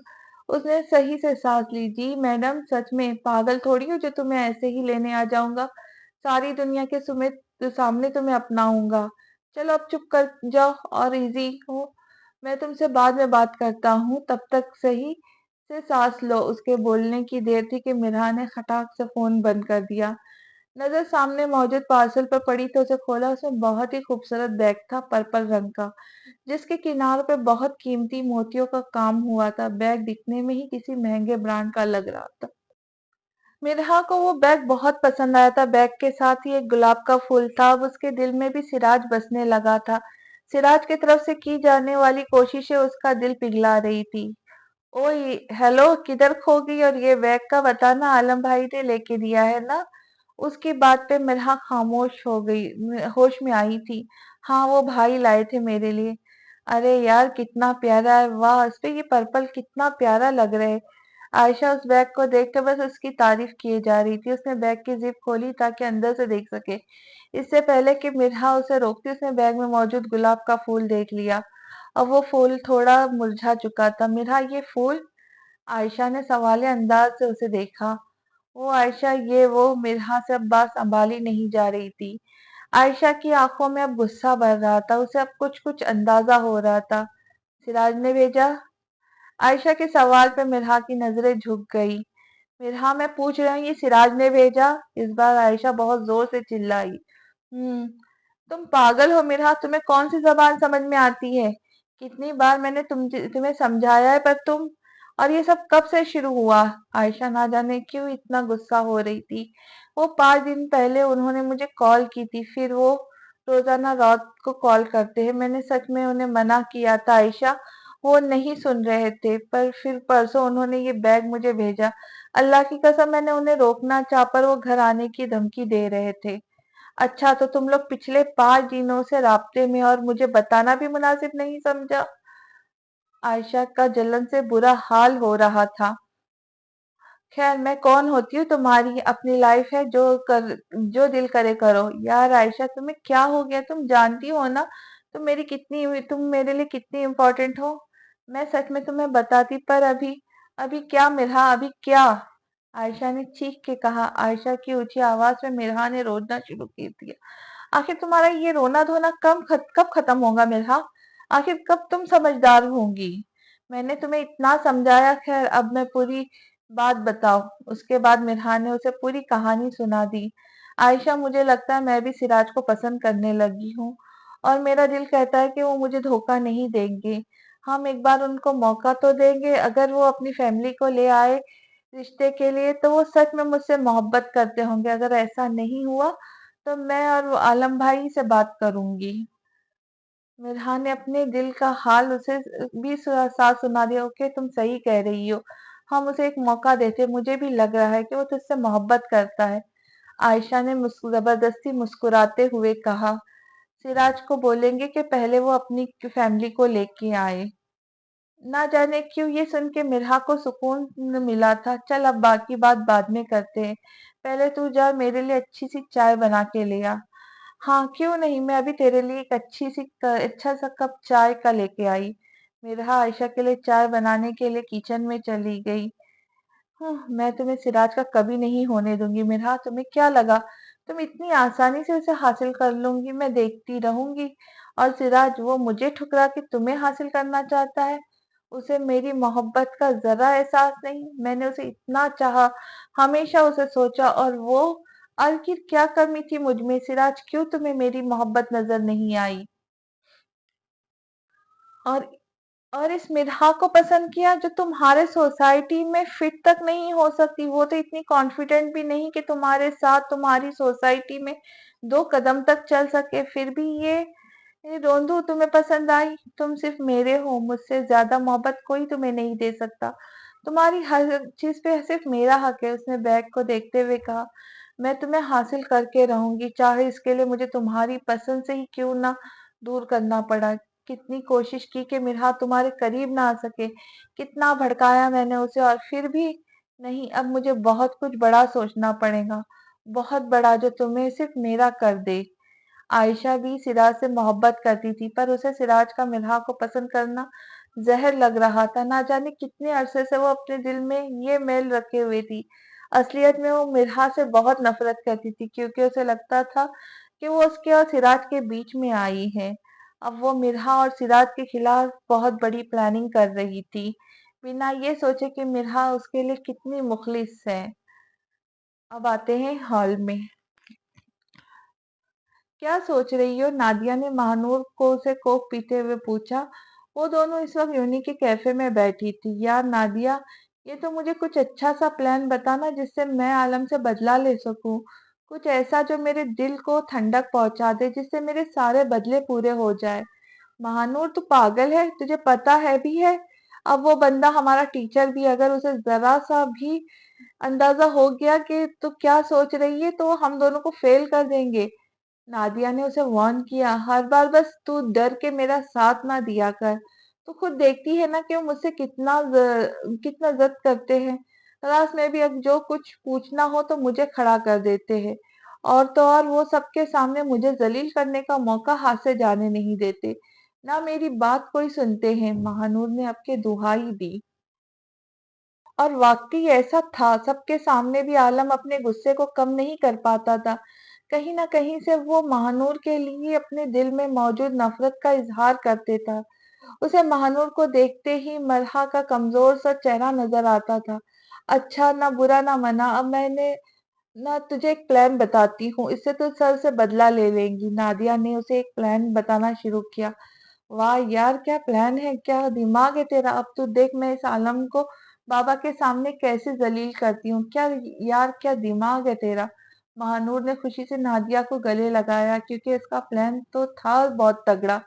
उसने सही से सांस ली। जी मैडम, सच में पागल थोड़ी हूँ जो तुम्हें ऐसे ही लेने आ जाऊंगा। सारी दुनिया के सामने तुम्हें अपनाऊंगा। चलो अब चुप कर जाओ और इजी हो, मैं तुमसे बाद में बात करता हूँ, तब तक सही से सांस लो। उसके बोलने की देर थी कि मिरहा ने खटाक से फोन बंद कर दिया। नजर सामने मौजूद पार्सल पर पड़ी तो उसे खोला। उसमें बहुत ही खूबसूरत बैग था, पर्पल रंग का, जिसके किनारों पे बहुत कीमती मोतियों का काम हुआ था। बैग दिखने में ही किसी महंगे ब्रांड का लग रहा था। मिरहा को वो बैग बहुत पसंद आया था। बैग के साथ ही एक गुलाब का फूल था। अब उसके दिल में भी सिराज बसने लगा था। सिराज की तरफ से की जाने वाली कोशिशें उसका दिल पिघला रही थी। ओए हेलो, किधर खो गई? और ये बैग का बताना, आलम भाई ने लेके दिया है ना? उसकी बात पे मिरहा खामोश हो गई, होश में आई थी। हाँ, वो भाई लाए थे मेरे लिए। अरे यार कितना प्यारा है, वाह इस पे ये पर्पल कितना प्यारा लग रहा है। आयशा उस बैग को देखकर बस उसकी तारीफ किए जा रही थी। उसने बैग की जिप खोली ताकि अंदर से देख सके। इससे पहले कि मिरहा उसे रोकती, उसने बैग में मौजूद गुलाब का फूल देख लिया। अब वो फूल थोड़ा मुरझा चुका था। मिरहा, ये फूल? आयशा ने सवालिया अंदाज से उसे देखा। वो आयशा ये वो मिरहा से अब बात संभाली नहीं जा रही थी। आयशा की आंखों में अब गुस्सा भर रहा था, उसे अब कुछ कुछ अंदाजा हो रहा था। सिराज ने भेजा? आयशा के सवाल पे मिरहा की नजरें झुक गई। मिरहा, मैं पूछ रही हूँ, ये सिराज ने भेजा? इस बार आयशा बहुत जोर से चिल्लाई। तुम पागल हो मिरहा, तुम्हें कौन सी जबान समझ में आती है? कितनी बार मैंने तुम्हें समझाया है, पर तुम। और ये सब कब से शुरू हुआ? आयशा ना जाने क्यों इतना गुस्सा हो रही थी। वो 5 दिन पहले उन्होंने मुझे कॉल की थी, फिर वो रोजाना रात को कॉल करते हैं। मैंने सच में उन्हें मना किया था आयशा, वो नहीं सुन रहे थे, पर फिर परसों उन्होंने ये बैग मुझे भेजा। अल्लाह की कसम, मैंने उन्हें रोकना चाहा, पर वो घर आने की धमकी दे रहे थे। अच्छा, तो तुम लोग पिछले 5 दिनों से राब्ते में और मुझे बताना भी मुनासिब नहीं समझा? आयशा का जलन से बुरा हाल हो रहा था। खैर, मैं कौन होती हूँ तुम्हारी? अपनी लाइफ है, जो दिल करे करो। यार आयशा, तुम्हें क्या हो गया? तुम जानती हो ना तुम मेरे लिए कितनी इम्पोर्टेंट हो। मैं सच में तुम्हें बताती, पर अभी। अभी क्या मिरहा, अभी क्या? आयशा ने चीख के कहा। आयशा की ऊंची आवाज में मिरहा ने रोना शुरू कर दिया। आखिर तुम्हारा ये रोना धोना कब खत्म होगा मिल्हा? आखिर कब तुम समझदार होंगी? मैंने तुम्हें इतना समझाया। खैर, अब मैं पूरी बात बताओ। उसके बाद मिल्हा ने उसे पूरी कहानी सुना दी। आयशा, मुझे लगता है मैं भी सिराज को पसंद करने लगी हूँ, और मेरा दिल कहता है कि वो मुझे धोखा नहीं देंगे। हम एक बार उनको मौका तो देंगे। अगर वो अपनी फैमिली को ले आए रिश्ते के लिए, तो वो सच में मुझसे मोहब्बत करते होंगे। अगर ऐसा नहीं हुआ, तो मैं और वो आलम भाई से बात करूंगी। मिरहा ने अपने दिल का हाल उसे भी साथ सुना दिया। ओके, तुम सही कह रही हो, हम उसे एक मौका देते। मुझे भी लग रहा है कि वो तुझसे मोहब्बत करता है। आयशा ने जबरदस्ती मुस्कुराते हुए कहा। सिराज को बोलेंगे कि पहले वो अपनी फैमिली को लेके आए। ना जाने क्यों ये सुन के मिरहा को सुकून मिला था। चल, अब बाकी बात बाद में करते हैं। पहले तू जा, मेरे लिए अच्छी सी चाय बना के ले आ। हाँ, क्यों नहीं, मैं अभी तेरे लिए एक अच्छा सा कप चाय का लेके आई। मिरहा आयशा के लिए चाय बनाने के लिए किचन में चली गई। मैं तुम्हें सिराज का कभी नहीं होने दूंगी मिरहा। तुम्हें क्या लगा तुम इतनी आसानी से उसे हासिल कर लूंगी? मैं देखती रहूंगी। और सिराज, वो मुझे ठुकरा के तुम्हें हासिल करना चाहता है। उसे मेरी मोहब्बत का जरा एहसास नहीं। मैंने उसे इतना चाहा, हमेशा उसे सोचा, और वो आखिर क्या कमी थी मुझ में? सिराज, क्यों तुम्हें मेरी मोहब्बत नजर नहीं आई? और इस मिधा को पसंद किया, जो तुम्हारे सोसाइटी में फिट तक नहीं हो सकती। वो तो इतनी कॉन्फिडेंट भी नहीं कि तुम्हारे साथ तुम्हारी सोसाइटी में 2 कदम तक चल सके। फिर भी ये रोंदू तुम्हें पसंद आई। तुम सिर्फ मेरे हो, मुझसे ज्यादा मोहब्बत कोई तुम्हें नहीं दे सकता। तुम्हारी हर चीज पे सिर्फ मेरा हक है। उसने बैग को देखते हुए कहा। मैं तुम्हें हासिल करके रहूंगी, चाहे इसके लिए मुझे तुम्हारी पसंद से ही क्यों ना दूर करना पड़ा। कितनी कोशिश की कि मिरहा तुम्हारे करीब ना आ सके, कितना भड़काया मैंने उसे, और फिर भी नहीं। अब मुझे बहुत कुछ बड़ा सोचना पड़ेगा, बहुत बड़ा, जो तुम्हें सिर्फ मेरा कर दे। आयशा भी सिराज से मोहब्बत करती थी, पर उसे सिराज का मिल्हा को पसंद करना जहर लग रहा था। ना जाने कितने अरसे से वो अपने दिल में ये मैल रखे हुए थी। असलियत में वो मिल्हा से बहुत नफरत करती थी, क्योंकि उसे लगता था कि वो उसके और सिराज के बीच में आई है। अब वो मिल्हा और सिराज के खिलाफ बहुत बड़ी प्लानिंग कर रही थी, बिना ये सोचे कि मिल्हा उसके लिए कितनी मुखलिस है। अब आते हैं हॉल में। क्या सोच रही हो? नादिया ने महानूर को से कोक पीते हुए पूछा। वो दोनों इस वक्त यूनी के कैफे में बैठी थी। यार नादिया, ये तो मुझे कुछ अच्छा सा प्लान बताना, जिससे मैं आलम से बदला ले सकूं। कुछ ऐसा जो मेरे दिल को ठंडक पहुंचा दे, जिससे मेरे सारे बदले पूरे हो जाए। महानूर, तू पागल है, तुझे पता है भी है। अब वो बंदा हमारा टीचर भी, अगर उसे जरा सा भी अंदाजा हो गया कि तू क्या सोच रही है, तो वो हम दोनों को फेल कर देंगे। नादिया ने उसे वार्न किया। हर बार बस तू डर के मेरा साथ ना दिया कर। तू खुद देखती है ना कि वो मुझसे कितना जद करते हैं। क्लास में भी अब जो कुछ पूछना हो तो मुझे खड़ा कर देते हैं, और तो और वो सबके सामने मुझे जलील करने का मौका हाथ से जाने नहीं देते। ना मेरी बात कोई सुनते हैं। महानूर ने अब के दुहाई दी। اور واقعی ایسا تھا، سب کے سامنے بھی عالم اپنے غصے کو کم نہیں کر پاتا تھا۔ کہیں نہ کہیں سے وہ مہانور کے لیے اپنے دل میں موجود نفرت کا اظہار کرتے تھا۔ اسے مہانور کو دیکھتے ہی مرحا کا کمزور سا چہرہ نظر آتا تھا۔ اچھا، نہ برا نہ منا، اب میں نے نہ تجھے ایک پلان بتاتی ہوں، اس سے تو سر سے بدلہ لے لیں گی۔ نادیہ نے اسے ایک پلان بتانا شروع کیا۔ واہ یار، کیا پلان ہے، کیا دماغ ہے تیرا! اب تو دیکھ میں اس عالم کو بابا کے سامنے کیسے ذلیل کرتی ہوں۔ کیا یار، کیا دماغ ہے تیرا! مہانور نے خوشی سے نادیہ کو گلے لگایا، کیونکہ اس کا پلان تو تھا بہت تگڑا۔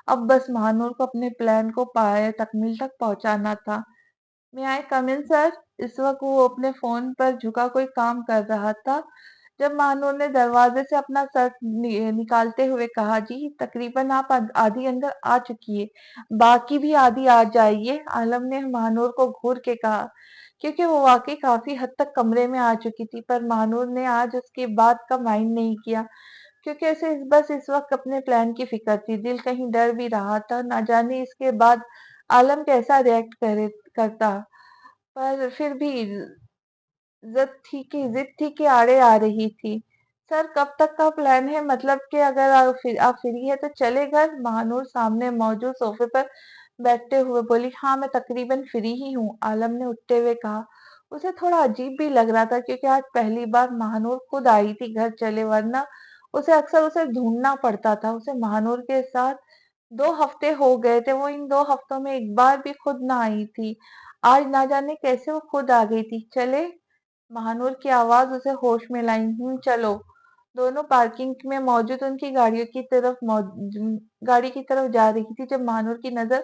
اب بس مہانور کو اپنے پلان کو پائے تکمیل تک پہنچانا تھا۔ میں آئے کم ان سر؟ اس وقت وہ اپنے فون پر جھکا کوئی کام کر رہا تھا جب مہانور نے دروازے سے اپنا سر نکالتے ہوئے کہا، جی تقریباً آپ آدھی اندر آ چکی ہے، باقی بھی آدھی آ جائیے، عالم نے مہانور کو گھور کے کہا، کیونکہ وہ واقعی کافی حد تک کمرے میں آ چکی تھی، پر مہانور نے آج اس کی بات کا مائنڈ نہیں کیا، کیونکہ اسے بس اس وقت اپنے پلان کی فکر تھی۔ دل کہیں ڈر بھی رہا تھا، نہ جانے اس کے بعد عالم کیسا ریئیکٹ کرتا، پر پھر بھی ضد تھی کہ آڑے آ رہی تھی۔ سر کب تک کا پلان ہے؟ مطلب کہ اگر آپ فری ہے تو چلے گھر؟ مہانور سامنے موجود صوفے پر بیٹھتے ہوئے بولی۔ ہاں میں تقریباً فری ہی ہوں، عالم نے اٹھتے ہوئے کہا۔ اسے تھوڑا عجیب بھی لگ رہا تھا، کیونکہ آج پہلی بار مہانور خود آئی تھی گھر چلے، ورنہ اسے اکثر اسے ڈھونڈنا پڑتا تھا۔ اسے مہانور کے ساتھ 2 ہفتے ہو گئے تھے، وہ ان 2 ہفتوں میں ایک بار بھی خود نہ آئی تھی، آج نہ جانے کیسے وہ خود آ گئی تھی۔ چلے؟ مہانور کی آواز اسے ہوش میں لائی۔ چلو۔ دونوں پارکنگ میں موجود ان کی گاڑی کی طرف جا رہی تھی جب مہانور کی نظر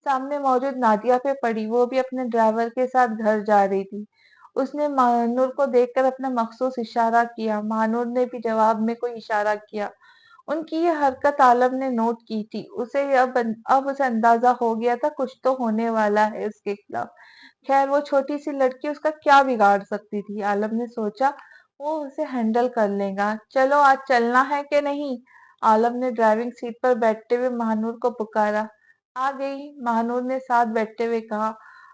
سامنے موجود نادیہ پہ پڑی، وہ بھی اپنے ڈرائیور کے ساتھ گھر جا رہی تھی۔ اس نے مہانور کو دیکھ کر اپنا مخصوص اشارہ کیا، مہانور نے بھی جواب میں کوئی اشارہ کیا۔ ان کی یہ حرکت عالم نے نوٹ کی تھی، اب اسے اندازہ ہو گیا تھا کچھ تو ہونے والا ہے اس کے خلاف۔ خیر وہ چھوٹی سی لڑکی اس کا کیا بگاڑ سکتی تھی، عالم نے سوچا، وہ اسے ہینڈل کر لے گا۔ چلو آج چلنا ہے کہ نہیں؟ عالم نے ڈرائیونگ سیٹ پر بیٹھتے ہوئے مہانور کو پکارا۔ آ گئی، مہانور نے ساتھ بیٹھتے ہوئے کہا۔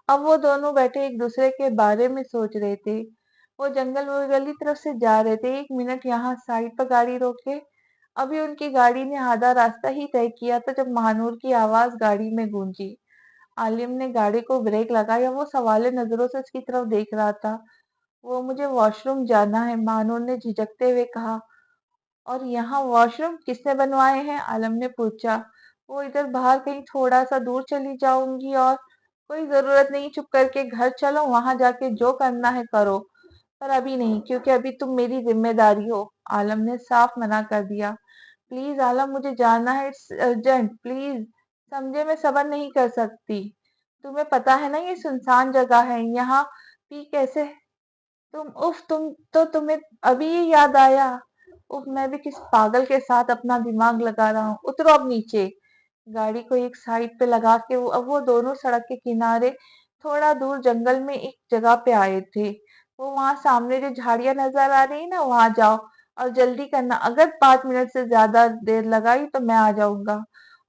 اب وہ دونوں بیٹھے ایک دوسرے کے بارے میں سوچ رہے تھے۔ وہ جنگل والی طرف سے جا رہے تھے، 1 منٹ یہاں سائڈ پر گاڑی روکے۔ ابھی ان کی گاڑی نے آدھا راستہ ہی طے کیا تھا جب مہانور کی آواز گاڑی میں گونجی۔ عالم نے گاڑی کو بریک لگایا، وہ سوالے نظروں سے اس کی طرف دیکھ رہا تھا۔ وہ مجھے واش روم جانا ہے، مہانور نے جھجکتے ہوئے کہا۔ اور یہاں واش روم کس نے بنوائے ہیں؟ عالم نے پوچھا۔ وہ ادھر باہر کہیں تھوڑا سا دور چلی جاؤں گی، اور کوئی ضرورت نہیں، چپ کر کے گھر چلو، وہاں جا کے جو کرنا ہے کرو، پر ابھی نہیں، کیونکہ ابھی تم میری ذمہ داری ہو، عالم نے صاف منع کر دیا۔ پلیز عالم، مجھے جانا ہے، اٹس ارجنٹ، پلیز، سمجھے میں صبر نہیں کر سکتی۔ تمہیں پتا ہے نا یہ سنسان جگہ ہے، یہاں بھی کیسے تمہیں ابھی یہ یاد آیا؟ میں بھی کس پاگل کے ساتھ اپنا دماغ لگا رہا ہوں، اترو اب نیچے۔ گاڑی کو ایک سائڈ پہ لگا کے اب وہ دونوں سڑک کے کنارے تھوڑا دور جنگل میں ایک جگہ پہ آئے تھے۔ وہ وہاں سامنے جو جھاڑیاں نظر آ رہی نا، وہاں جاؤ، اور جلدی کرنا، اگر 5 منٹ سے زیادہ دیر لگائی تو میں آ جاؤں گا،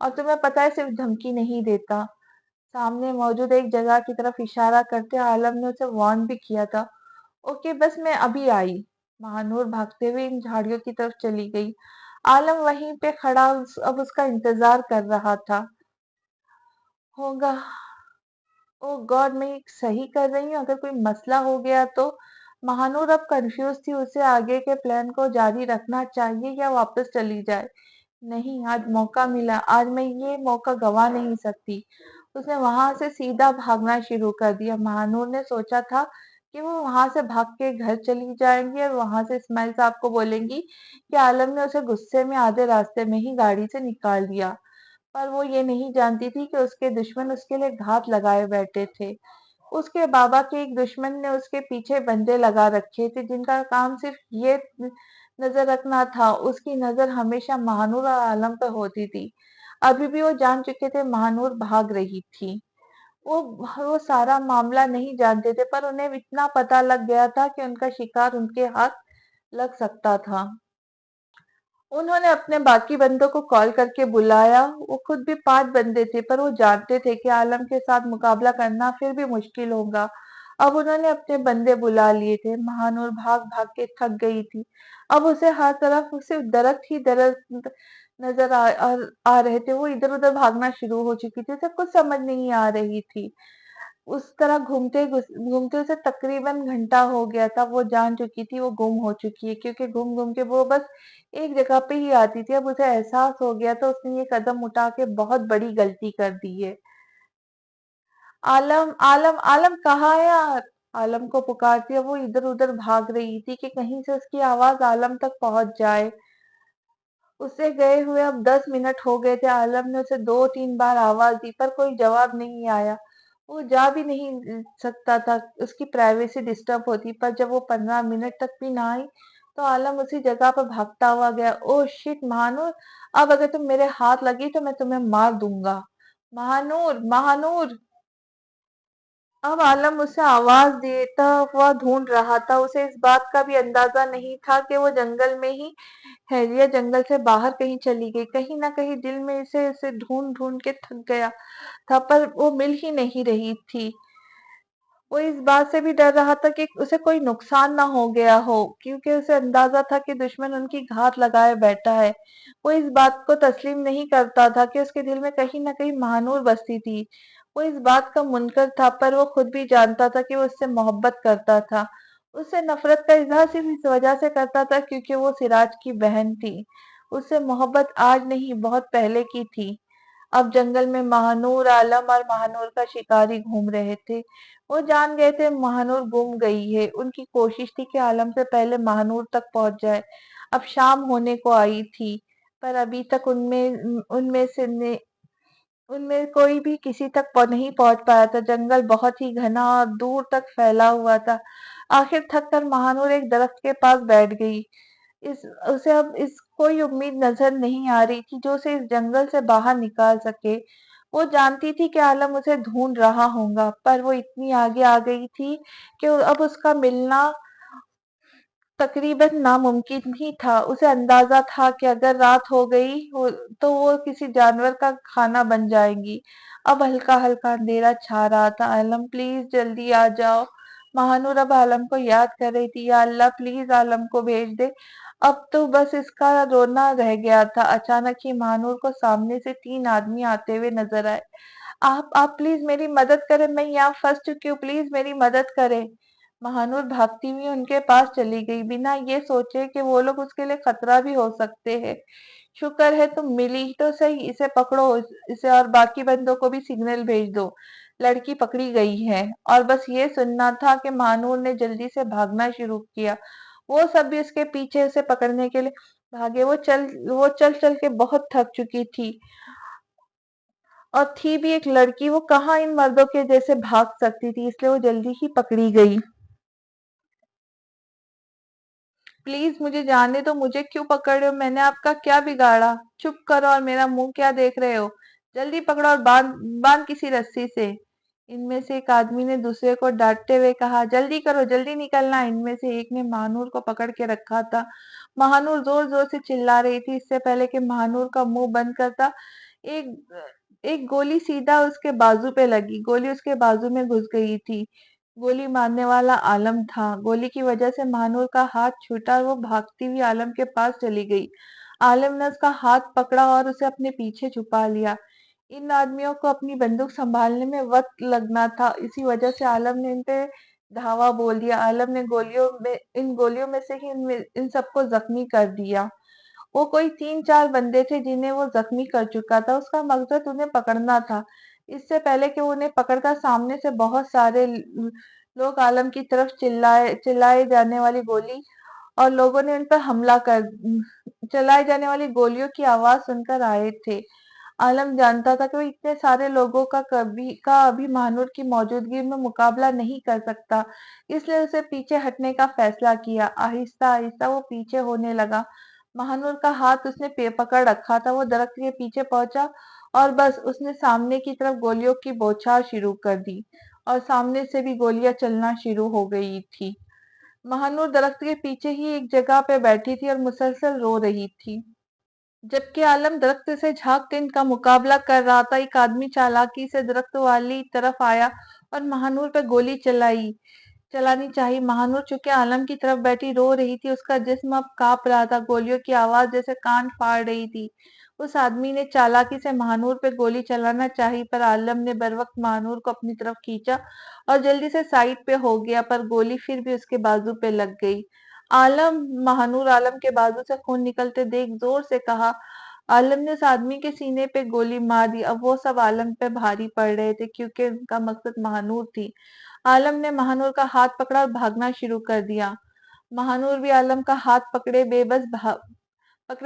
اور تمہیں پتا ہے صرف دھمکی نہیں دیتا۔ سامنے موجود ایک جگہ کی طرف اشارہ کرتے عالم نے اسے وارن بھی کیا تھا۔ اوکے بس میں ابھی آئی۔ مہانور بھاگتے ہوئے ان جھاڑیوں کی طرف چلی گئی۔ عالم وہیں پہ کھڑا اب اس کا انتظار کر رہا تھا۔ ہوگا، او گاڈ، میں صحیح کر رہی ہوں؟ اگر کوئی مسئلہ ہو گیا تو؟ مہانور اب کنفیوز تھی، اسے آگے کے پلان کو جاری رکھنا چاہیے یا واپس چلی جائے۔ نہیں، آج موقع ملا، آج میں یہ موقع گنوا نہیں سکتی۔ اس نے وہاں سے سیدھا بھاگنا شروع کر دیا۔ مہانور نے سوچا تھا کہ وہ وہاں سے بھاگ کے گھر چلی جائیں گی اور وہاں سے اسماعیل صاحب کو بولیں گی کہ عالم نے اسے غصے میں آدھے راستے میں ہی گاڑی سے نکال دیا، پر وہ یہ نہیں جانتی تھی کہ اس کے دشمن اس کے لیے گھات لگائے بیٹھے تھے۔ اس کے بابا کے ایک دشمن نے اس کے پیچھے بندے لگا رکھے تھے جن کا کام صرف یہ نظر رکھنا تھا۔ اس کی نظر ہمیشہ مہانور اور عالم پر ہوتی تھی۔ ابھی بھی وہ جان چکے تھے مہانور بھاگ رہی تھی۔ وہ سارا معاملہ نہیں جانتے تھے، پر انہیں اتنا پتا لگ گیا تھا کہ ان کا شکار ان کے ہاتھ لگ سکتا تھا۔ انہوں نے اپنے باقی بندوں کو کال کر کے بلایا۔ وہ خود بھی 5 بندے تھے، پر وہ جانتے تھے کہ عالم کے ساتھ مقابلہ کرنا پھر بھی مشکل ہوگا۔ अब उन्होंने अपने बंदे बुला लिए थे। महानूर भाग भाग के थक गई थी। अब उसे हर तरफ उसे दरख्त ही दरख्त नजर आ रहे थे। वो इधर उधर भागना शुरू हो चुकी थी। उसे कुछ समझ नहीं आ रही थी। उस तरह घूमते उसे तकरीबन घंटा हो गया था। वो जान चुकी थी वो गुम हो चुकी है, क्योंकि घूम घूम के वो बस एक जगह पे ही आती थी। अब उसे एहसास हो गया था उसने ये कदम उठा के बहुत बड़ी गलती कर दी है। आलम आलम आलम कहाँ है यार? आलम को पुकारती है। वो इधर उधर भाग रही थी कि कहीं से उसकी आवाज आलम तक पहुंच जाए। उसे गए हुए अब 10 मिनट हो गए थे। आलम ने उसे 2-3 बार आवाज दी पर कोई जवाब नहीं आया। वो जा भी नहीं सकता था, उसकी प्राइवेसी डिस्टर्ब होती। पर जब वो 15 मिनट तक भी ना आई तो आलम उसी जगह पर भागता हुआ गया। ओ शिट महानूर, अब अगर तुम मेरे हाथ लगी तो मैं तुम्हें मार दूंगा। महानूर महानूर। अब आलम उसे आवाज देता हुआ ढूंढ रहा था। उसे इस बात का भी अंदाजा नहीं था कि वो जंगल में ही हैरिया जंगल से बाहर कहीं चली गई। कहीं ना कहीं दिल में इसे इसे ढूंढ ढूंढ के थक गया था, पर वो मिल ही नहीं रही थी। वो इस बात से भी डर रहा था कि उसे कोई नुकसान ना हो गया हो, क्योंकि उसे अंदाजा था कि दुश्मन उनकी घात लगाए बैठा है। वो इस बात को तस्लीम नहीं करता था कि उसके दिल में कहीं ना कहीं महानूर बसती थी। वो इस बात का मुनकर था, पर वो खुद भी जानता था कि वो उससे मोहब्बत करता था। उससे नफरत का इजहार सिर्फ इस वजह से करता था क्योंकि वो सिराज की बहन थी। उससे मोहब्बत आज नहीं, बहुत पहले की थी। अब जंगल में महानूर, आलम और महानूर का शिकारी घूम रहे थे। वो जान गए थे महानूर गुम गई है। उनकी कोशिश थी कि आलम से पहले महानूर तक पहुंच जाए। अब शाम होने को आई थी, पर अभी तक उनमें कोई भी किसी तक नहीं पहुंच पाया था। जंगल बहुत ही घना और दूर तक फैला हुआ था। आखिर थक कर महानूर एक दरख्त के पास बैठ गई। इस उसे अब इस कोई उम्मीद नजर नहीं आ रही थी जो उसे इस जंगल से बाहर निकाल सके। वो जानती थी कि आलम उसे ढूंढ रहा होगा, पर वो इतनी आगे आ गई थी कि अब उसका मिलना तकरीबन नामुमकिन ही था। उसे अंदाजा था कि अगर रात हो गई तो वो किसी जानवर का खाना बन जाएगी। अब हल्का हल्का अंधेरा छा रहा था। आलम प्लीज जल्दी आ जाओ। महानूर अब आलम को याद कर रही थी। या अल्लाह प्लीज आलम को भेज दे। अब तो बस इसका रोना रह गया था। अचानक ही महानूर को सामने से 3 आदमी आते हुए नजर आए। आप प्लीज मेरी मदद करें, मैं यहाँ फंस चुकी हूँ, प्लीज मेरी मदद करें। महानूर भागती हुई उनके पास चली गई, बिना ये सोचे कि वो लोग उसके लिए खतरा भी हो सकते हैं। शुक्र है तुम मिली तो सही, इसे पकड़ो इसे और बाकी बंदों को भी सिग्नल भेज दो। लड़की पकड़ी गई है। और बस ये सुनना था कि महानूर ने जल्दी से भागना शुरू किया। वो सब भी उसके पीछे उसे पकड़ने के लिए भागे। वो चल चल के बहुत थक चुकी थी। और थी भी एक लड़की, वो कहाँ इन मर्दों के जैसे भाग सकती थी, इसलिए वो जल्दी ही पकड़ी गई। प्लीज मुझे जाने दो, मुझे क्यों पकड़ रहे हो? मैंने आपका क्या बिगाड़ा? चुप करो और मेरा मुंह क्या देख रहे हो? जल्दी पकड़ो और बांध बांध किसी रस्सी से। इनमें से एक आदमी ने दूसरे को डांटते हुए कहा, जल्दी करो, जल्दी निकलना। इनमें से एक ने महानूर को पकड़ के रखा था। महानूर जोर जोर से चिल्ला रही थी। इससे पहले कि महानूर का मुंह बंद करता, एक एक गोली सीधा उसके बाजू पे लगी। गोली उसके बाजू में घुस गई थी। गोली मारने वाला आलम था। गोली की वजह से महानूर का हाथ छूटा और वो भागती हुई आलम के पास चली गई। आलम ने उसका हाथ पकड़ा और उसे अपने पीछे छुपा लिया। इन आदमियों को अपनी बंदूक संभालने में वक्त लगना था, इसी वजह से आलम ने इन पे धावा बोल दिया। आलम ने गोलियों में से ही इन सबको जख्मी कर दिया। वो कोई 3-4 बंदे थे जिन्हें वो जख्मी कर चुका था। उसका मकसद उन्हें पकड़ना था। इससे पहले कि वो उन्हें पकड़ता, सामने से बहुत सारे लोग आलम की तरफ चिल्लाए जाने वाली गोली और लोगों ने उन पर हमला कर चलाए जाने वाली गोलियों की आवाज सुनकर आए थे। आलम जानता था कि वो इतने सारे लोगों का अभी महानूर की मौजूदगी में मुकाबला नहीं कर सकता, इसलिए उसे पीछे हटने का फैसला किया। आहिस्ता आहिस्ता वो पीछे होने लगा। महानूर का हाथ उसने पकड़ रखा था। वो दरख्त के पीछे पहुंचा और बस उसने सामने की तरफ गोलियों की बौछार शुरू कर दी और सामने से भी गोलियां चलना शुरू हो गई थी। महानूर दरख्त के पीछे ही एक जगह पे बैठी थी और मुसलसल रो रही थी। जबकि आलम दरख्त से झांक के इनका मुकाबला कर रहा था, एक आदमी चालाकी से दरख्त वाली तरफ आया اور महानूर पे गोली चलानी चाहिए। महानूर चूंकि आलम की तरफ बैठी रो रही थी, उसका जिस्म अब कांप रहा था, गोलियों की आवाज जैसे कान फाड़ रही थी। उस आदमी ने चालाकी से महानूर पे गोली चलाना चाही, पर आलम ने बरवक्त महानूर को अपनी तरफ खींचा और जल्दी से साइड पे हो गया, पर गोली फिर भी उसके बाजू पे लग गई। महानूर आलम के बाजू से खून निकलते देख जोर से कहा। आलम ने उस आदमी के सीने पे गोली मार दी। अब वो सब आलम पे भारी पड़ रहे थे, क्योंकि उनका मकसद महानूर थी। आलम ने महानूर का हाथ पकड़ा और भागना शुरू कर दिया। महानूर भी आलम का हाथ पकड़े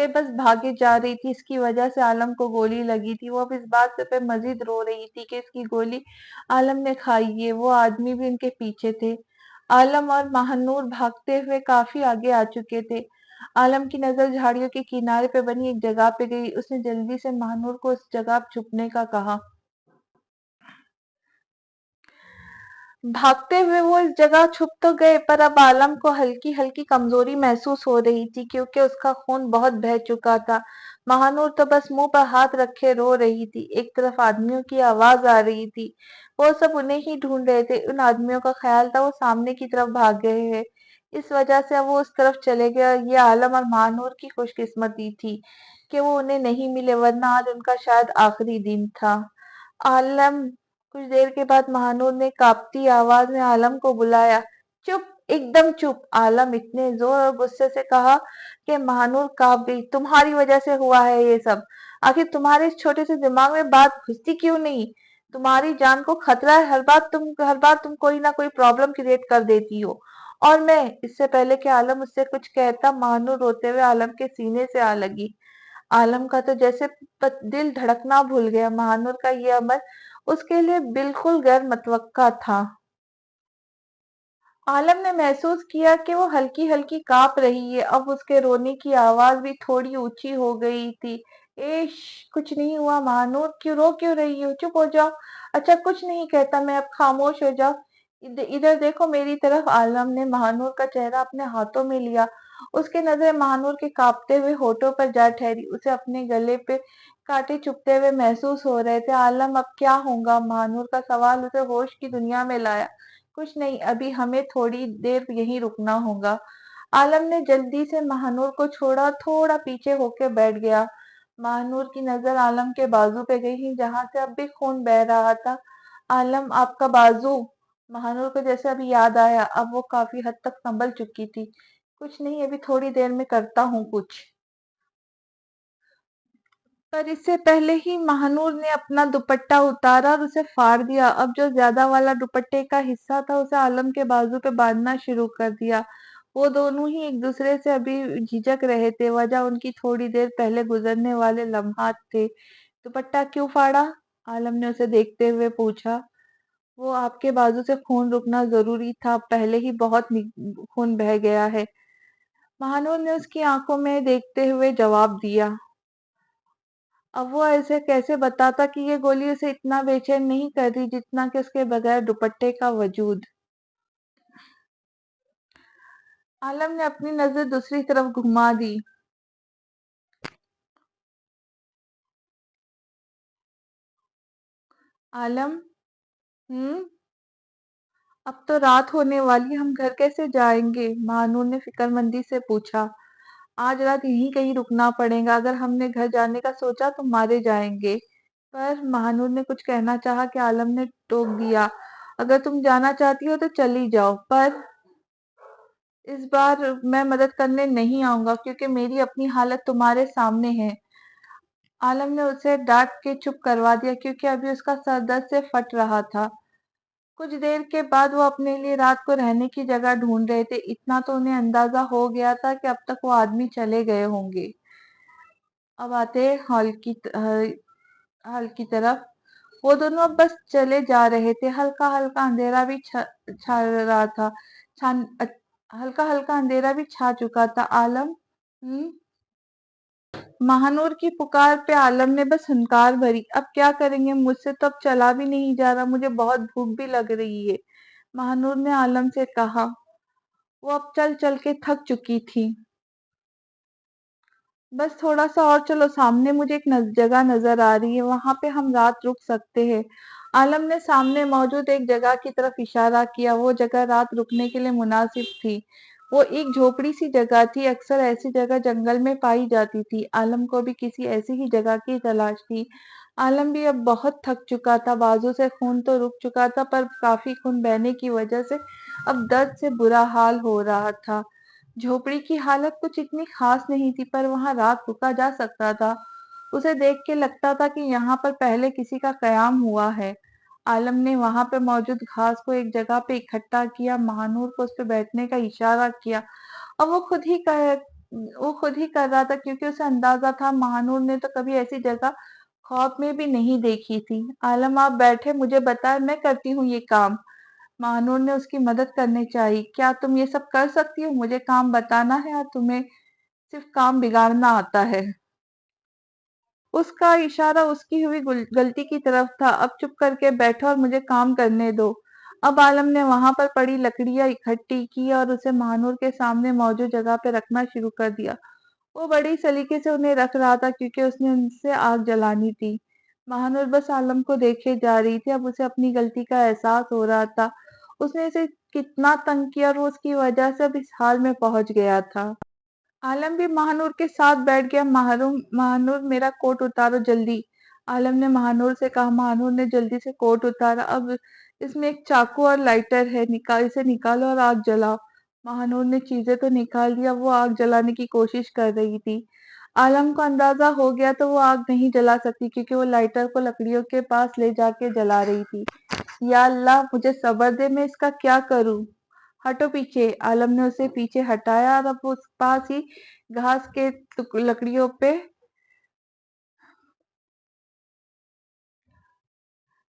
बस भागे जा रही थी। इसकी वजह से आलम को गोली लगी थी। वो अब इस बात से पे मजीद रो रही थी कि इसकी गोली आलम ने खाई है। वो आदमी भी उनके पीछे थे। आलम और महानूर भागते हुए काफी आगे आ चुके थे। आलम की नजर झाड़ियों के किनारे पे बनी एक जगह पे गई। उसने जल्दी से महानूर को उस जगह छुपने का कहा। भागते हुए वो इस जगह छुप तो गए, पर अब आलम को हल्की हल्की कमजोरी महसूस हो रही थी, क्योंकि उसका खून बहुत बह चुका था। महानूर तो बस मुंह पर हाथ रखे रो रही थी। एक तरफ आदमियों की आवाज आ रही थी। वो सब उन्हें ही ढूंढ रहे थे। उन आदमियों का ख्याल था वो सामने की तरफ भाग गए हैं। इस वजह से अब वो उस तरफ चले गए, और ये आलम और महानूर की खुशकिस्मती थी कि वो उन्हें नहीं मिले, वरना आज उनका शायद आखिरी दिन था। आलम कुछ देर के बाद महानूर ने कांपती आवाज में आलम को बुलाया। चुप, एकदम चुप। आलम इतने जोर और गुस्से से कहा कि महानूर कांप गई। तुम्हारी वजह से हुआ है ये सब। आखिर तुम्हारे इस छोटे से दिमाग में बात घुसती क्यों नहीं? तुम्हारी जान को खतरा है। हर बार तुम कोई ना कोई प्रॉब्लम क्रिएट कर देती हो। और मैं इससे पहले कि आलम उससे कुछ कहता, महानूर रोते हुए आलम के सीने से आ लगी। आलम का तो जैसे दिल धड़कना भूल गया। महानूर का ये अमल उसके लिए बिल्कुल गैर मुतवक्का था। आलम ने महसूस किया कि वो हल्की हल्की कांप रही है। अब उसके रोने की आवाज भी थोड़ी ऊंची हो गई थी। एश, कुछ नहीं हुआ महानूर, क्यों रही हो? चुप हो जाओ। अच्छा, कुछ नहीं कहता मैं, अब खामोश हो जाओ। इधर देखो मेरी तरफ। आलम ने महानूर का चेहरा अपने हाथों में लिया। उसकी नजर महानूर के कांपते हुए होठों पर जा ठहरी। उसे अपने गले पे कांटे चुभते हुए महसूस हो रहे थे। आलम, अब क्या होगा? महानूर का सवाल उसे होश की दुनिया में लाया। कुछ नहीं, अभी हमें थोड़ी देर यहीं रुकना होगा। आलम ने जल्दी से महानूर को छोड़ा, थोड़ा पीछे होकर बैठ गया। महानूर की नजर आलम के बाजू पे गई, जहां से अब भी खून बह रहा था। आलम, आपका बाजू। महानूर को जैसे अभी याद आया। अब वो काफी हद तक संभल चुकी थी। कुछ नहीं, अभी थोड़ी देर में करता हूँ कुछ। पर इससे पहले ही महानूर ने अपना दुपट्टा उतारा और उसे फाड़ दिया। अब जो ज्यादा वाला दुपट्टे का हिस्सा था, उसे आलम के बाजू पे बांधना शुरू कर दिया। वो दोनों ही एक दूसरे से अभी झिझक रहे थे। वजह उनकी थोड़ी देर पहले गुजरने वाले लम्हात थे। दुपट्टा क्यों फाड़ा? आलम ने उसे देखते हुए पूछा। वो आपके बाजू से खून रुकना जरूरी था। पहले ही बहुत खून बह गया है। महानूर ने उसकी आंखों में देखते हुए जवाब दिया। अब वो ऐसे कैसे बताता कि ये गोली उसे इतना बेचैन नहीं कर रही जितना कि उसके बगैर दुपट्टे का वजूद। आलम ने अपनी नजर दूसरी तरफ घुमा दी। आलम, हम्म, अब तो रात होने वाली, हम घर कैसे जाएंगे? महानूर ने फिक्रमंदी से पूछा। आज रात यहीं कहीं रुकना पड़ेगा। अगर हमने घर जाने का सोचा तो मारे जाएंगे। पर महानूर ने कुछ कहना चाहा कि आलम ने टोक दिया। अगर तुम जाना चाहती हो तो चली जाओ, पर इस बार मैं मदद करने नहीं आऊंगा, क्योंकि मेरी अपनी हालत तुम्हारे सामने है। आलम ने उसे डांट के चुप करवा दिया, क्योंकि अभी उसका सर दर्द से फट रहा था। कुछ देर के बाद वो अपने लिए रात को रहने की जगह ढूंढ रहे थे। इतना तो उन्हें अंदाजा हो गया था कि अब तक वो आदमी चले गए होंगे। अब आते हॉल की तरफ। वो दोनों अब बस चले जा रहे थे। हल्का हल्का अंधेरा भी छा रहा था। हल्का हल्का अंधेरा भी छा चुका था। आलम, हम्म, महानूर की पुकार पे आलम ने बस हुंकार भरी। अब क्या करेंगे? मुझसे तो अब चला भी नहीं जा रहा। मुझे बहुत भूख भी लग रही है। महानूर ने आलम से कहा। वो अब चल चल के थक चुकी थी। बस थोड़ा सा और चलो, सामने मुझे एक जगह नजर आ रही है, वहां पे हम रात रुक सकते हैं। عالم نے سامنے موجود ایک جگہ کی طرف اشارہ کیا۔ وہ جگہ رات رکنے کے لیے مناسب تھی۔ وہ ایک جھوپڑی سی جگہ تھی، اکثر ایسی جگہ جنگل میں پائی جاتی تھی۔ عالم کو بھی کسی ایسی ہی جگہ کی تلاش تھی۔ عالم بھی اب بہت تھک چکا تھا، بازو سے خون تو رک چکا تھا پر کافی خون بہنے کی وجہ سے اب درد سے برا حال ہو رہا تھا۔ جھوپڑی کی حالت کچھ اتنی خاص نہیں تھی پر وہاں رات رکا جا سکتا تھا۔ اسے دیکھ کے لگتا تھا کہ یہاں پر پہلے کسی کا قیام ہوا ہے۔ عالم نے وہاں پہ موجود گھاس کو ایک جگہ پہ اکٹھا کیا، مہانور کو اس پہ بیٹھنے کا اشارہ کیا اور وہ خود ہی کر رہا تھا کیونکہ اسے اندازہ تھا مہانور نے تو کبھی ایسی جگہ خواب میں بھی نہیں دیکھی تھی۔ عالم آپ بیٹھے، مجھے بتائے، میں کرتی ہوں یہ کام۔ مہانور نے اس کی مدد کرنے چاہی۔ کیا تم یہ سب کر سکتی ہو؟ مجھے کام بتانا ہے اور تمہیں صرف کام بگاڑنا آتا ہے۔ اس کا اشارہ اس کی ہوئی غلطی کی طرف تھا۔ اب چپ کر کے بیٹھو اور مجھے کام کرنے دو۔ اب عالم نے وہاں پر پڑی لکڑیاں اکٹھی کی اور اسے مہانور کے سامنے موجود جگہ پہ رکھنا شروع کر دیا۔ وہ بڑی سلیقے سے انہیں رکھ رہا تھا کیونکہ اس نے ان سے آگ جلانی تھی۔ مہانور بس عالم کو دیکھے جا رہی تھی۔ اب اسے اپنی غلطی کا احساس ہو رہا تھا۔ اس نے اسے کتنا تنگ کیا اور وہ اس کی وجہ سے اب اس حال میں پہنچ گیا تھا۔ عالم بھی مہانور کے ساتھ بیٹھ گیا۔ مہانور میرا کوٹ اتارو جلدی، عالم نے مہانور سے کہا۔ مہانور نے جلدی سے کوٹ اتارا۔ اب اس میں ایک چاقو اور لائٹر ہے، اسے نکالو اور آگ جلاؤ۔ مہانور نے چیزیں تو نکال دیا، وہ آگ جلانے کی کوشش کر رہی تھی۔ عالم کو اندازہ ہو گیا تو وہ آگ نہیں جلا سکتی کیونکہ وہ لائٹر کو لکڑیوں کے پاس لے جا کے جلا رہی تھی۔ یا اللہ مجھے صبر دے، میں اس کا کیا کروں؟ ہٹو پیچھے۔ عالم نے اسے پیچھے ہٹایا اور اب اس پاس ہی گھاس کے لکڑیوں پہ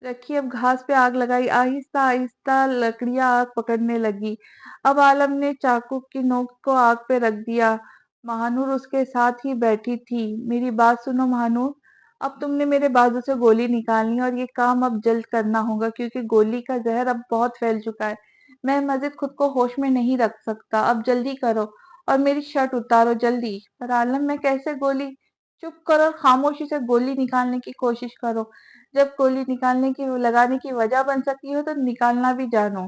رکھی، اب گھاس پہ آگ لگائی۔ آہستہ آہستہ لکڑیاں آگ پکڑنے لگی۔ اب عالم نے چاقو کی نوک کو آگ پہ رکھ دیا۔ مہانور اس کے ساتھ ہی بیٹھی تھی۔ میری بات سنو مہانور، اب تم نے میرے بازو سے گولی نکالنی اور یہ کام اب جلد کرنا ہوگا کیونکہ گولی کا زہر اب بہت پھیل چکا ہے۔ میں مزید خود کو ہوش میں نہیں رکھ سکتا، اب جلدی کرو اور میری شرٹ اتارو جلدی۔ پر عالم میں کیسے گولی؟ چپ کرو اور خاموشی سے گولی نکالنے کی کوشش کرو۔ جب گولی لگانے کی وجہ بن سکتی ہو تو نکالنا بھی جانو۔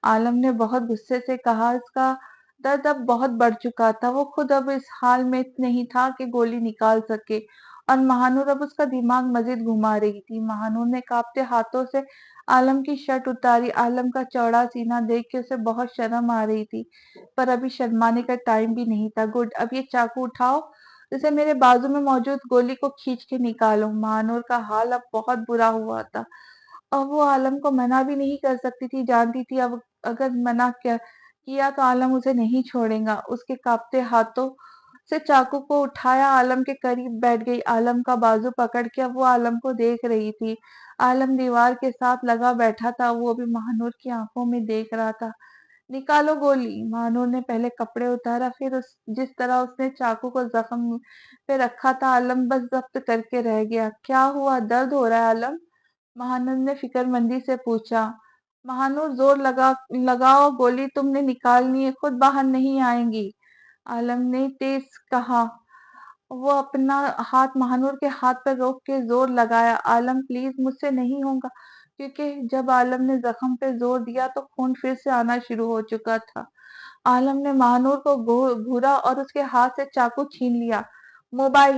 عالم نے بہت غصے سے کہا۔ اس کا درد اب بہت بڑھ چکا تھا۔ وہ خود اب اس حال میں نہیں تھا کہ گولی نکال سکے اور مہانور اب اس کا دماغ مزید گھما رہی تھی۔ مہانور نے کانپتے ہاتھوں سے عالم کی شرٹ اتاری۔ عالم کا چوڑا سینہ دیکھ کے اسے بہت شرم آ رہی تھی پر ابھی شرمانے کا ٹائم بھی نہیں تھا۔ گڈ، اب یہ چاقو اٹھاؤ، اسے میرے بازو میں موجود گولی کو کھینچ کے نکالو۔ مہانور کا حال اب بہت برا ہوا تھا اور وہ عالم کو منع بھی نہیں کر سکتی تھی۔ جانتی تھی اب اگر منع کیا تو عالم اسے نہیں چھوڑے گا۔ اس کے کانپتے ہاتھوں سے چاقو کو اٹھایا، عالم کے قریب بیٹھ گئی، عالم کا بازو پکڑ کے۔ اب وہ عالم کو دیکھ رہی تھی۔ عالم دیوار کے ساتھ لگا بیٹھا تھا، وہ بھی مہانور کی آنکھوں میں دیکھ رہا تھا۔ نکالو گولی۔ مہانور نے پہلے کپڑے اتارا، پھر جس طرح اس نے چاقو کو زخم پہ رکھا تھا عالم بس ضبط کر کے رہ گیا۔ کیا ہوا؟ درد ہو رہا ہے عالم؟ مہانور نے فکر مندی سے پوچھا۔ مہانور زور لگاؤ، گولی تم نے نکالنی ہے، خود باہر نہیں آئیں گی، عالم نے تیز کہا۔ وہ اپنا ہاتھ مہانور کے ہاتھ پر روک کے زور لگایا۔ عالم پلیز، مجھ سے نہیں ہوگا، کیونکہ جب عالم نے زخم پہ زور دیا تو خون پھر سے آنا شروع ہو چکا تھا۔ عالم نے مہانور کو گھورا اور اس کے ہاتھ سے چاقو چھین لیا۔ موبائل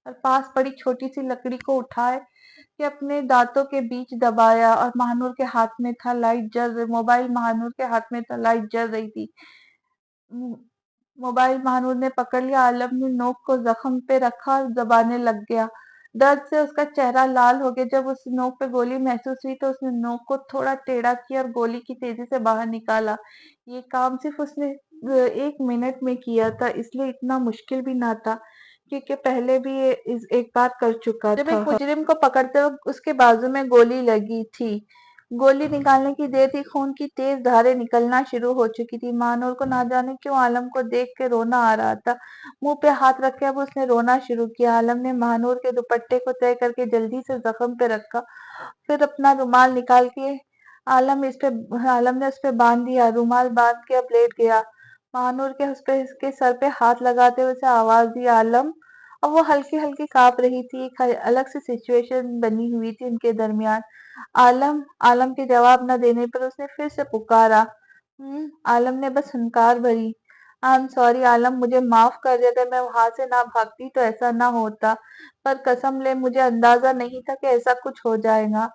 اور پاس پڑی چھوٹی سی لکڑی کو اٹھائے کہ اپنے دانتوں کے بیچ دبایا اور مہانور کے ہاتھ میں تھا لائٹ جل رہی موبائل مہانور کے ہاتھ میں تھا لائٹ جل رہی تھی۔ موبائل مہانور نے پکڑ لیا۔ عالم نے نوک کو زخم پہ رکھا اور دبانے لگ گیا۔ درد سے اس کا چہرہ لال ہو گیا۔ جب اس نوک پہ گولی محسوس ہوئی تو اس نے نوک کو تھوڑا ٹیڑھا کیا اور گولی کی تیزی سے باہر نکالا۔ یہ کام صرف اس نے 1 منٹ میں کیا تھا، اس لیے اتنا مشکل بھی نہ تھا کیونکہ پہلے بھی ایک بار کر چکا تھا۔ جب ایک مجرم کو پکڑتے وقت اس کے بازو میں گولی لگی تھی۔ گولی نکالنے کی دیر تھی، خون کی تیز دھاریں نکلنا شروع ہو چکی تھی۔ مہانور کو نہ جانے کیوں عالم کو دیکھ کے رونا آ رہا تھا۔ منہ پہ ہاتھ رکھ کے اب اس نے رونا شروع کیا۔ عالم نے مہانور کے دوپٹے کو طے کر کے جلدی سے زخم پہ رکھا، پھر اپنا رومال نکال کے عالم نے اس پہ باندھ دیا۔ رومال باندھ کے اب لیٹ گیا۔ مہانور اس کے سر پہ ہاتھ لگاتے ہوئے اسے آواز دی، عالم۔ اب وہ ہلکی ہلکی کانپ رہی تھی۔ ایک الگ سی سچویشن بنی ہوئی تھی ان کے درمیان۔ आलम आलम के जवाब न देने पर उसने फिर से पुकारा। आलम ने बस हंकार भरी। आई एम सॉरी आलम, मुझे माफ कर दे, अगर मैं वहां से ना भागती तो ऐसा ना होता, पर कसम ले मुझे अंदाजा नहीं था कि ऐसा कुछ हो जाएगा।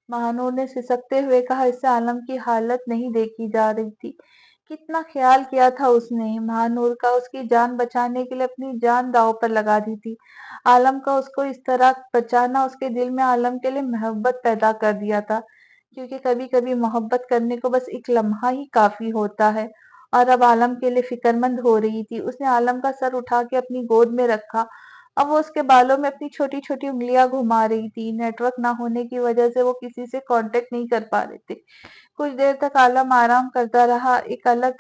महानूर ने सिसकते हुए कहा, इससे आलम की हालत नहीं देखी जा रही थी। कितना ख्याल किया था उसने महानूर का, उसकी जान बचाने के लिए अपनी जान दांव पर लगा दी थी। आलम का उसको इस तरह बचाना उसके दिल में आलम के लिए मोहब्बत पैदा कर दिया था, क्योंकि कभी कभी मोहब्बत करने को बस एक लम्हा ही काफी होता है। और अब आलम के लिए फिक्रमंद हो रही थी। उसने आलम का सर उठा के अपनी गोद में रखा। अब वो उसके बालों में अपनी छोटी छोटी उंगलियां घुमा रही थी। नेटवर्क ना होने की वजह से वो किसी से कांटेक्ट नहीं कर पा रहे थे। कुछ देर तक आलम आराम करता रहा। एक अलग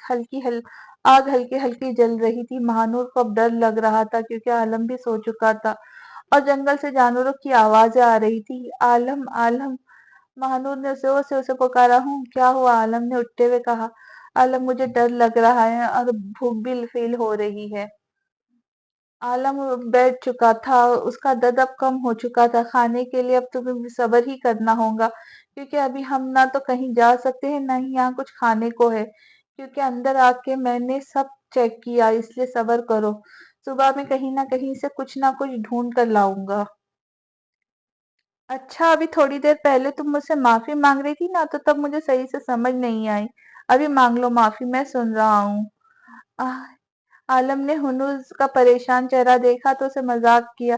आग हल्की हल्की जल रही थी। महानूर को अब डर लग रहा था, क्योंकि आलम भी सो चुका था और जंगल से जानवरों की आवाजें आ रही थी। आलम आलम, महानूर ने जोर से उसे पुकारा। हूँ, क्या हुआ? आलम ने उठते हुए कहा। आलम, मुझे डर लग रहा है और भूख भी फील हो रही है। आलम बैठ चुका था, उसका दर्द अब कम हो चुका था। खाने के लिए अब तुम्हें भी सब्र ही करना होगा, क्योंकि अभी हम ना तो कहीं जा सकते हैं, ना ही यहाँ कुछ खाने को है, क्योंकि अंदर आके मैंने सब चेक किया, इसलिए सब्र करो। सुबह में कहीं ना कुछ ना कुछ ढूंढ कर लाऊंगा। अच्छा, अभी थोड़ी देर पहले तुम मुझसे माफी मांग रही थी ना, तो तब मुझे सही से समझ नहीं आई। अभी मांग लो माफी, मैं सुन रहा हूँ। आह, आलम ने हुनूस का परेशान चेहरा देखा तो उसे मजाक किया,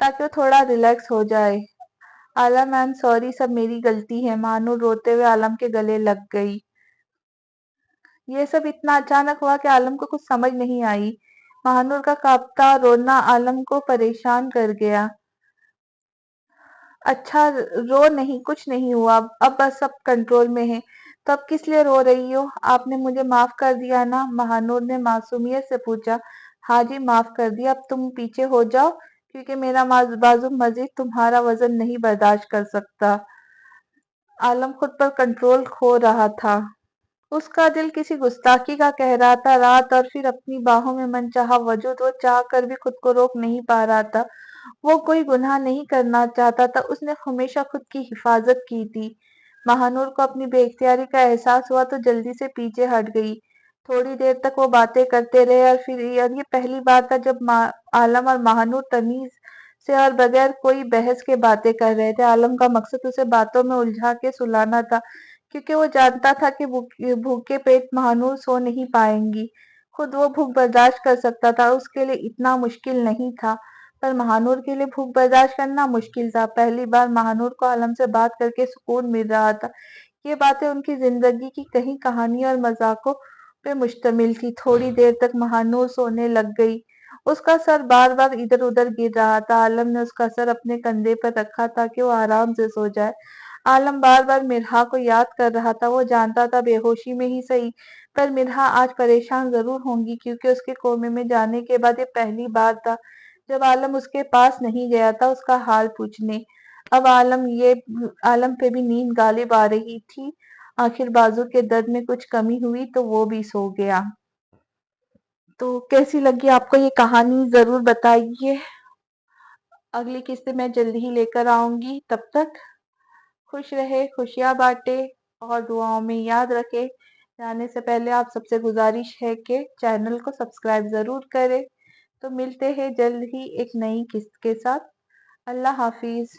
ताकि वो थोड़ा रिलैक्स हो जाए। आलम, आई एम सॉरी, सब मेरी गलती है। मानू रोते हुए आलम के गले लग गई। ये सब इतना अचानक हुआ कि आलम को कुछ समझ नहीं आई। महानूर का कांपता रोना आलम को परेशान कर गया। अच्छा, रो नहीं, कुछ नहीं हुआ, अब बस सब कंट्रोल में है। तो अब किस लिए रो रही हो? आपने मुझे माफ कर दिया ना? महानूर ने मासूमियत से पूछा। हाँ जी, माफ कर दिया, अब तुम पीछे हो जाओ, क्योंकि मेरा बाजू मजीद तुम्हारा वजन नहीं बर्दाश्त कर सकता। आलम खुद पर कंट्रोल खो रहा था। उसका दिल किसी गुस्ताखी का कह रहा था। रात और फिर अपनी बाहों में मनचाहा वजूद, वो चाह कर भी खुद को रोक नहीं पा रहा था। वो कोई गुनाह नहीं करना चाहता था, उसने हमेशा खुद की हिफाजत की थी। महानूर को अपनी बेइख्तियारी का एहसास हुआ तो जल्दी से पीछे हट गई। थोड़ी देर तक वो बातें करते रहे, और फिर ये पहली बार था जब आलम और महानूर तमीज से और बगैर कोई बहस के बातें कर रहे थे। आलम का मकसद उसे बातों में उलझा के सुलाना था, क्योंकि वो जानता था कि भूखे पेट महानूर सो नहीं पाएंगी। खुद वो भूख बर्दाश्त कर सकता था, उसके लिए इतना मुश्किल नहीं था, पर महानूर के लिए भूख बर्दाश्त करना मुश्किल था। पहली बार महानूर को आलम से बात करके सुकून मिल रहा था। ये बातें उनकी जिंदगी की कहीं कहानी और मजाकों पे मुश्तमिल थी। थोड़ी देर तक महानूर सोने लग गई। उसका सर बार बार इधर उधर गिर रहा था। आलम ने उसका सर अपने कंधे पर रखा ताकि वो आराम से सो जाए। आलम बार बार मिरहा को याद कर रहा था। वो जानता था बेहोशी में ही सही, पर मिरहा आज परेशान जरूर होंगी, क्योंकि उसके कोमे में जाने के बाद ये पहली बार था जब आलम उसके पास नहीं गया था उसका हाल पूछने। अब आलम पे भी नींद गालिब आ रही थी। आखिर बाजू के दर्द में कुछ कमी हुई तो वो भी सो गया। तो कैसी लगी आपको ये कहानी, जरूर बताइए। अगली किस्तें मैं जल्दी ही लेकर आऊंगी। तब तक खुश रहे, खुशियां बांटे और दुआओं में याद रखे। जाने से पहले आप सबसे गुजारिश है कि चैनल को सब्सक्राइब जरूर करें। तो मिलते हैं जल्द ही एक नई किस्त के साथ। अल्लाह हाफिज।